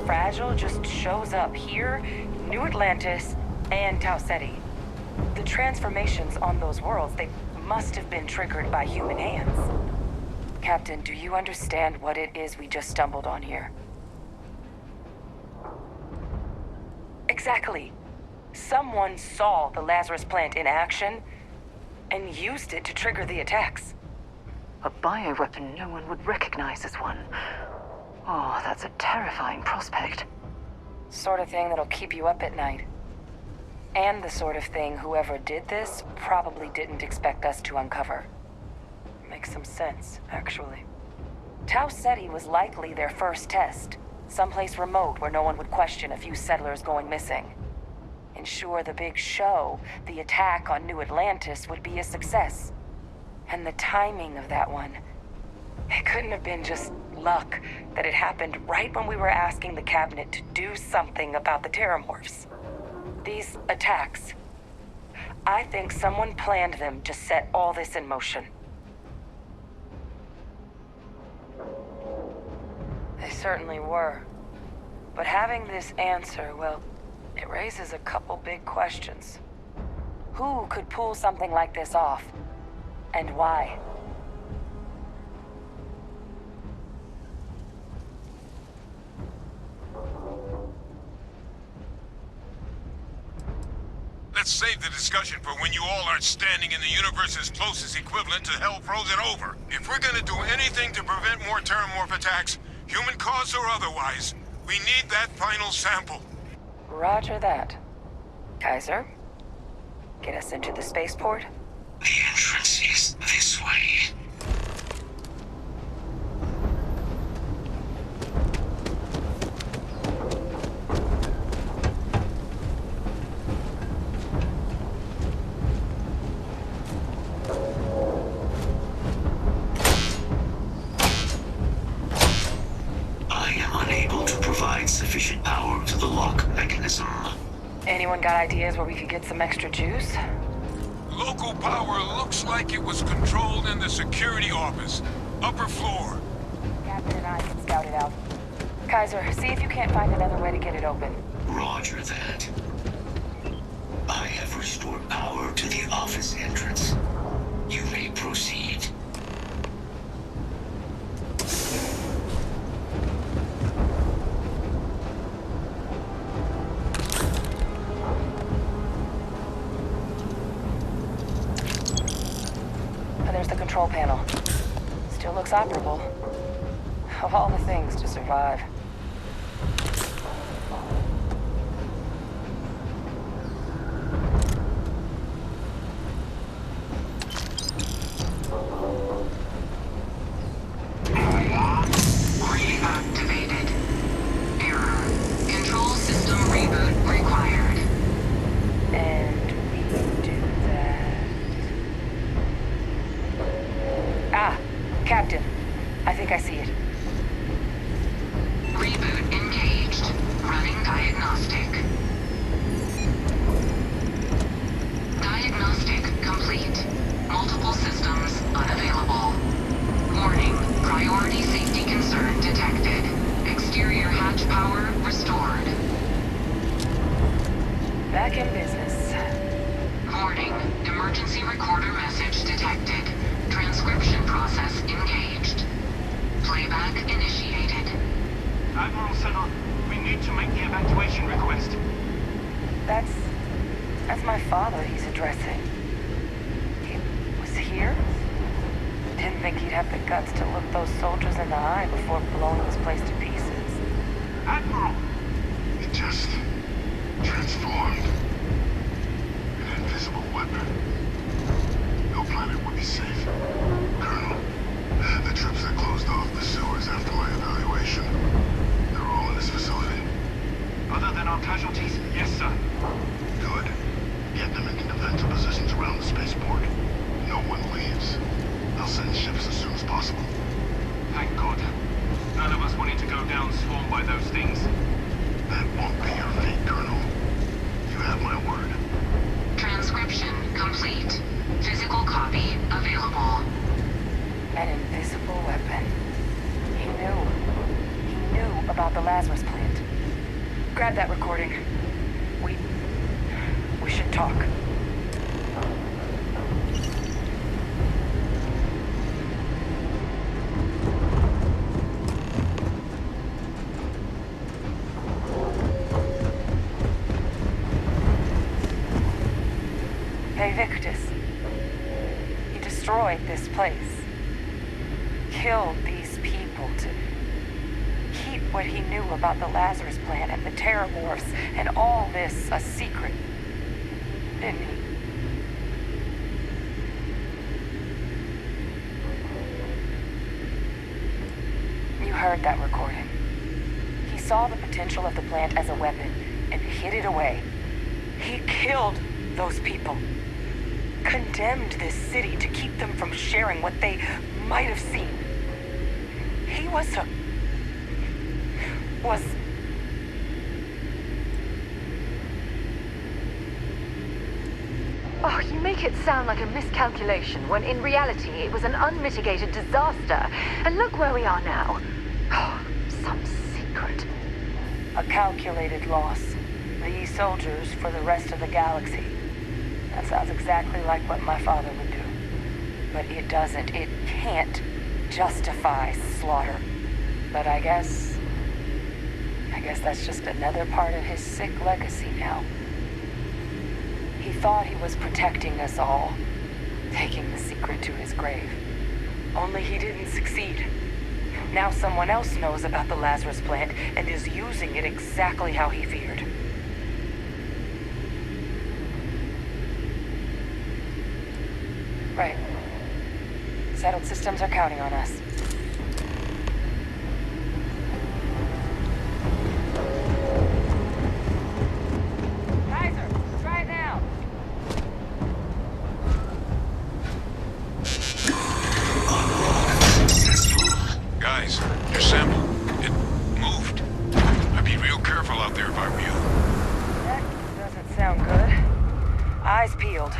fragile, just shows up here, New Atlantis, and Tau Ceti. The transformations on those worlds, they must have been triggered by human hands. Captain, do you understand what it is we just stumbled on here? Exactly. Someone saw the Lazarus plant in action and used it to trigger the attacks. A bioweapon no one would recognize as one. Oh, that's a terrifying prospect. Sort of thing that'll keep you up at night. And the sort of thing whoever did this probably didn't expect us to uncover. Makes some sense, actually. Tau Ceti was likely their first test. Someplace remote where no one would question a few settlers going missing. Ensure the big show, the attack on New Atlantis, would be a success. And the timing of that one. It couldn't have been just luck that it happened right when we were asking the cabinet to do something about the terramorphs. These attacks. I think someone planned them to set all this in motion. They certainly were. But having this answer, well, it raises a couple big questions. Who could pull something like this off? And why? Let's save the discussion for when you all aren't standing in the universe's closest equivalent to hell frozen over. If we're gonna do anything to prevent more terramorph attacks, human cause or otherwise, we need that final sample. Roger that. Kaiser, get us into the spaceport? The entrance is this way. I am unable to provide sufficient power to the lock mechanism. Anyone got ideas where we could get some extra juice? Local power looks like it was controlled in the security office. Upper floor. Captain and I can scout it out. Kaiser, see if you can't find another way to get it open. Roger that. I have restored power to the office entrance. You may proceed. There's the control panel. Still looks operable. Of all the things to survive. Reactivated. Error. Control system reboot required. And we do that. Ah, Captain. I think I see it. Reboot engaged. Running diagnostic. Diagnostic complete. Multiple systems unavailable. Warning. Priority safety concern detected. Exterior hatch power restored. Back in business. Warning. Emergency recorder message detected. Transcription process engaged. Playback initiated. Admiral Sanon, we need to make the evacuation request. That's my father he's addressing. He was here? Didn't think he'd have the guts to look those soldiers in the eye before blowing this place to pieces. Admiral! It just transformed. An invisible weapon. No planet would be safe. Colonel, the troops that closed off the sewers after my evaluation, they're all in this facility. Other than our casualties, yes, sir. Good. Get them into defensive positions around the spaceport. No one leaves. I'll send ships as soon as possible. Thank God. None of us wanted to go down swarmed by those things. That won't be your fate, Colonel. You have my word. Transcription complete. Physical copy available. An invisible weapon. He knew. He knew about the Lazarus plant. Grab that recording. We should talk. destroyed this place. Killed these people to keep what he knew about the Lazarus plant and the Terramorphs and all this a secret. Didn't he? You heard that recording. He saw the potential of the plant as a weapon and hid it away. He killed those people. Condemned this city to keep them from sharing what they might have seen. He was Oh, you make it sound like a miscalculation, when in reality it was an unmitigated disaster. And look where we are now. Oh, some secret. a calculated loss. These soldiers for the rest of the galaxy. That sounds exactly like what my father would do. But it doesn't, it can't justify slaughter. But I guess that's just another part of his sick legacy now. He thought he was protecting us all, taking the secret to his grave. Only he didn't succeed. Now someone else knows about the Lazarus plant and is using it exactly how he feared. Right. Settled systems are counting on us. Kaiser, try it now. Guys, your sample, it moved. I'd be real careful out there if I were you. That doesn't sound good. Eyes peeled.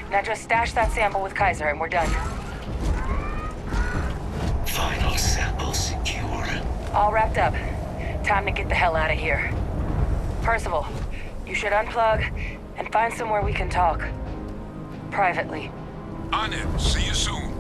Now just stash that sample with Kaiser and we're done. Final sample secure. All wrapped up. Time to get the hell out of here. Percival, you should unplug and find somewhere we can talk. Privately. On it. See you soon.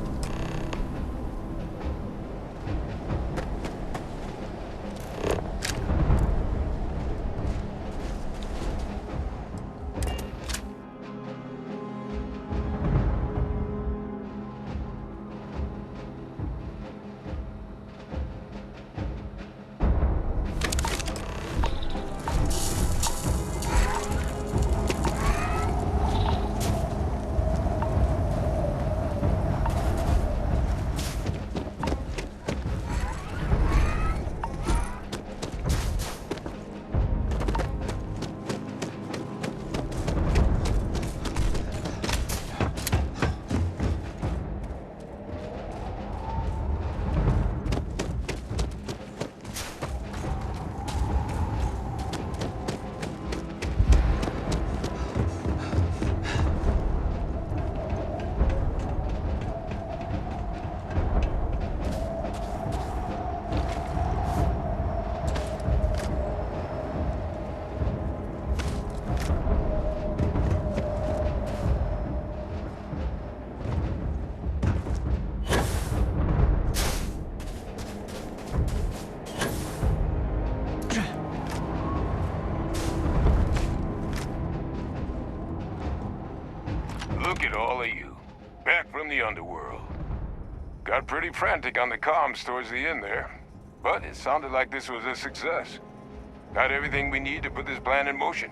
Look at all of you. Back from the underworld. Got pretty frantic on the comms towards the end there. But it sounded like this was a success. Got everything we need to put this plan in motion.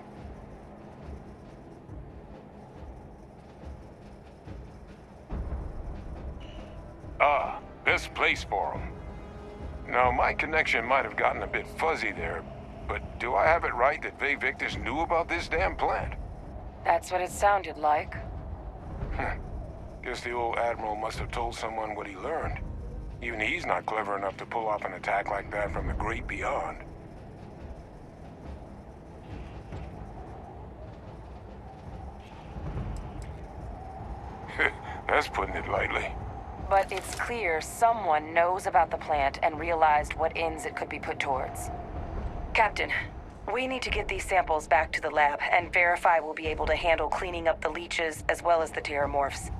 Ah, best place for them. Now, my connection might have gotten a bit fuzzy there, but do I have it right that Vay Victus knew about this damn plant? That's what it sounded like. Guess the old Admiral must have told someone what he learned. Even he's not clever enough to pull off an attack like that from the great beyond. That's putting it lightly. But it's clear someone knows about the plant and realized what ends it could be put towards. Captain, we need to get these samples back to the lab and verify we'll be able to handle cleaning up the leeches as well as the terramorphs.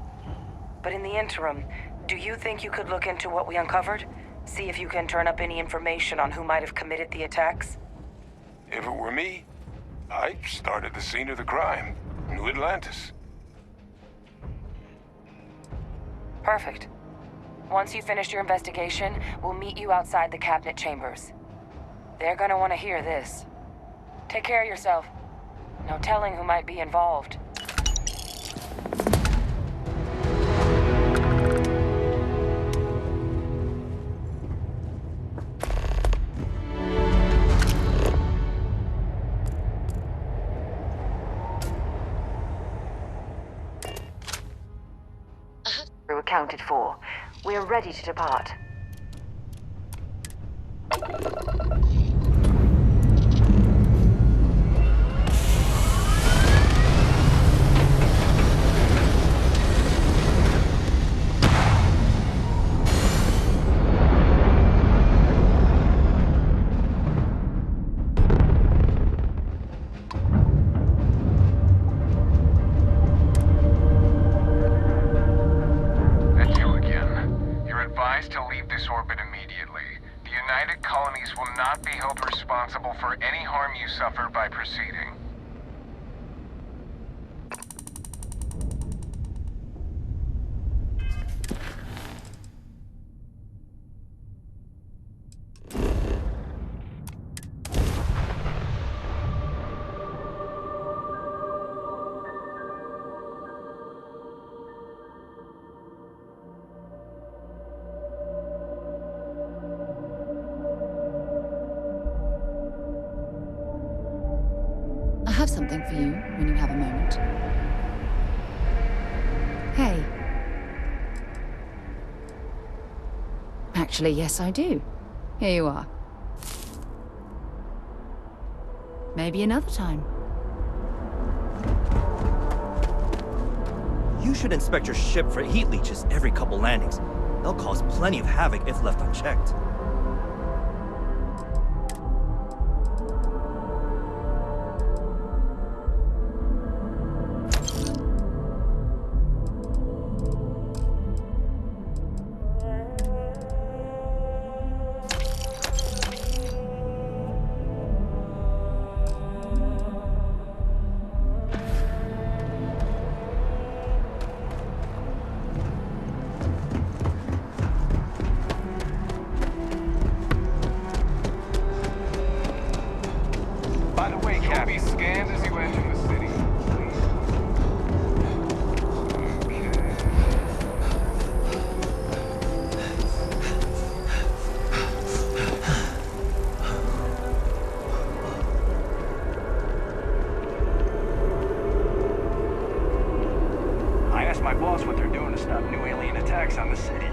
But in the interim, do you think you could look into what we uncovered? See if you can turn up any information on who might have committed the attacks? If it were me, I'd start at the scene of the crime, New Atlantis. Perfect. Once you finish your investigation, we'll meet you outside the cabinet chambers. They're gonna want to hear this. Take care of yourself. No telling who might be involved. We're accounted for. We're ready to depart. For any harm you suffer by proceeding. I have something for you when you have a moment. Hey. Actually, yes, I do. Here you are. Maybe another time. You should inspect your ship for heat leeches every couple landings. They'll cause plenty of havoc if left unchecked. By the way, Cap, be scanned as you enter the city. I asked my boss what they're doing to stop new alien attacks on the city.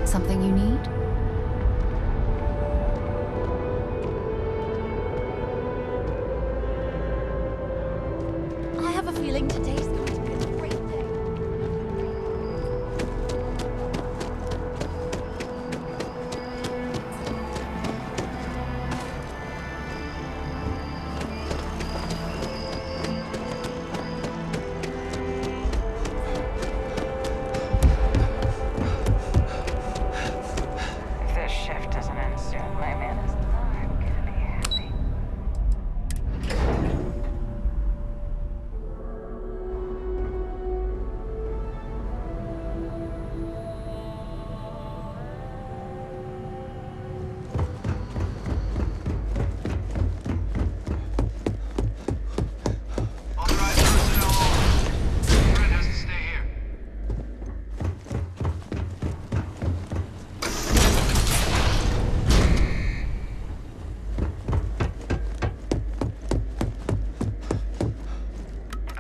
Something you need? I have a feeling today's going to be a great day. If this shift doesn't end soon, my man is not gonna be happy. Authorized personnel only. Fred has to stay here.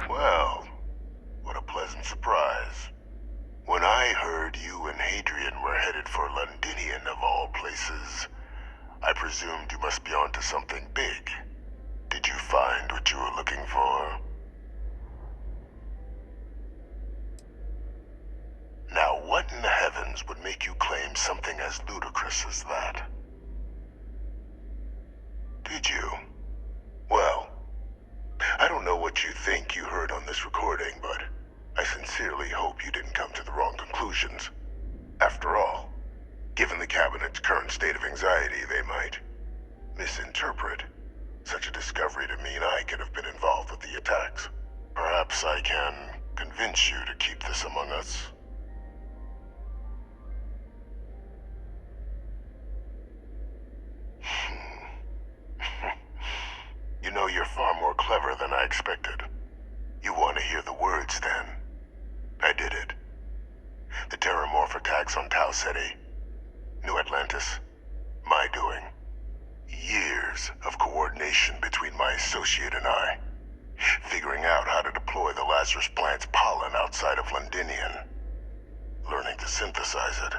Well, what a pleasant surprise. When I heard you and Hadrian were headed for Londinian of all places, I presumed you must be onto something big. Did you find what you were looking for? Now, what in the heavens would make you claim something as ludicrous as that? Did you? Well, I don't know what you think you heard on this recording, but I sincerely hope you didn't come to the wrong conclusions. After all, given the Cabinet's current state of anxiety, they might misinterpret such a discovery to mean I could have been involved with the attacks. Perhaps I can convince you to keep this among us. You know, you're far more clever than I expected. You want to hear the words, then? I did it. The Terramorph attacks on Tau Ceti, New Atlantis, my doing. Years of coordination between my associate and I. Figuring out how to deploy the Lazarus plant's pollen outside of Londinian. Learning to synthesize it.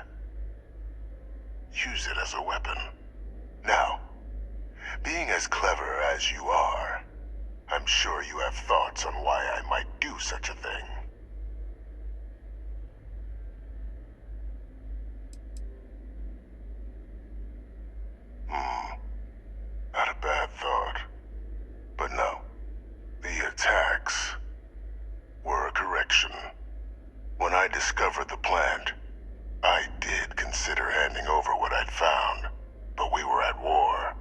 Use it as a weapon. Now, being as clever as you are, I'm sure you have thoughts on why I might do such a thing. Not a bad thought. But no, the attacks were a correction. When I discovered the plant, I did consider handing over what I'd found, but we were at war.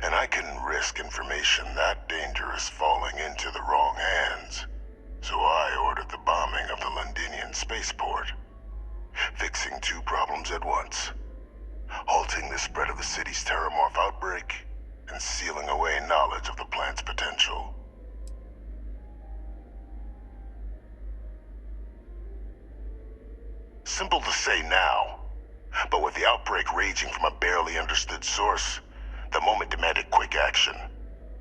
And I couldn't risk information that dangerous falling into the wrong hands. So I ordered the bombing of the Londinian spaceport. Fixing two problems at once. Halting the spread of the city's Terramorph outbreak, and sealing away knowledge of the plant's potential. Simple to say now, but with the outbreak raging from a barely understood source, the moment demanded quick action.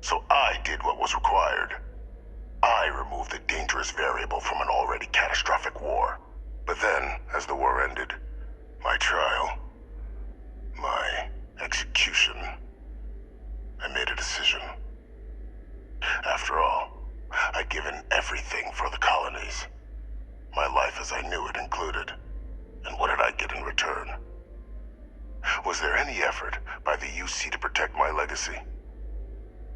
So I did what was required. I removed a dangerous variable from an already catastrophic war. But then, as the war ended, my trial, my execution, I made a decision. After all, I'd given everything for the colonies. My life as I knew it included. And what did I get in return? Was there any effort by the UC to protect my legacy?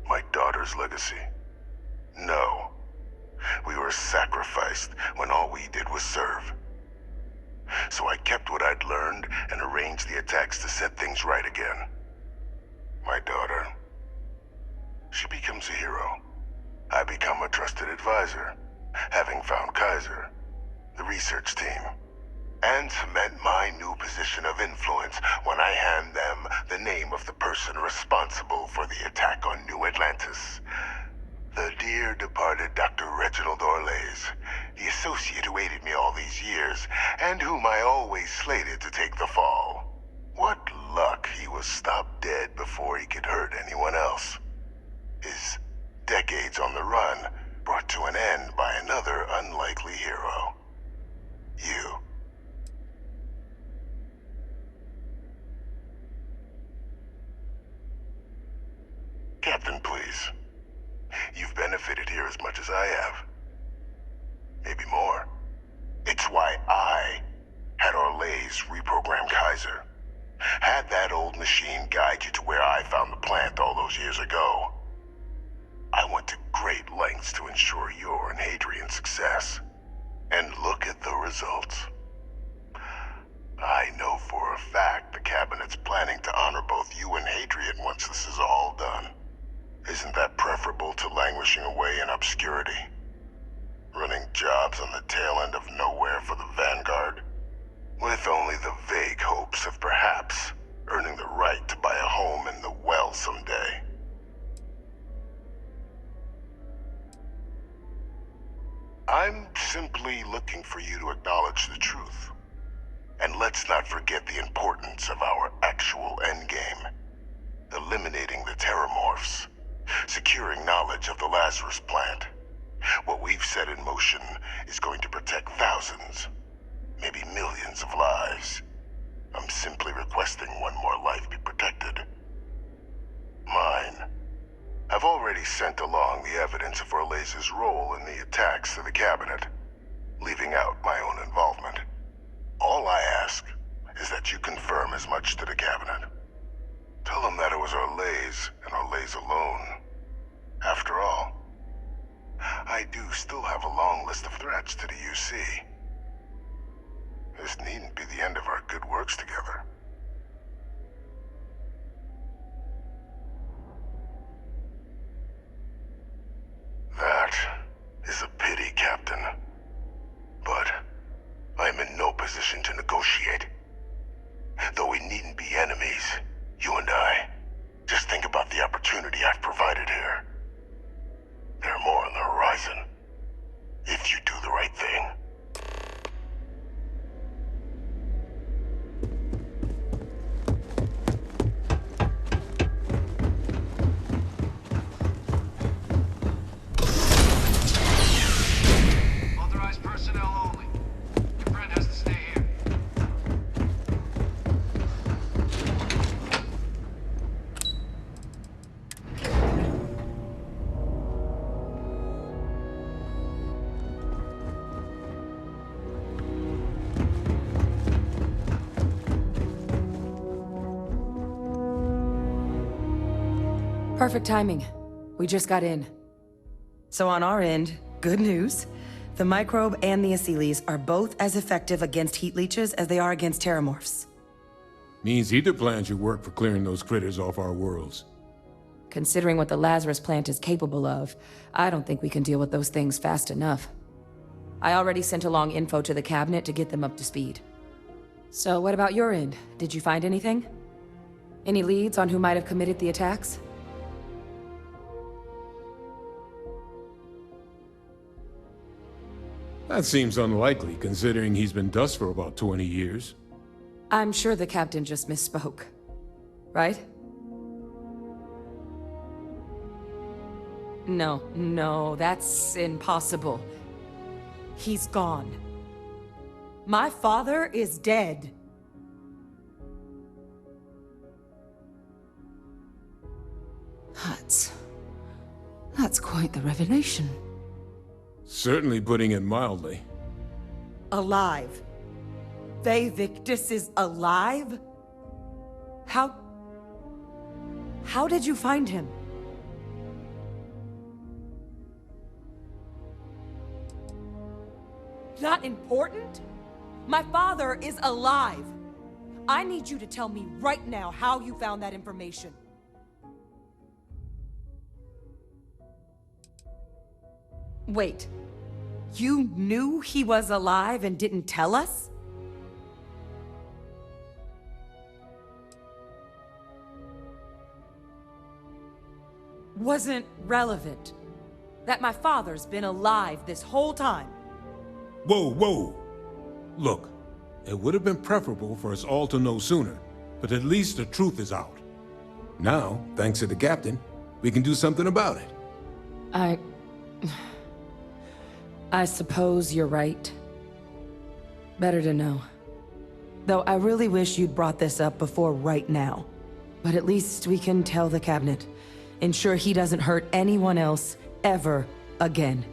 My daughter's legacy? No. We were sacrificed when all we did was serve. So I kept what I'd learned and arranged the attacks to set things right again. My daughter, she becomes a hero. I become a trusted advisor, having found Kaiser, the research team, and cement my new position of influence when I hand them the name of the person responsible for the attack on New Atlantis. The dear departed Dr. Reginald Orlays, the associate who aided me all these years, and whom I always slated to take the fall. What luck he was stopped dead before he could hurt anyone else. His decades on the run brought to an end by another unlikely hero. You. Captain, please. You've benefited here as much as I have. Maybe more. It's why I had Orlays reprogram Kaiser. Had that old machine guide you to where I found the plant all those years ago. I went to great lengths to ensure your and Hadrian's success. And look at the results. I know for a fact the Cabinet's planning to honor both you and Hadrian once this is all done. Isn't that preferable to languishing away in obscurity? Running jobs on the tail end of nowhere for the Vanguard? With only the vague hopes of perhaps earning the right to buy a home in the well someday. I'm simply looking for you to acknowledge the truth. And let's not forget the importance of our actual endgame. Eliminating the Terramorphs. Securing knowledge of the Lazarus plant. What we've set in motion is going to protect thousands, maybe millions of lives. I'm simply requesting one more life be protected. Mine. I've already sent along the evidence of Orlays' role in the attacks to the Cabinet, leaving out my own involvement. All I ask is that you confirm as much to the Cabinet. Tell them that it was Orlays and Orlays alone. After all, I do still have a long list of threats to the UC. This needn't be the end of our good works together. That is a pity, Captain. But I'm in no position to negotiate. Though we needn't be enemies, you and I. Just think about the opportunity I've provided here. There are more on the horizon. If you do the right thing. Authorized personnel only. Your friend has to stay here. Perfect timing. We just got in. So on our end, good news. The microbe and the Asylees are both as effective against heat leeches as they are against terramorphs. Means either plan should work for clearing those critters off our worlds. Considering what the Lazarus plant is capable of, I don't think we can deal with those things fast enough. I already sent along info to the Cabinet to get them up to speed. So what about your end? Did you find anything? Any leads on who might have committed the attacks? That seems unlikely, considering he's been dust for about 20 years. I'm sure the captain just misspoke. Right? No, that's impossible. He's gone. My father is dead. That's quite the revelation. Certainly putting it mildly. Alive. They Victus is alive? How did you find him? Not important? My father is alive. I need you to tell me right now how you found that information. Wait. You knew he was alive and didn't tell us? Wasn't relevant. That my father's been alive this whole time. Whoa. Look, it would have been preferable for us all to know sooner, but at least the truth is out. Now, thanks to the captain, we can do something about it. I suppose you're right. Better to know. Though I really wish you'd brought this up before right now. But at least we can tell the cabinet. Ensure he doesn't hurt anyone else ever again.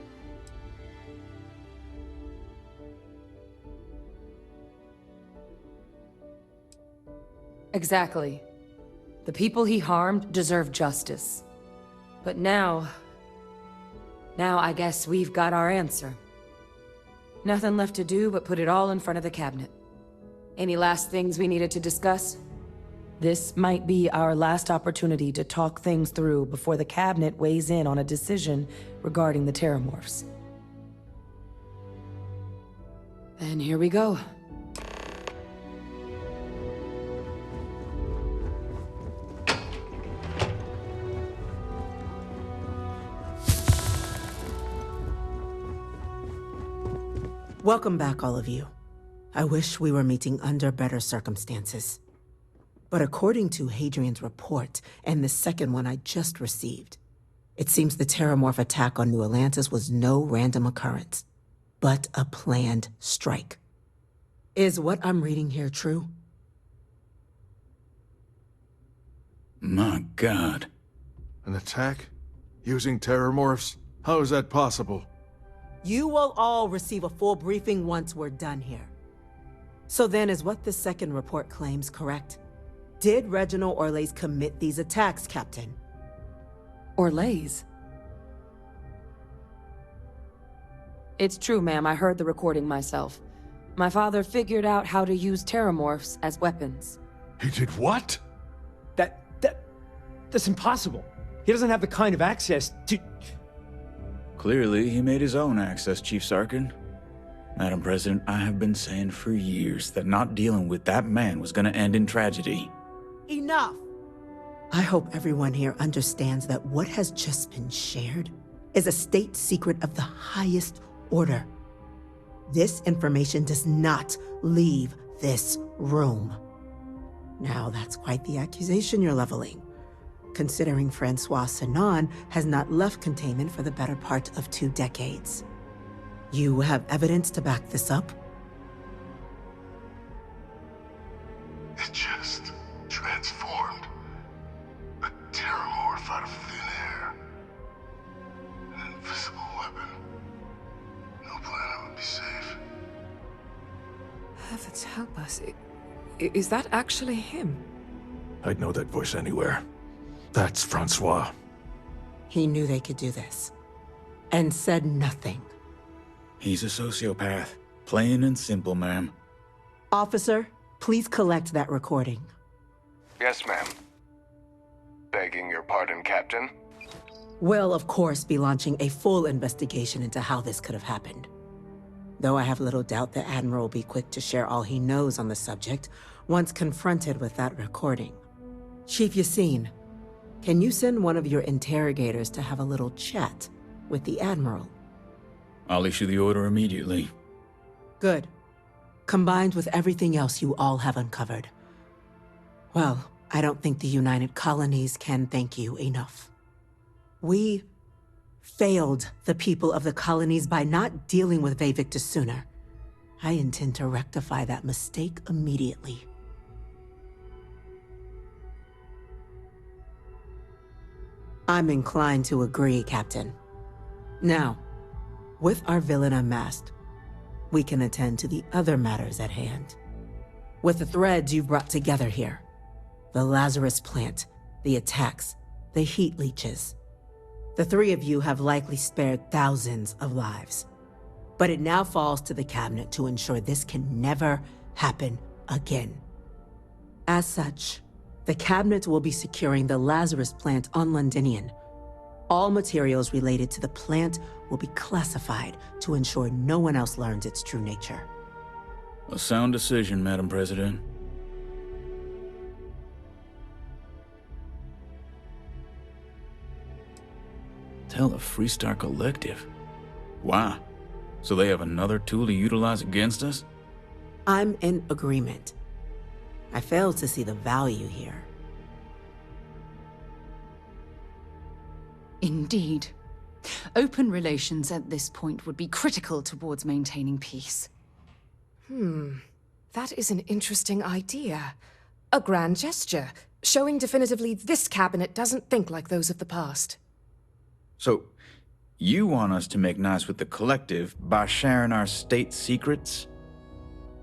Exactly. The people he harmed deserve justice. But now I guess we've got our answer. Nothing left to do but put it all in front of the cabinet. Any last things we needed to discuss? This might be our last opportunity to talk things through before the cabinet weighs in on a decision regarding the Terramorphs. Then here we go. Welcome back, all of you. I wish we were meeting under better circumstances. But according to Hadrian's report, and the second one I just received, it seems the Terramorph attack on New Atlantis was no random occurrence, but a planned strike. Is what I'm reading here true? My God. An attack? Using Terramorphs? How is that possible? You will all receive a full briefing once we're done here. So then, is what the second report claims correct? Did Reginald Orlays commit these attacks, Captain? Orlays? It's true, ma'am. I heard the recording myself. My father figured out how to use Terramorphs as weapons. He did what? That's impossible. He doesn't have the kind of access to... Clearly, he made his own access, Chief Sarkin. Madam President, I have been saying for years that not dealing with that man was gonna end in tragedy. Enough! I hope everyone here understands that what has just been shared is a state secret of the highest order. This information does not leave this room. Now, that's quite the accusation you're leveling, considering Francois Sinon has not left containment for the better part of 2 decades. You have evidence to back this up? It just transformed. A Terramorph out of thin air. An invisible weapon. No planet would be safe. Heavens help us. Is that actually him? I'd know that voice anywhere. That's Francois. He knew they could do this, and said nothing. He's a sociopath. Plain and simple, ma'am. Officer, please collect that recording. Yes, ma'am. Begging your pardon, Captain? We'll, of course, be launching a full investigation into how this could have happened. Though I have little doubt the Admiral will be quick to share all he knows on the subject once confronted with that recording. Chief Yassine, can you send one of your interrogators to have a little chat with the Admiral? I'll issue the order immediately. Good. Combined with everything else you all have uncovered. Well, I don't think the United Colonies can thank you enough. We failed the people of the colonies by not dealing with Victus sooner. I intend to rectify that mistake immediately. I'm inclined to agree, Captain. Now, with our villain unmasked, we can attend to the other matters at hand. With the threads you've brought together here, the Lazarus plant, the attacks, the heat leeches, the three of you have likely spared thousands of lives. But it now falls to the Cabinet to ensure this can never happen again. As such, the Cabinet will be securing the Lazarus plant on Londinian. All materials related to the plant will be classified to ensure no one else learns its true nature. A sound decision, Madam President. Tell the Freestar Collective. Why? So they have another tool to utilize against us? I'm in agreement. I fail to see the value here. Indeed. Open relations at this point would be critical towards maintaining peace. That is an interesting idea. A grand gesture, showing definitively this cabinet doesn't think like those of the past. So, you want us to make nice with the collective by sharing our state secrets?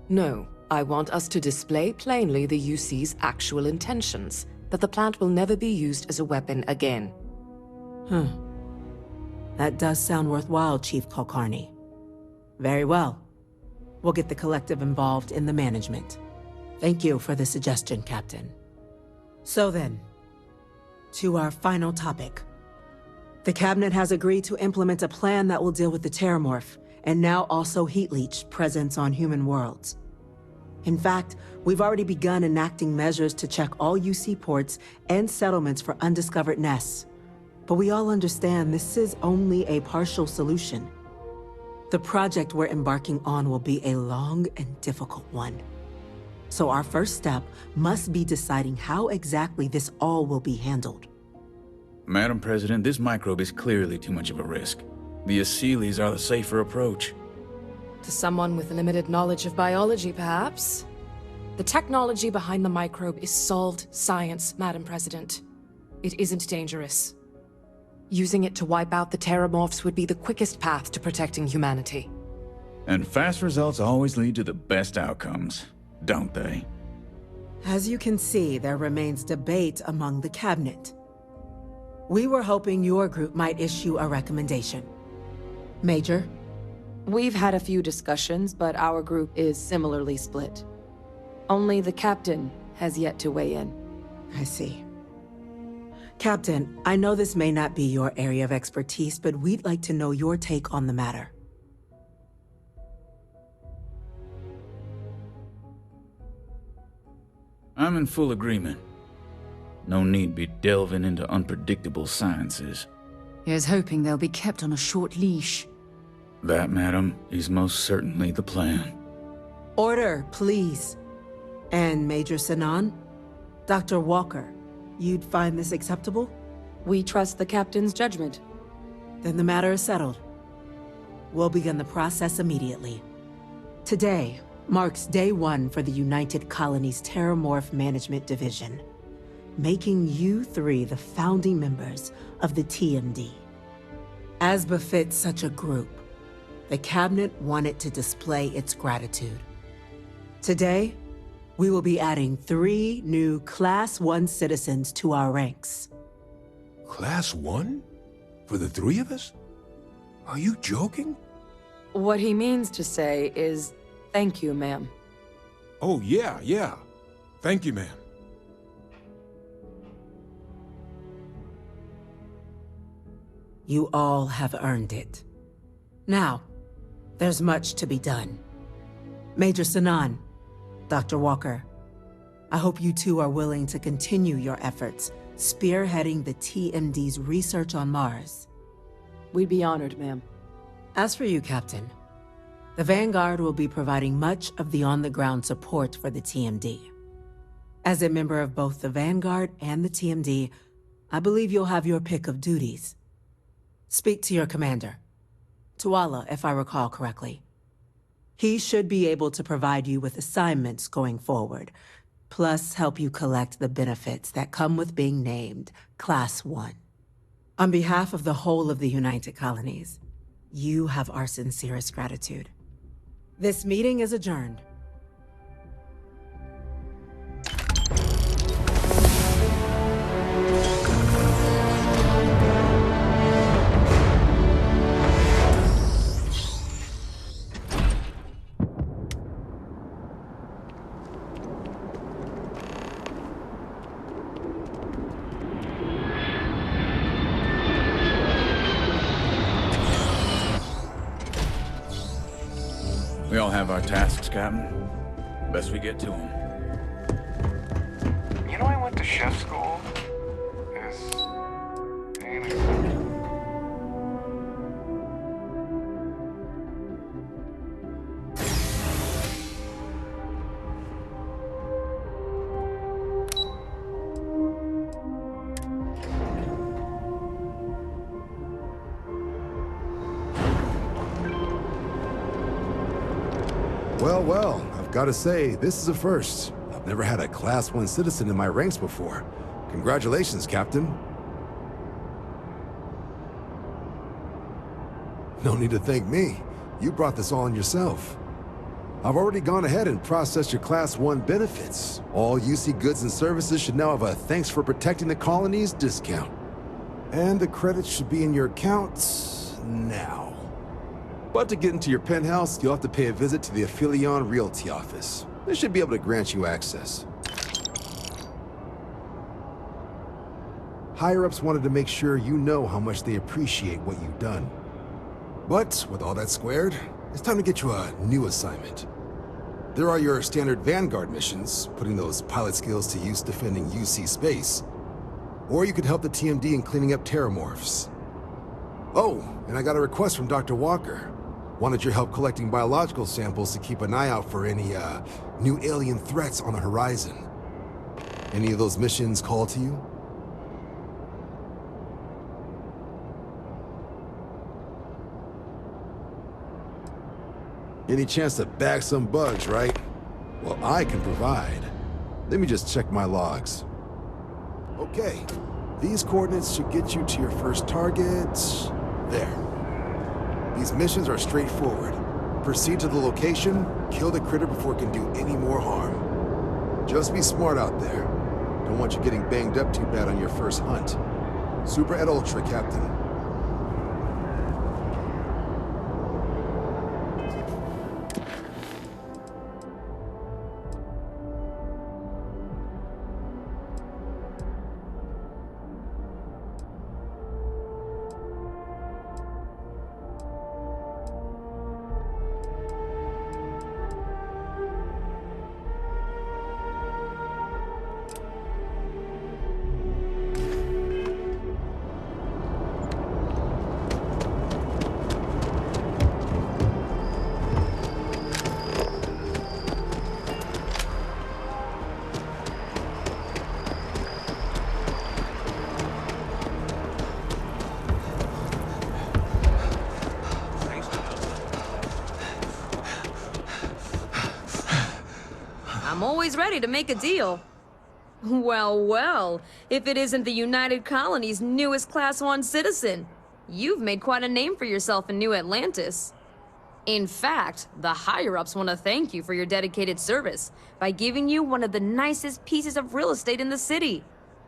No, I want us to display plainly the UC's actual intentions, that the plant will never be used as a weapon again. That does sound worthwhile, Chief Kulkarni. Very well. We'll get the collective involved in the management. Thank you for the suggestion, Captain. So then, to our final topic. The Cabinet has agreed to implement a plan that will deal with the Terramorph, and now also Heat Leech presence on human worlds. In fact, we've already begun enacting measures to check all UC ports and settlements for undiscovered nests. But we all understand this is only a partial solution. The project we're embarking on will be a long and difficult one. So our first step must be deciding how exactly this all will be handled. Madam President, this microbe is clearly too much of a risk. The Aseles are the safer approach. To someone with limited knowledge of biology, perhaps? The technology behind the microbe is solved science, Madam President. It isn't dangerous. Using it to wipe out the Terramorphs would be the quickest path to protecting humanity. And fast results always lead to the best outcomes, don't they? As you can see, there remains debate among the Cabinet. We were hoping your group might issue a recommendation. Major? We've had a few discussions, but our group is similarly split. Only the Captain has yet to weigh in. I see. Captain, I know this may not be your area of expertise, but we'd like to know your take on the matter. I'm in full agreement. No need be delving into unpredictable sciences. Here's hoping they'll be kept on a short leash. That, madam, is most certainly the plan. Order, please. And Major Sinan? Dr. Walker, you'd find this acceptable? We trust the Captain's judgment. Then the matter is settled. We'll begin the process immediately. Today marks day one for the United Colonies Terramorph Management Division, making you three the founding members of the TMD. As befits such a group, the Cabinet wanted to display its gratitude. Today, we will be adding 3 new Class 1 citizens to our ranks. Class 1? For the 3 of us? Are you joking? What he means to say is, thank you, ma'am. Oh, yeah. Thank you, ma'am. You all have earned it. Now, there's much to be done. Major Sinan, Dr. Walker, I hope you two are willing to continue your efforts spearheading the TMD's research on Mars. We'd be honored, ma'am. As for you, Captain, the Vanguard will be providing much of the on-the-ground support for the TMD. As a member of both the Vanguard and the TMD, I believe you'll have your pick of duties. Speak to your commander. Tuala, if I recall correctly. He should be able to provide you with assignments going forward, plus help you collect the benefits that come with being named Class 1. On behalf of the whole of the United Colonies, you have our sincerest gratitude. This meeting is adjourned. We all have our tasks, Captain. Best we get to them. You know, I went to chef school. Well, I've got to say, this is a first. I've never had a Class 1 citizen in my ranks before. Congratulations, Captain. No need to thank me. You brought this all on yourself. I've already gone ahead and processed your Class 1 benefits. All UC goods and services should now have a thanks for protecting the colonies discount. And the credits should be in your accounts now. But to get into your penthouse, you'll have to pay a visit to the Affilion Realty office. They should be able to grant you access. Higher-ups wanted to make sure you know how much they appreciate what you've done. But with all that squared, it's time to get you a new assignment. There are your standard Vanguard missions, putting those pilot skills to use defending UC space. Or you could help the TMD in cleaning up terramorphs. Oh, and I got a request from Dr. Walker. Wanted your help collecting biological samples to keep an eye out for any, new alien threats on the horizon. Any of those missions call to you? Any chance to bag some bugs, right? Well, I can provide. Let me just check my logs. Okay, these coordinates should get you to your first target. There. These missions are straightforward. Proceed to the location, kill the critter before it can do any more harm. Just be smart out there. Don't want you getting banged up too bad on your first hunt. Super et Ultra, Captain. I'm always ready to make a deal. Well, if it isn't the United Colony's newest Class 1 citizen. You've made quite a name for yourself in New Atlantis. In fact, the higher-ups want to thank you for your dedicated service by giving you one of the nicest pieces of real estate in the city.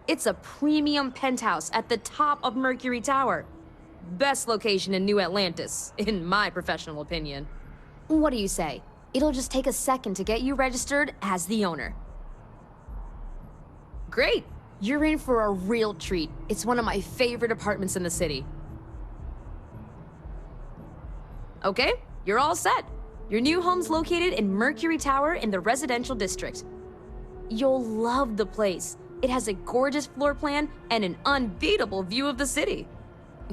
It's a premium penthouse at the top of Mercury Tower. Best location in New Atlantis, in my professional opinion. What do you say? It'll just take a second to get you registered as the owner. Great! You're in for a real treat. It's one of my favorite apartments in the city. Okay, you're all set. Your new home's located in Mercury Tower in the residential district. You'll love the place. It has a gorgeous floor plan and an unbeatable view of the city.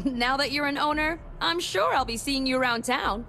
Now that you're an owner, I'm sure I'll be seeing you around town.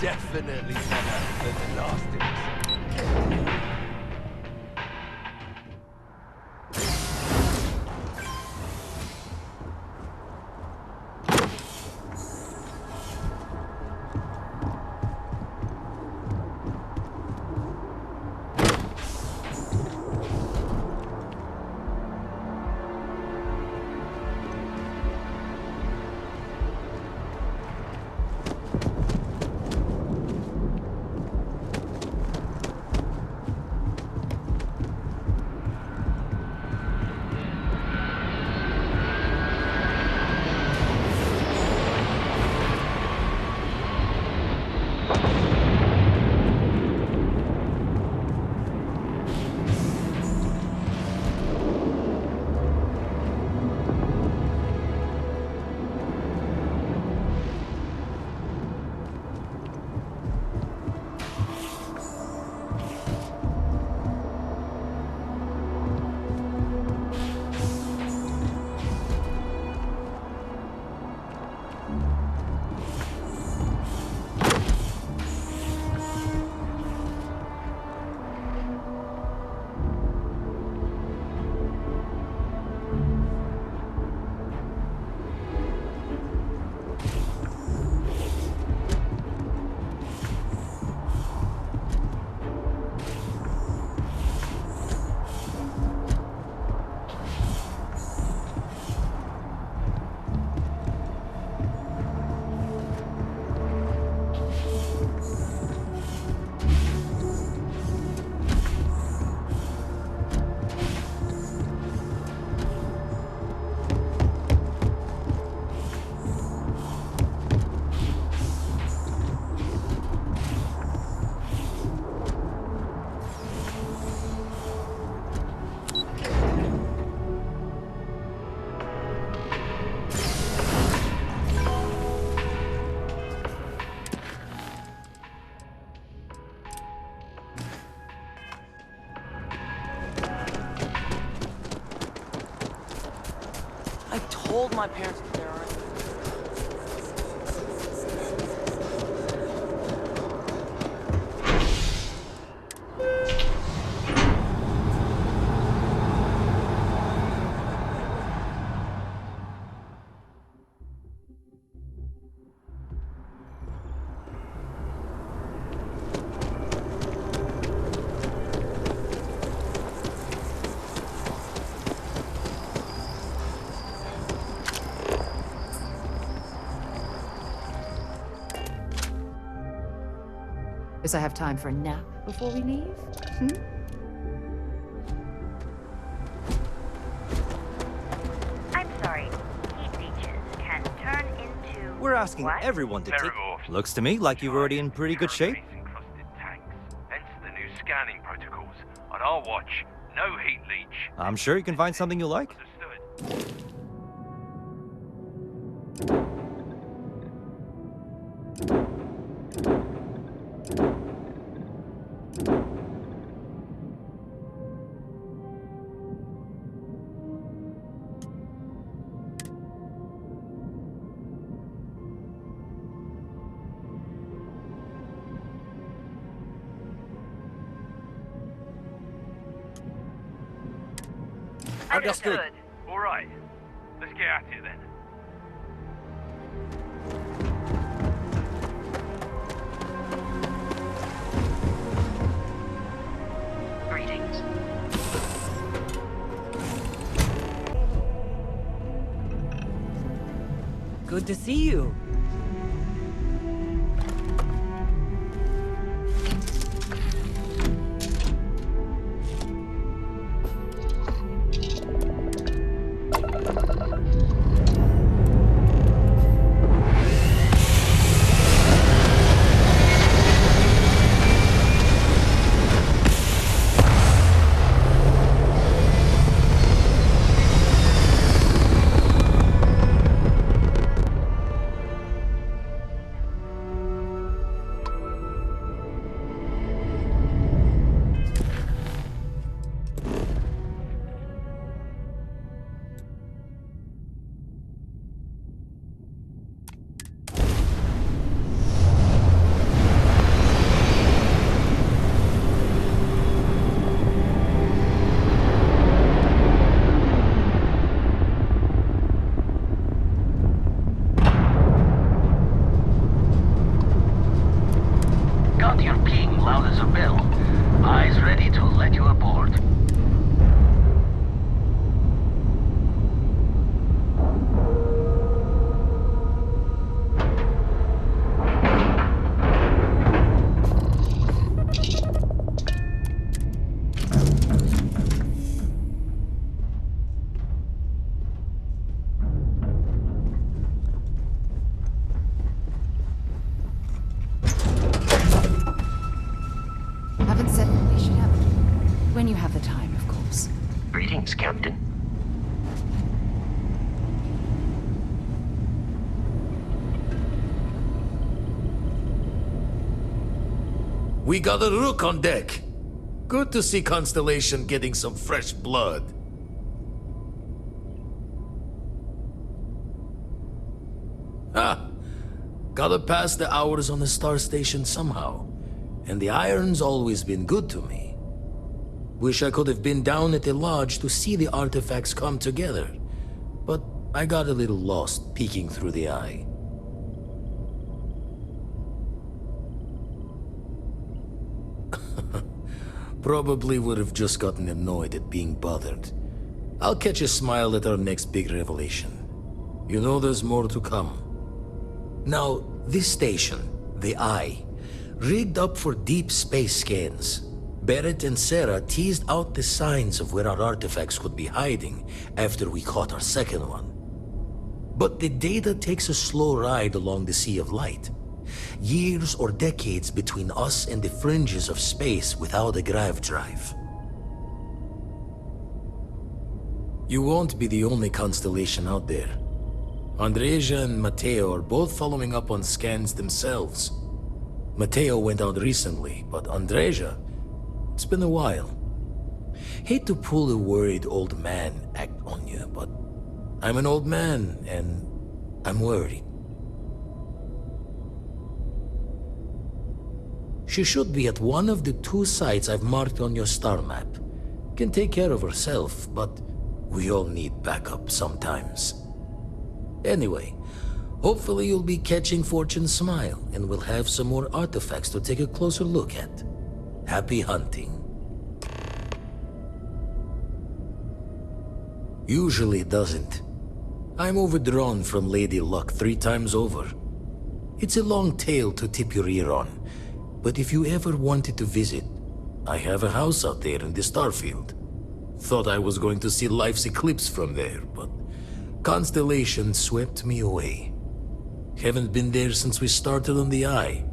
Definitely better than the last episode. told my parents that there aren't. Guess I have time for a nap before we leave? Hmm? I'm sorry. Heat leeches can turn into... We're asking what? everyone to take... Looks to me like you're already in pretty good shape. Hence the new scanning protocols. On our watch, no heat leech. I'm sure you can find something you like. Understood. All right. Let's get at it then. Good to see you. When you have the time, of course. Greetings, Captain. We got a rook on deck. Good to see Constellation getting some fresh blood. Gotta pass the hours on the star station somehow. And the iron's always been good to me. Wish I could have been down at the lodge to see the artifacts come together. But I got a little lost peeking through the eye. Probably would have just gotten annoyed at being bothered. I'll catch a smile at our next big revelation. You know there's more to come. Now, this station, the Eye, rigged up for deep space scans. Barrett and Sarah teased out the signs of where our artifacts could be hiding after we caught our second one. But the data takes a slow ride along the Sea of Light. Years or decades between us and the fringes of space without a grav drive. You won't be the only constellation out there. Andreja and Matteo are both following up on scans themselves. Matteo went out recently, but Andreja, it's been a while. Hate to pull a worried old man act on you, but I'm an old man and I'm worried. She should be at one of the 2 sites I've marked on your star map. Can take care of herself, but we all need backup sometimes. Anyway, hopefully you'll be catching Fortune's smile and we'll have some more artifacts to take a closer look at. Happy hunting. Usually doesn't. I'm overdrawn from Lady Luck 3 times over. It's a long tale to tip your ear on, but if you ever wanted to visit, I have a house out there in the Starfield. Thought I was going to see life's eclipse from there, but Constellation swept me away. Haven't been there since we started on the Eye.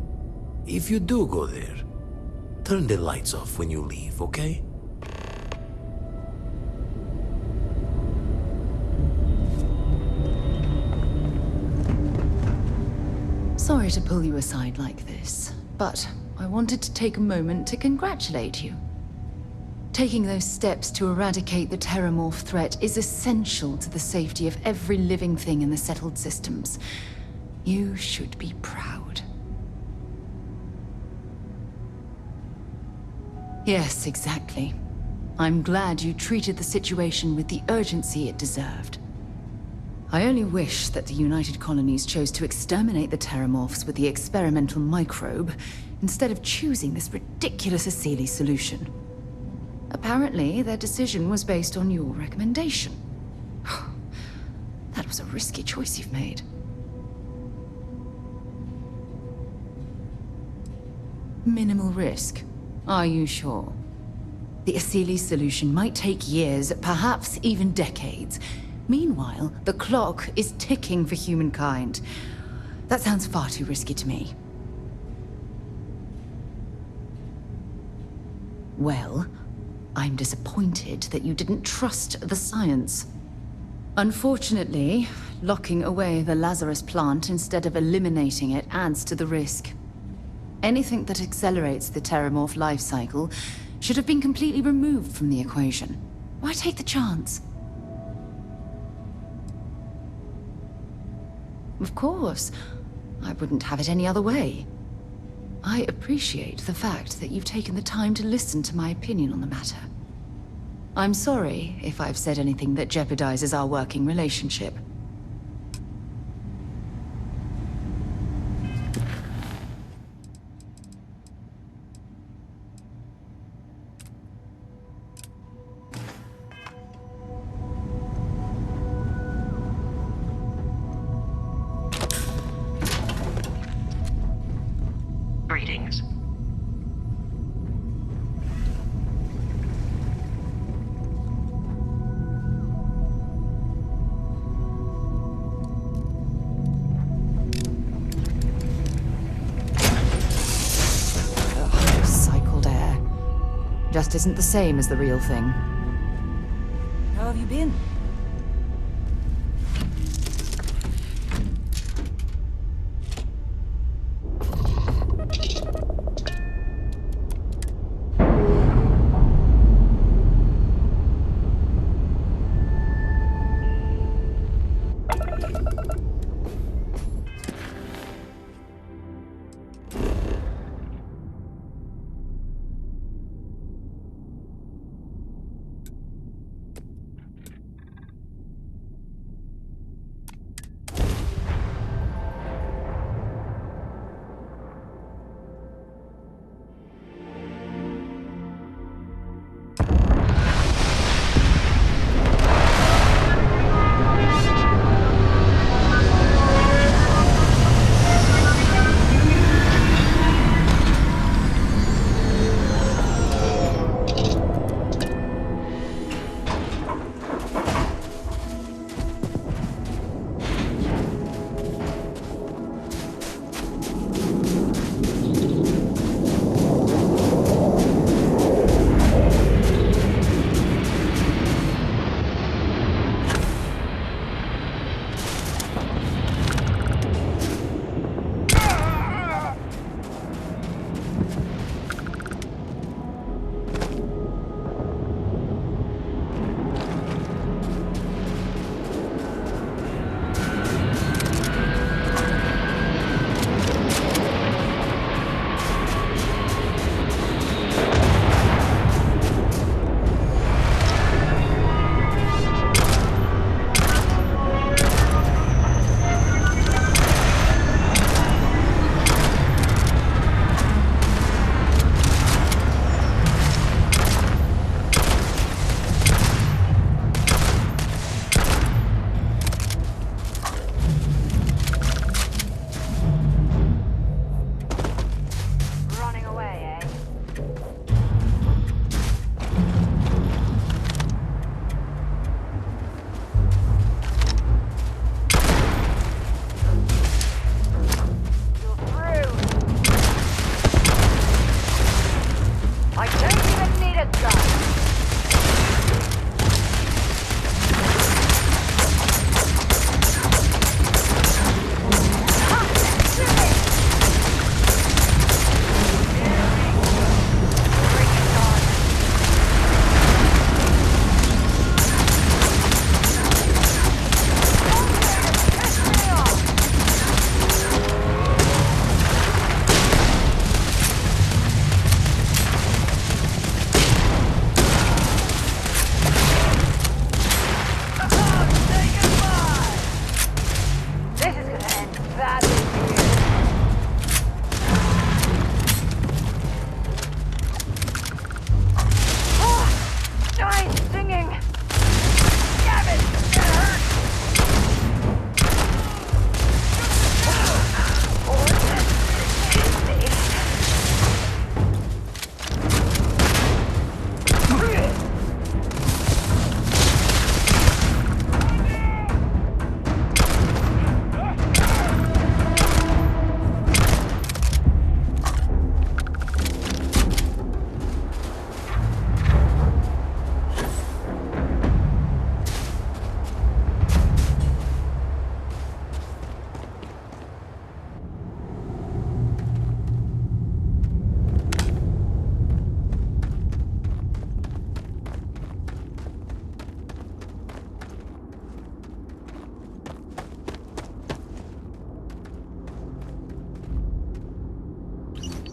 If you do go there, turn the lights off when you leave, okay? Sorry to pull you aside like this, but I wanted to take a moment to congratulate you. Taking those steps to eradicate the terramorph threat is essential to the safety of every living thing in the settled systems. You should be proud. Yes, exactly. I'm glad you treated the situation with the urgency it deserved. I only wish that the United Colonies chose to exterminate the terramorphs with the experimental microbe, instead of choosing this ridiculous Asili solution. Apparently, their decision was based on your recommendation. That was a risky choice you've made. Minimal risk. Are you sure? The Asili solution might take years, perhaps even decades. Meanwhile, the clock is ticking for humankind. That sounds far too risky to me. Well, I'm disappointed that you didn't trust the science. Unfortunately, locking away the Lazarus plant instead of eliminating it adds to the risk. Anything that accelerates the Terramorph life cycle should have been completely removed from the equation. Why take the chance? Of course. I wouldn't have it any other way. I appreciate the fact that you've taken the time to listen to my opinion on the matter. I'm sorry if I've said anything that jeopardizes our working relationship. Greetings. Recycled air. Just isn't the same as the real thing. How have you been?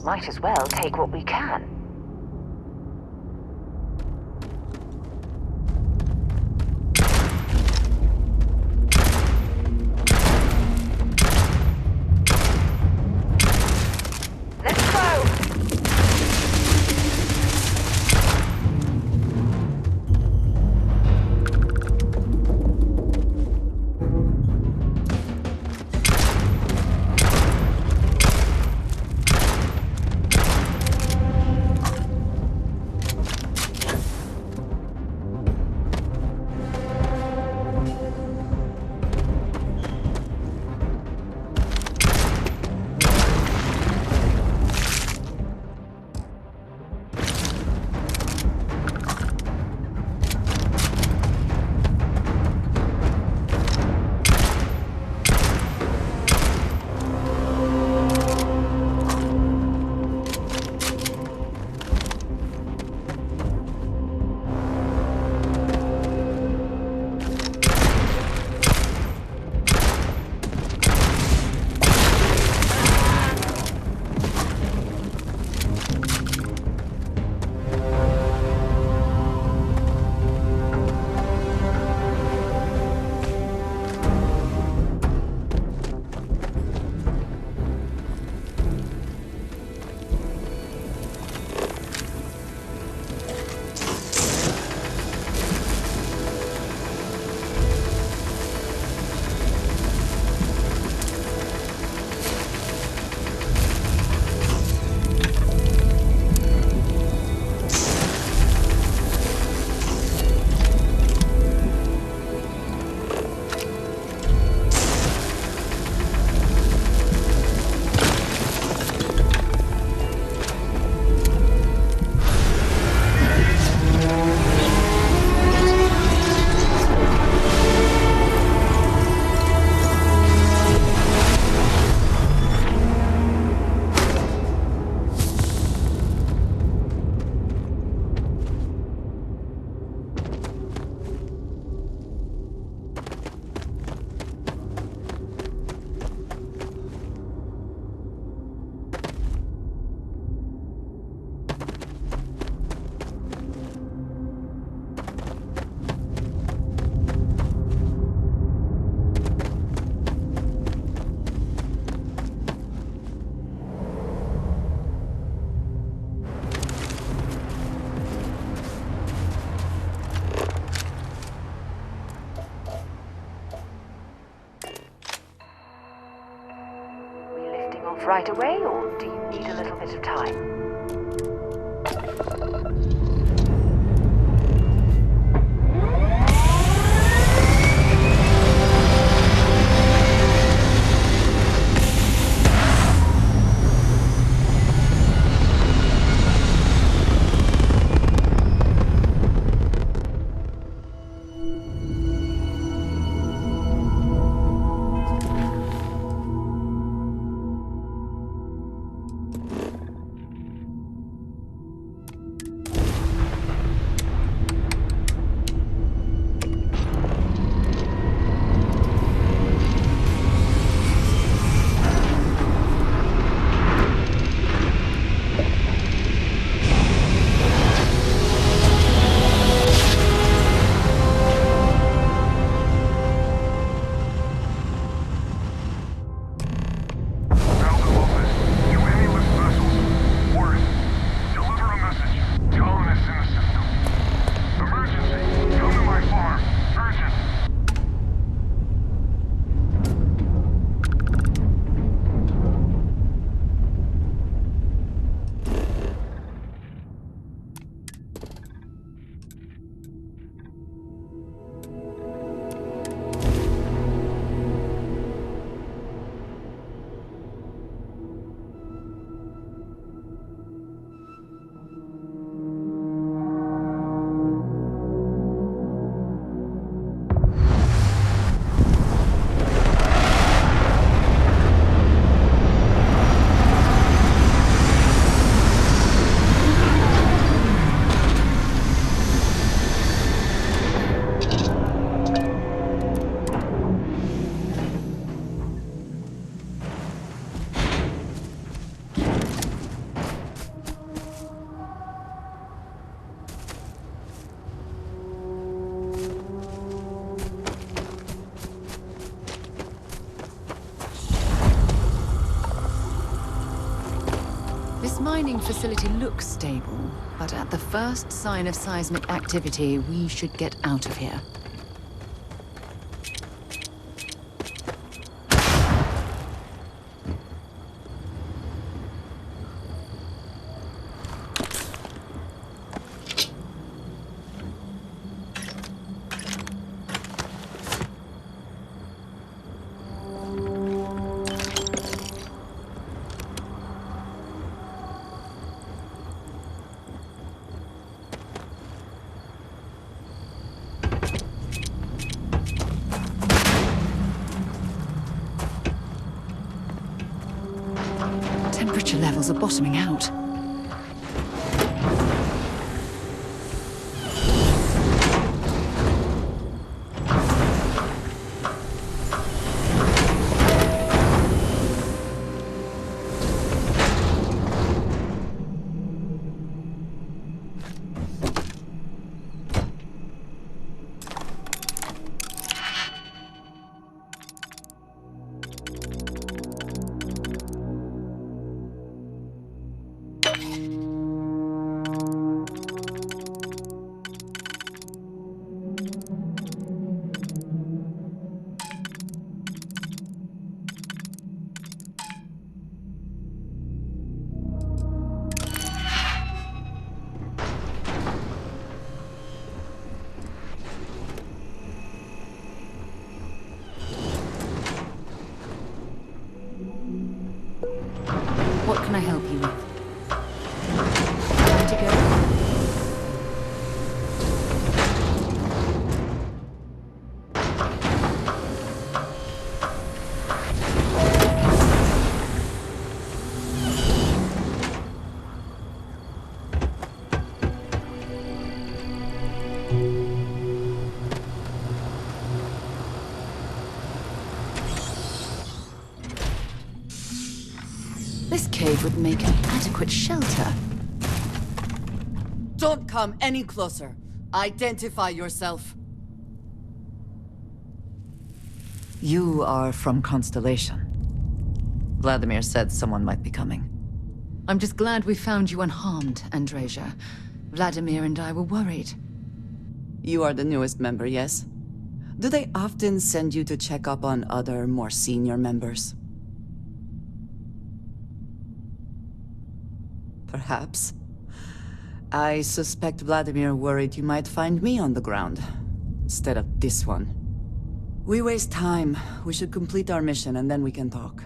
Might as well take what we can. Right away, or do you need a little bit of time? This mining facility looks stable, but at the first sign of seismic activity, we should get out of here. Temperature levels are bottoming out. What can I help you with? Time to go? This cave would make an adequate shelter. Don't come any closer. Identify yourself. You are from Constellation. Vladimir said someone might be coming. I'm just glad we found you unharmed, Andreja. Vladimir and I were worried. You are the newest member, yes? Do they often send you to check up on other, more senior members? Perhaps. I suspect Vladimir worried you might find me on the ground, instead of this one. We waste time. We should complete our mission and then we can talk.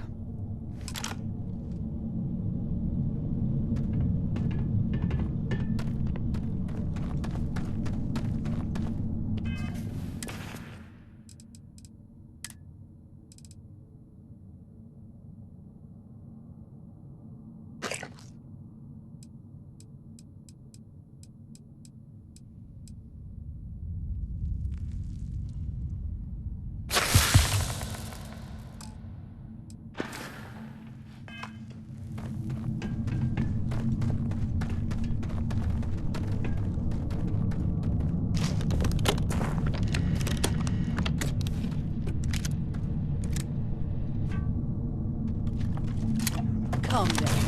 Come then.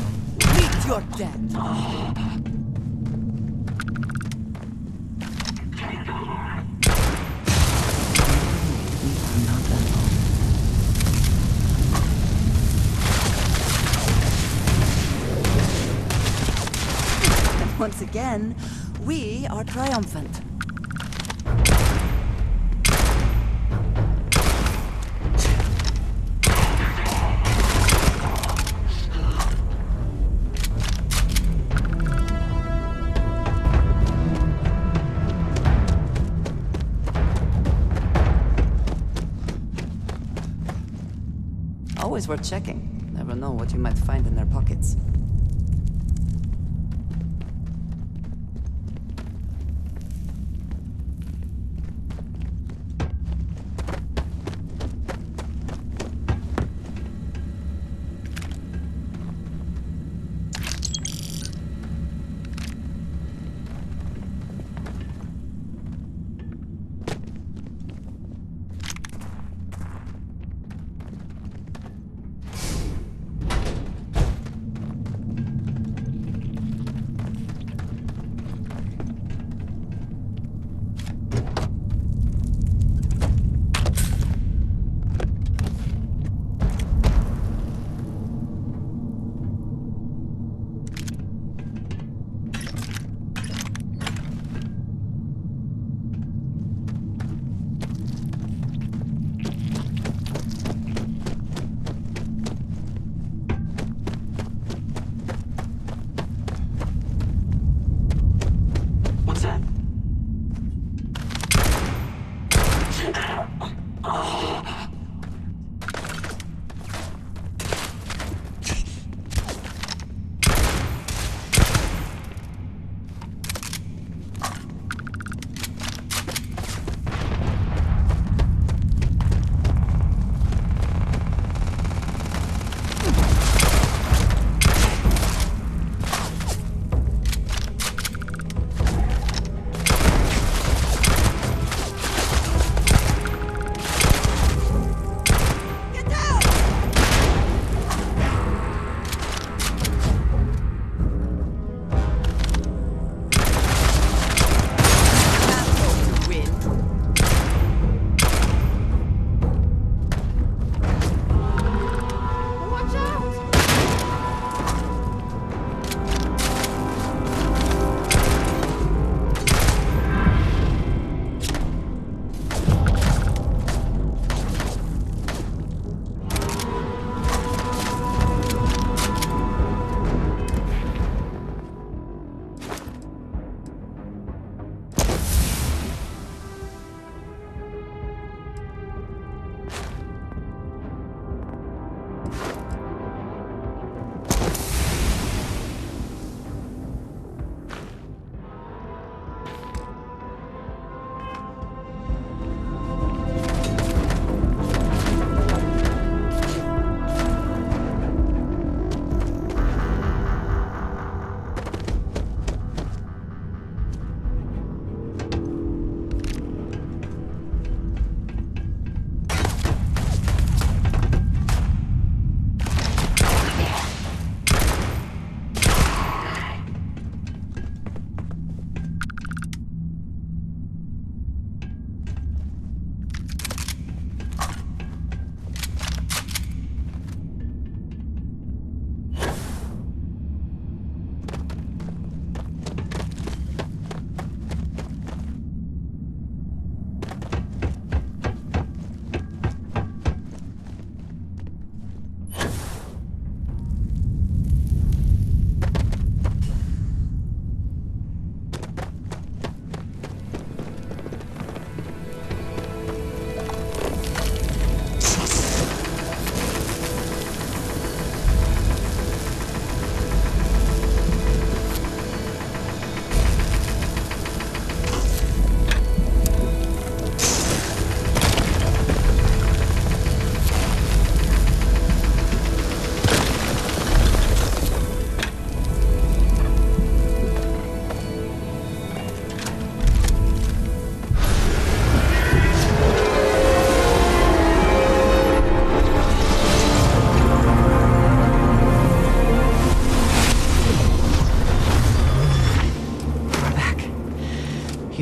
Meet your death. Once again, we are triumphant. Always worth checking. Never know what you might find in their pockets.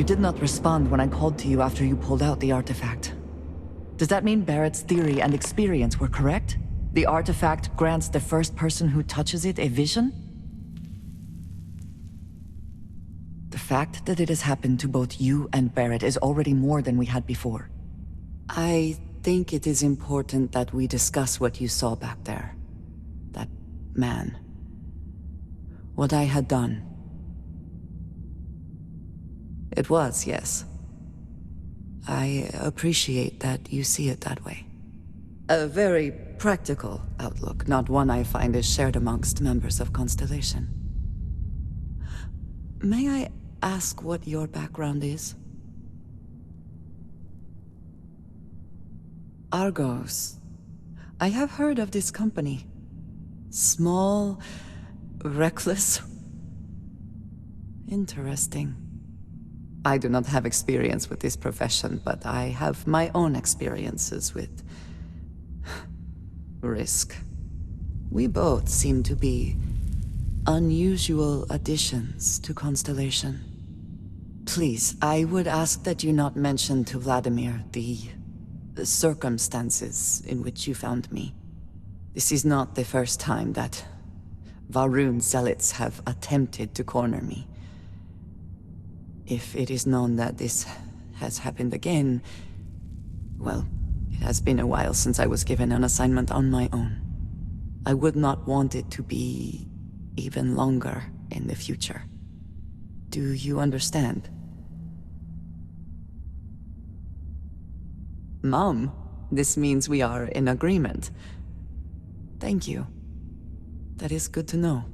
You did not respond when I called to you after you pulled out the artifact. Does that mean Barrett's theory and experience were correct? The artifact grants the first person who touches it a vision? The fact that it has happened to both you and Barrett is already more than we had before. I think it is important that we discuss what you saw back there. That man. What I had done. It was, yes. I appreciate that you see it that way. A very practical outlook, not one I find is shared amongst members of Constellation. May I ask what your background is? Argos. I have heard of this company. Small, reckless. Interesting. I do not have experience with this profession, but I have my own experiences with risk. We both seem to be unusual additions to Constellation. Please, I would ask that you not mention to Vladimir the circumstances in which you found me. This is not the first time that Varun zealots have attempted to corner me. If it is known that this has happened again, well, it has been a while since I was given an assignment on my own. I would not want it to be even longer in the future. Do you understand? Mom, this means we are in agreement. Thank you. That is good to know.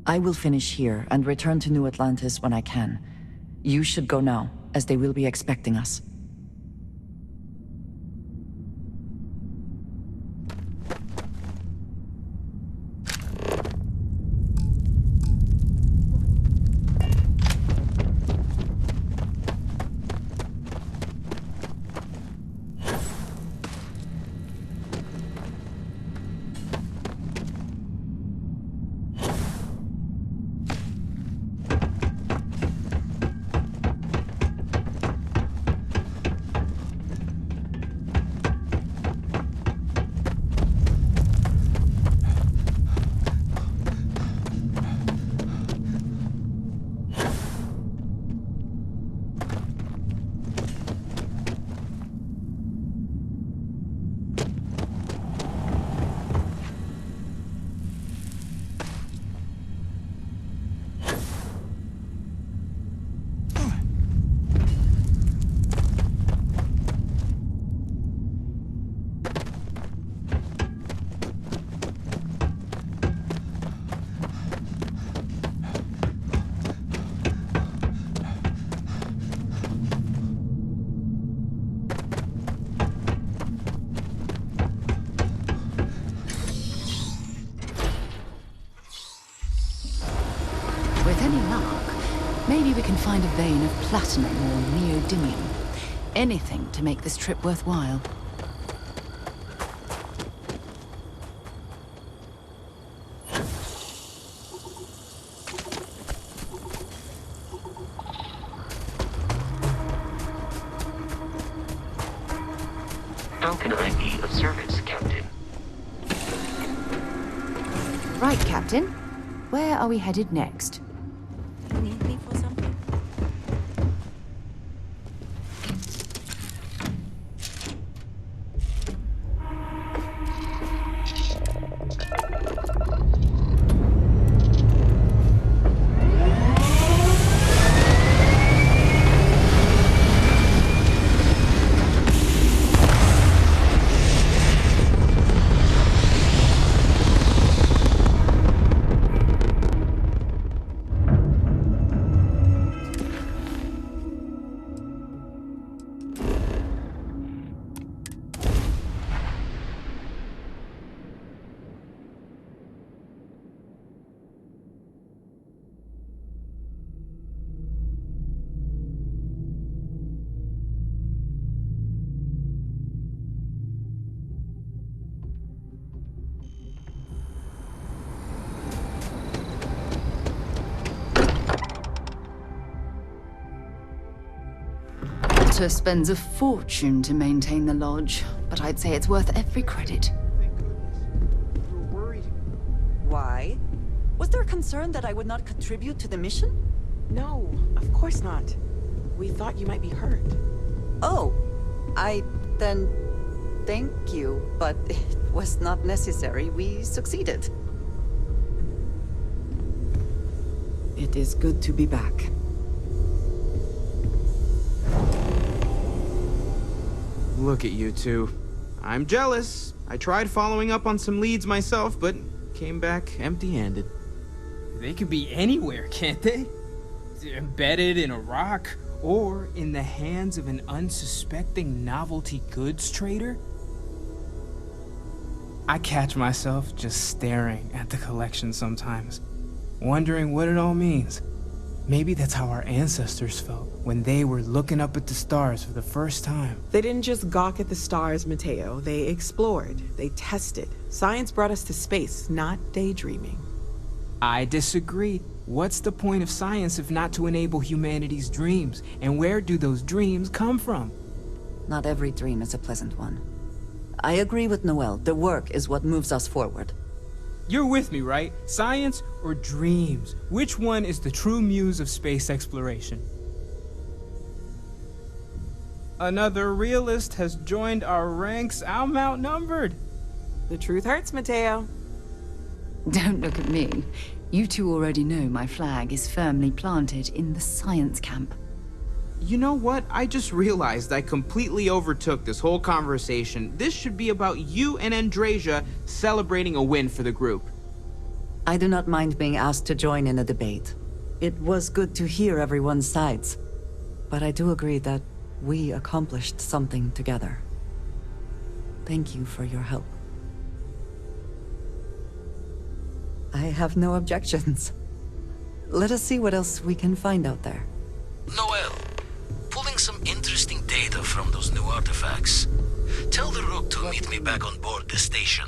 I will finish here and return to New Atlantis when I can. You should go now, as they will be expecting us. Maybe we can find a vein of platinum or neodymium. Anything to make this trip worthwhile. How can I be of service, Captain? Right, Captain. Where are we headed next? You need me for something? daughter spends a fortune to maintain the lodge, but I'd say it's worth every credit. Why? Was there concern that I would not contribute to the mission? No, of course not. We thought you might be hurt. Oh, then thank you, but it was not necessary. We succeeded. It is good to be back. Look at you two. I'm jealous. I tried following up on some leads myself, but came back empty-handed. They could be anywhere, can't they? Embedded in a rock, or in the hands of an unsuspecting novelty goods trader? I catch myself just staring at the collection sometimes, wondering what it all means. Maybe that's how our ancestors felt when they were looking up at the stars for the first time. They didn't just gawk at the stars, Mateo. They explored. They tested. Science brought us to space, not daydreaming. I disagree. What's the point of science if not to enable humanity's dreams? And where do those dreams come from? Not every dream is a pleasant one. I agree with Noel. The work is what moves us forward. You're with me, right? Science or dreams? Which one is the true muse of space exploration? Another realist has joined our ranks. I'm outnumbered. The truth hurts, Mateo. Don't look at me. You two already know my flag is firmly planted in the science camp. You know what? I just realized I completely overtook this whole conversation. This should be about you and Andrasia celebrating a win for the group. I do not mind being asked to join in a debate. It was good to hear everyone's sides. But I do agree that we accomplished something together. Thank you for your help. I have no objections. Let us see what else we can find out there. Noel, pulling some interesting data from those new artifacts. Tell the Rook to meet me back on board the station.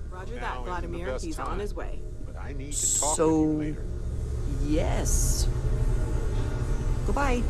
Roger that, Vladimir. He's on his way. But I need to talk with you later. Yes. Goodbye.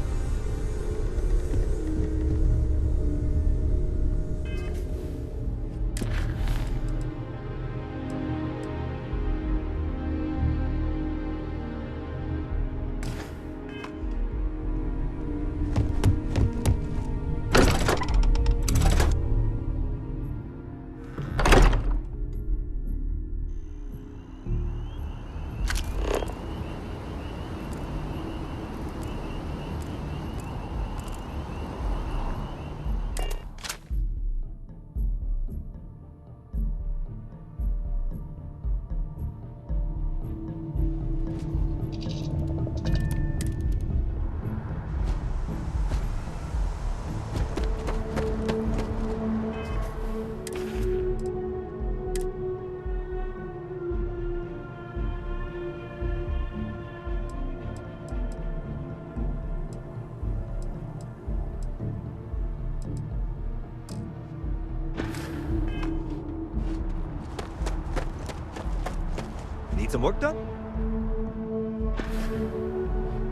Need some work done?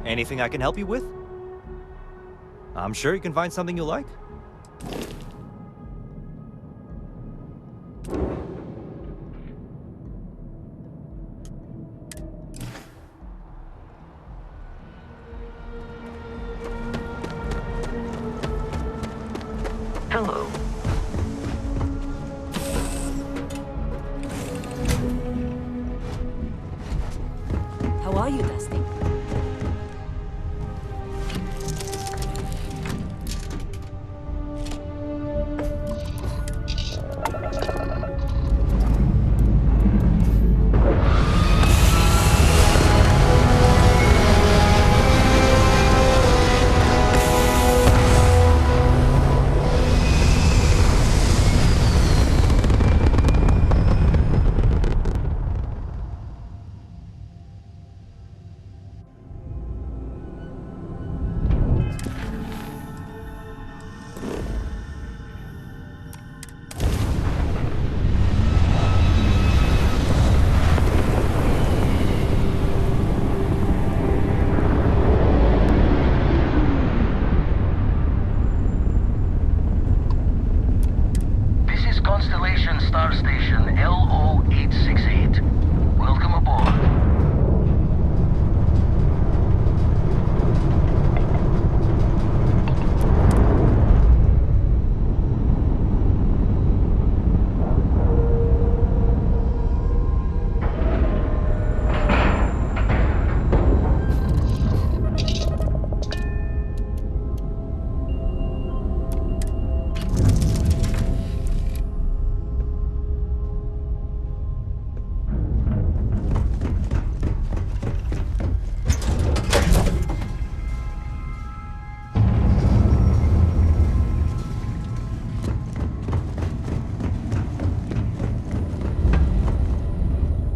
Anything I can help you with? I'm sure you can find something you'll like. Hello. How are you, Dusty?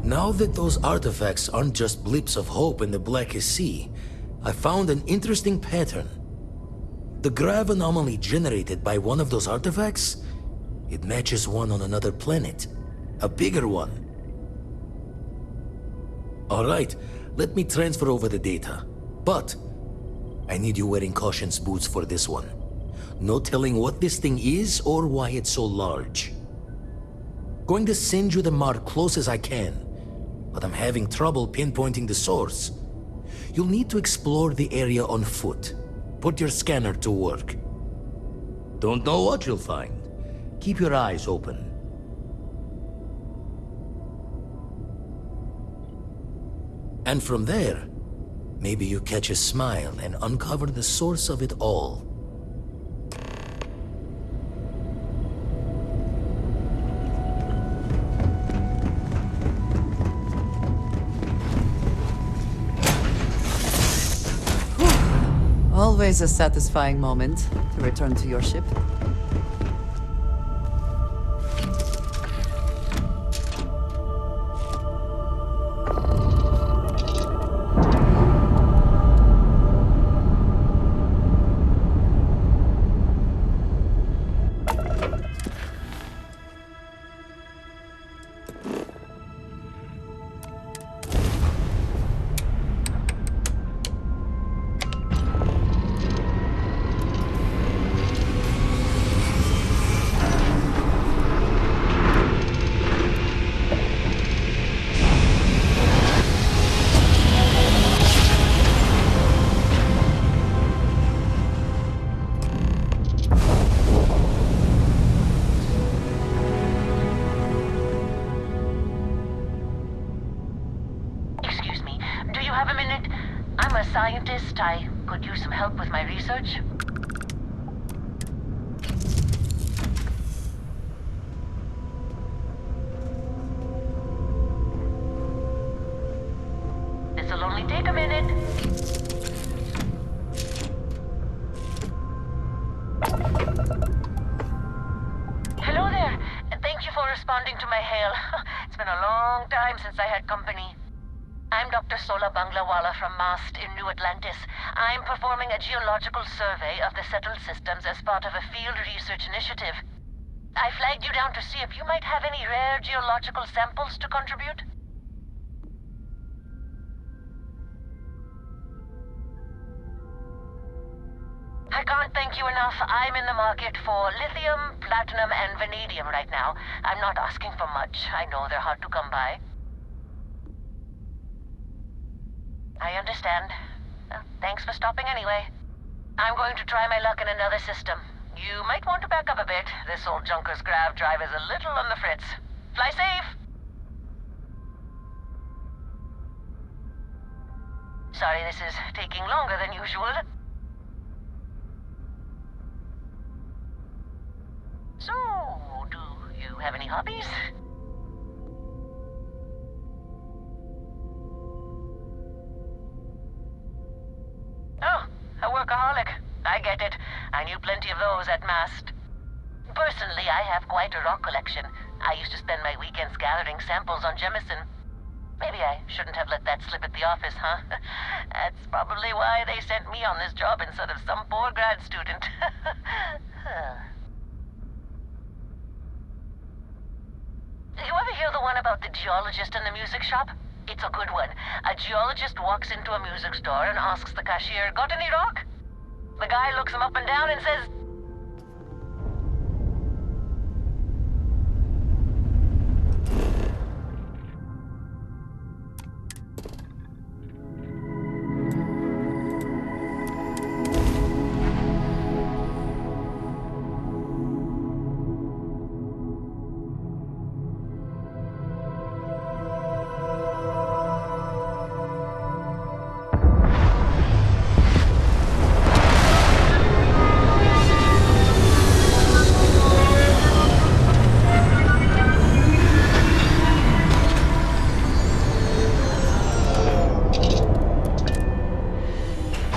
Now that those artifacts aren't just blips of hope in the blackest sea, I found an interesting pattern. The grav anomaly generated by one of those artifacts, it matches one on another planet. A bigger one. Alright, let me transfer over the data. But I need you wearing caution's boots for this one. No telling what this thing is or why it's so large. Going to send you the mark close as I can, but I'm having trouble pinpointing the source. You'll need to explore the area on foot. Put your scanner to work. Don't know what you'll find. Keep your eyes open. And from there, maybe you catch a smile and uncover the source of it all. Always a satisfying moment to return to your ship. Scientist, I could use some help with my research. This'll only take a minute. Hello there. Thank you for responding to my hail. It's been a long time since I had company. I'm Dr. Sola Banglawala from MAST in New Atlantis. I'm performing a geological survey of the settled systems as part of a field research initiative. I flagged you down to see if you might have any rare geological samples to contribute. I can't thank you enough. I'm in the market for lithium, platinum, and vanadium right now. I'm not asking for much. I know they're hard to come by. I understand. Thanks for stopping anyway. I'm going to try my luck in another system. You might want to back up a bit. This old junker's grav drive is a little on the fritz. Fly safe! Sorry this is taking longer than usual. So, do you have any hobbies? Oh, a workaholic. I get it. I knew plenty of those at MAST. Personally, I have quite a rock collection. I used to spend my weekends gathering samples on Jemison. Maybe I shouldn't have let that slip at the office, huh? That's probably why they sent me on this job instead of some poor grad student. You ever hear the one about the geologist in the music shop? It's a good one. A geologist walks into a music store and asks the cashier, "Got any rock?" The guy looks him up and down and says,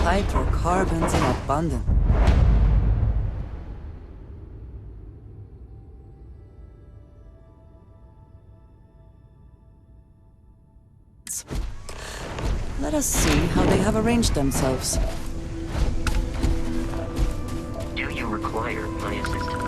hydrocarbons in abundance. spots. Let us see how they have arranged themselves. Do you require my assistance?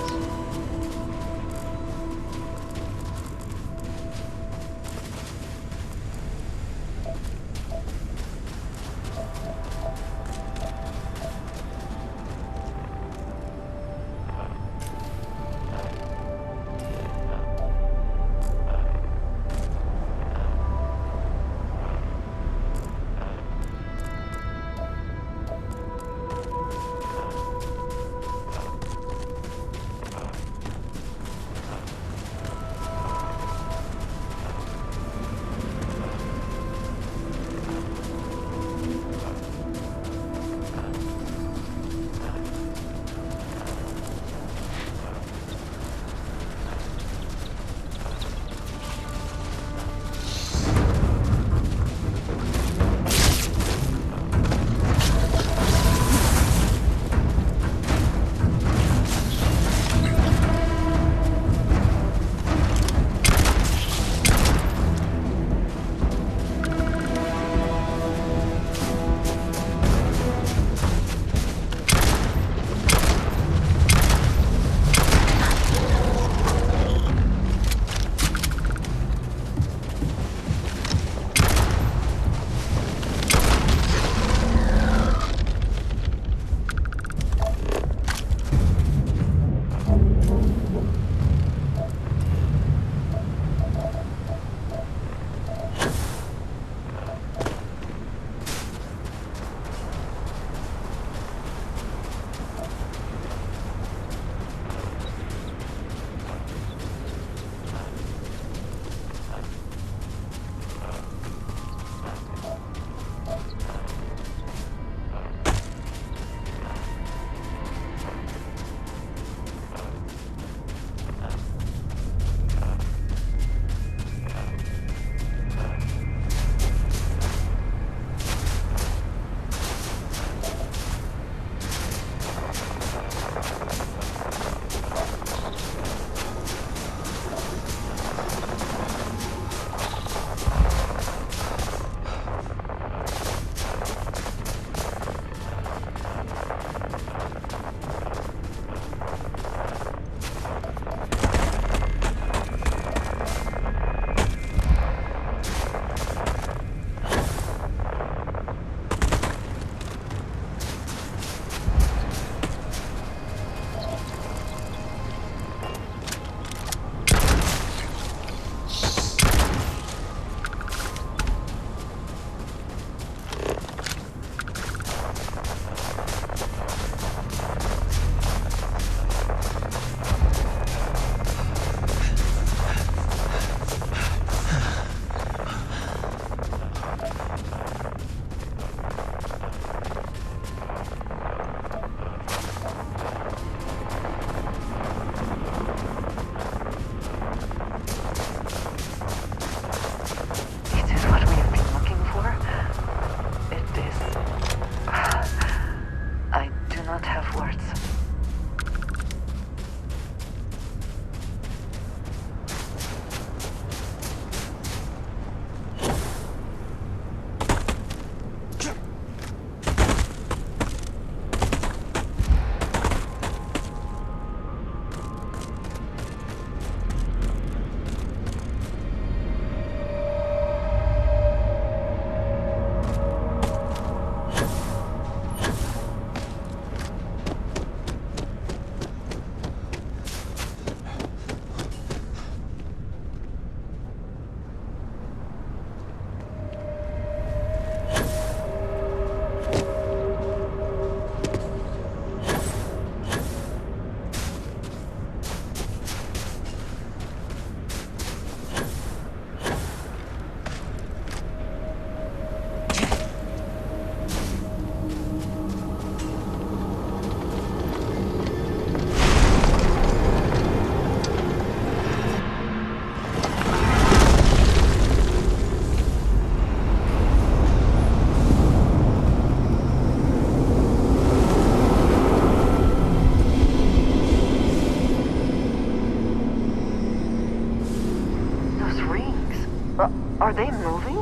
Are they moving?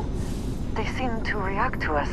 they seem to react to us.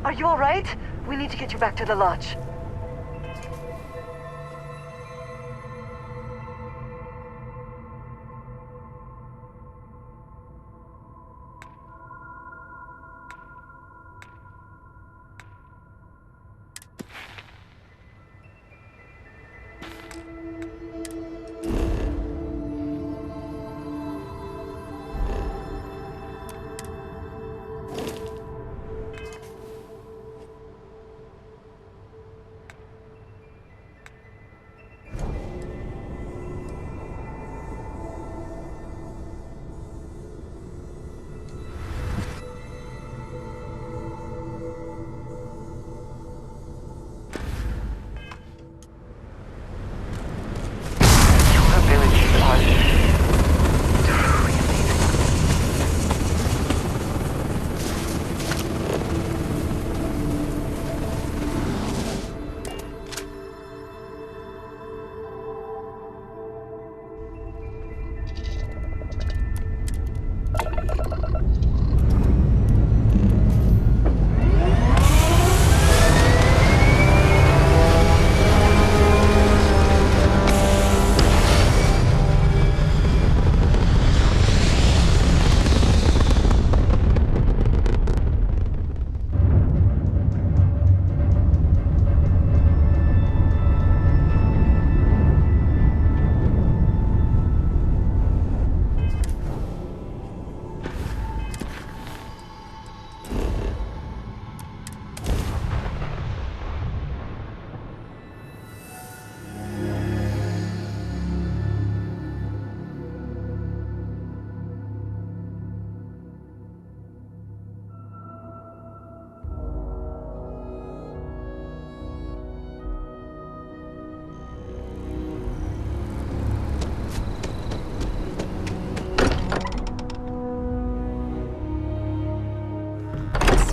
Are you all right? We need to get you back to the lodge.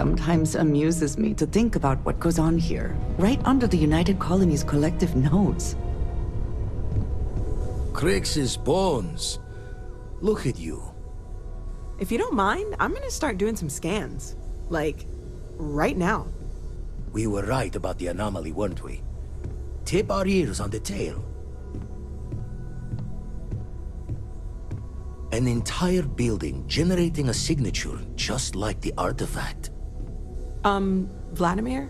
sometimes amuses me to think about what goes on here, right under the United Colony's collective nose. Crix's bones. Look at you. If you don't mind, I'm gonna start doing some scans. Like, right now. We were right about the anomaly, weren't we? Tip our ears on the tail. An entire building generating a signature just like the artifact. Vladimir,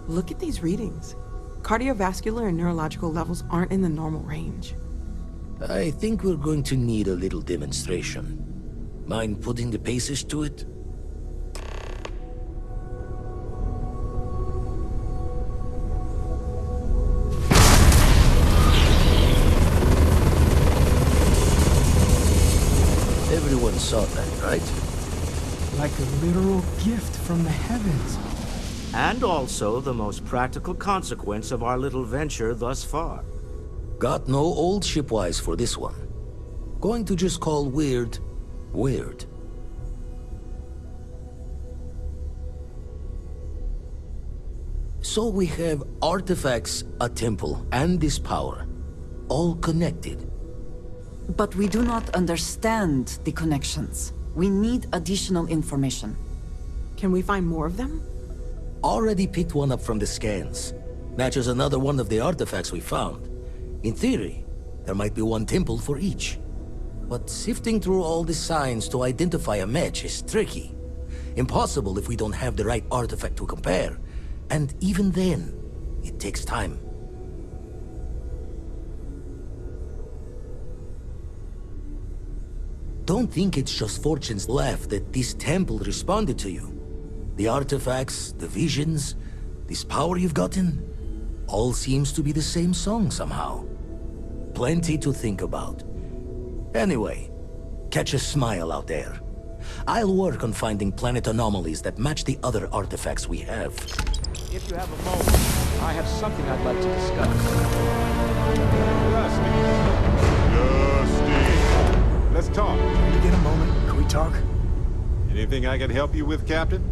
look at these readings. Cardiovascular and neurological levels aren't in the normal range. I think we're going to need a little demonstration. Mind putting the paces to it? Everyone saw that, right? Like a literal gift from the heavens. And also the most practical consequence of our little venture thus far. Got no old shipwise for this one. Going to just call weird, weird. So we have artifacts, a temple, and this power. All connected. But we do not understand the connections. We need additional information. Can we find more of them? Already picked one up from the scans. Matches another one of the artifacts we found. In theory, there might be one temple for each. But sifting through all the signs to identify a match is tricky. Impossible if we don't have the right artifact to compare. And even then, it takes time. Don't think it's just fortunes left that this temple responded to you. The artifacts, the visions, this power you've gotten, all seems to be the same song somehow. Plenty to think about. Anyway, catch a smile out there. I'll work on finding planet anomalies that match the other artifacts we have. If you have a moment, I have something I'd like to discuss. Let's talk. Can we get a moment? Can we talk? Anything I can help you with, Captain?